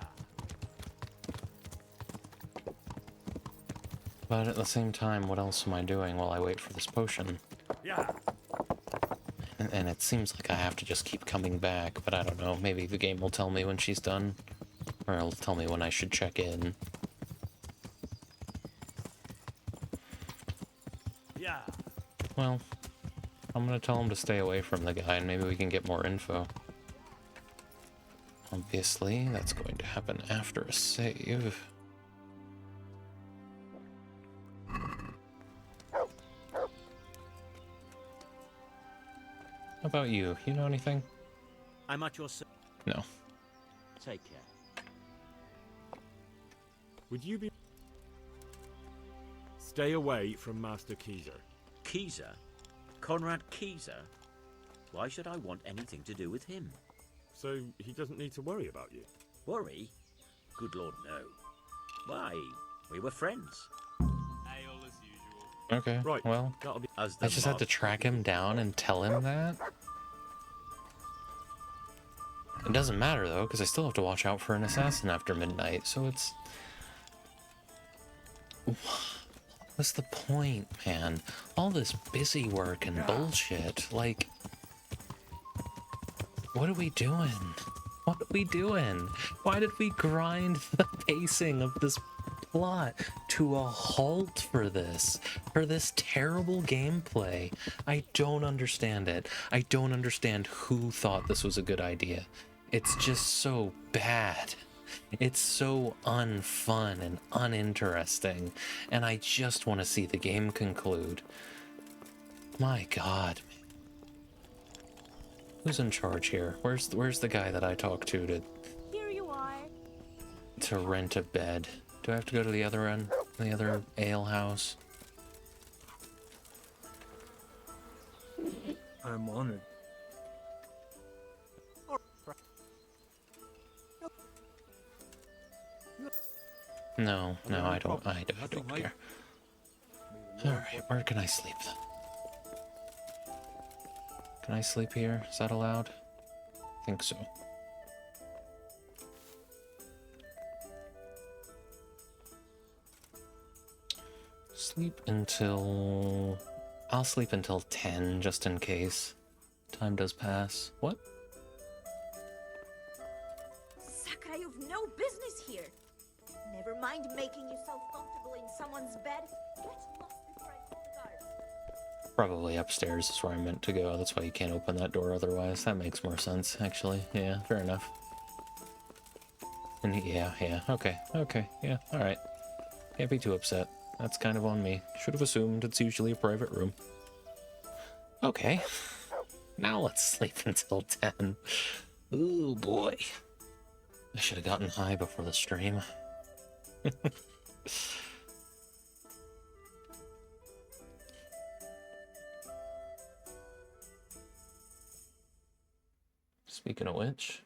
But at the same time, what else am I doing while I wait for this potion? Yeah. And it seems like I have to just keep coming back, but I don't know. Maybe the game will tell me when she's done. Or it'll tell me when I should check in. Yeah. Well, I'm gonna tell him to stay away from the guy and maybe we can get more info. Obviously, that's going to happen after a save. How about you? You know anything? I'm at your service. No. Take care. Would you be... Stay away from Master Keezer. Keezer? Conrad Keezer? Why should I want anything to do with him? So he doesn't need to worry about you? Worry? Good Lord, no. Why? We were friends. Ale as usual. Okay, Right, well, that'll be... As I just had to track him down and tell him that. It doesn't matter though, because I still have to watch out for an assassin after midnight, so it's... What's the point, man? All this busy work and bullshit, like... What are we doing? What are we doing? Why did we grind the pacing of this plot to a halt for this terrible gameplay. I don't understand it. I don't understand who thought this was a good idea. It's just so bad. It's so unfun and uninteresting, and I just want to see the game conclude. My God, man. Who's in charge here? Where's the guy that I talked to Here you are. to rent a bed? Do I have to go to the other end, the other ale house? I'm honored. No, I don't care. Alright, where can I sleep then? Can I sleep here? Is that allowed? I think so. I'll sleep until 10, just in case. Time does pass. What? Sakurai, you've no business here. Never mind making yourself comfortable in someone's bed. Get lost before I call the guards. Probably upstairs is where I meant to go. That's why you can't open that door otherwise. That makes more sense, actually. Yeah, fair enough. And yeah, okay, yeah, alright. Can't be too upset. That's kind of on me. Should have assumed it's usually a private room. Okay. Now let's sleep until 10. Ooh, boy. I should have gotten high before the stream. Speaking of which,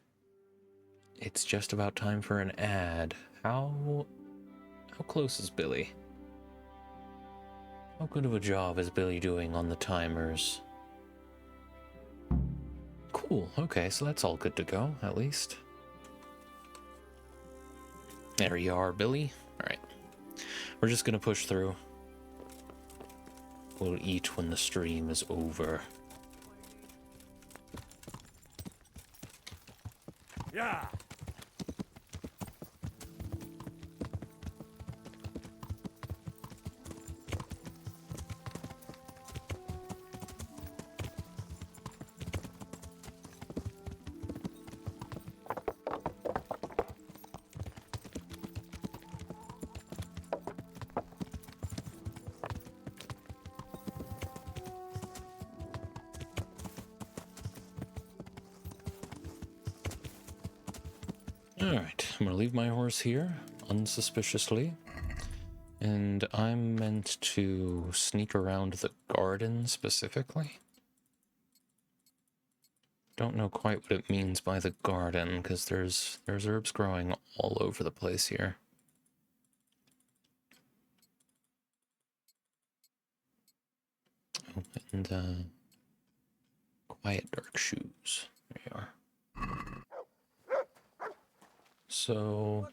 it's just about time for an ad. How close is Billy? How good of a job is Billy doing on the timers? Cool, okay, so that's all good to go, at least. There you are, Billy. Alright. We're just gonna push through. We'll eat when the stream is over. Yeah. Alright, I'm gonna leave my horse here, unsuspiciously. And I'm meant to sneak around the garden specifically. Don't know quite what it means by the garden, because there's herbs growing all over the place here. Oh, and quiet dark shoes. There you are. So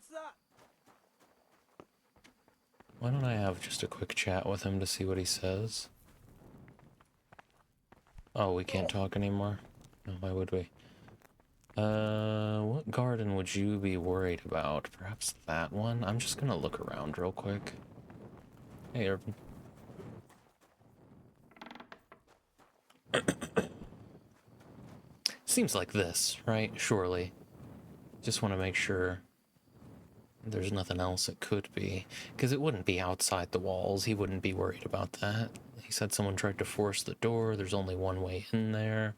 why don't I have just a quick chat with him to see what he says? Oh, we can't talk anymore? No, why would we? What garden would you be worried about? Perhaps that one? I'm just gonna look around real quick. Hey, Urban. Seems like this, right? Surely. Just want to make sure there's nothing else it could be. Because it wouldn't be outside the walls. He wouldn't be worried about that. He said someone tried to force the door. There's only one way in there.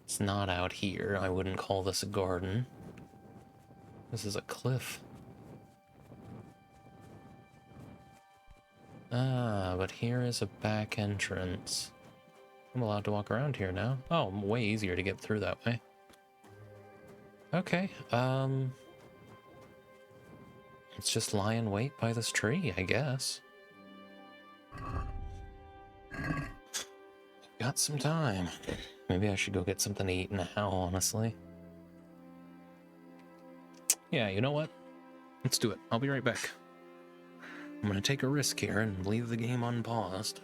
It's not out here. I wouldn't call this a garden. This is a cliff. Ah, but here is a back entrance. I'm allowed to walk around here now. Oh, way easier to get through that way. Okay, let's just lie in wait by this tree, I guess. Got some time. Maybe I should go get something to eat now, honestly. Yeah, you know what? Let's do it. I'll be right back. I'm gonna take a risk here and leave the game unpaused.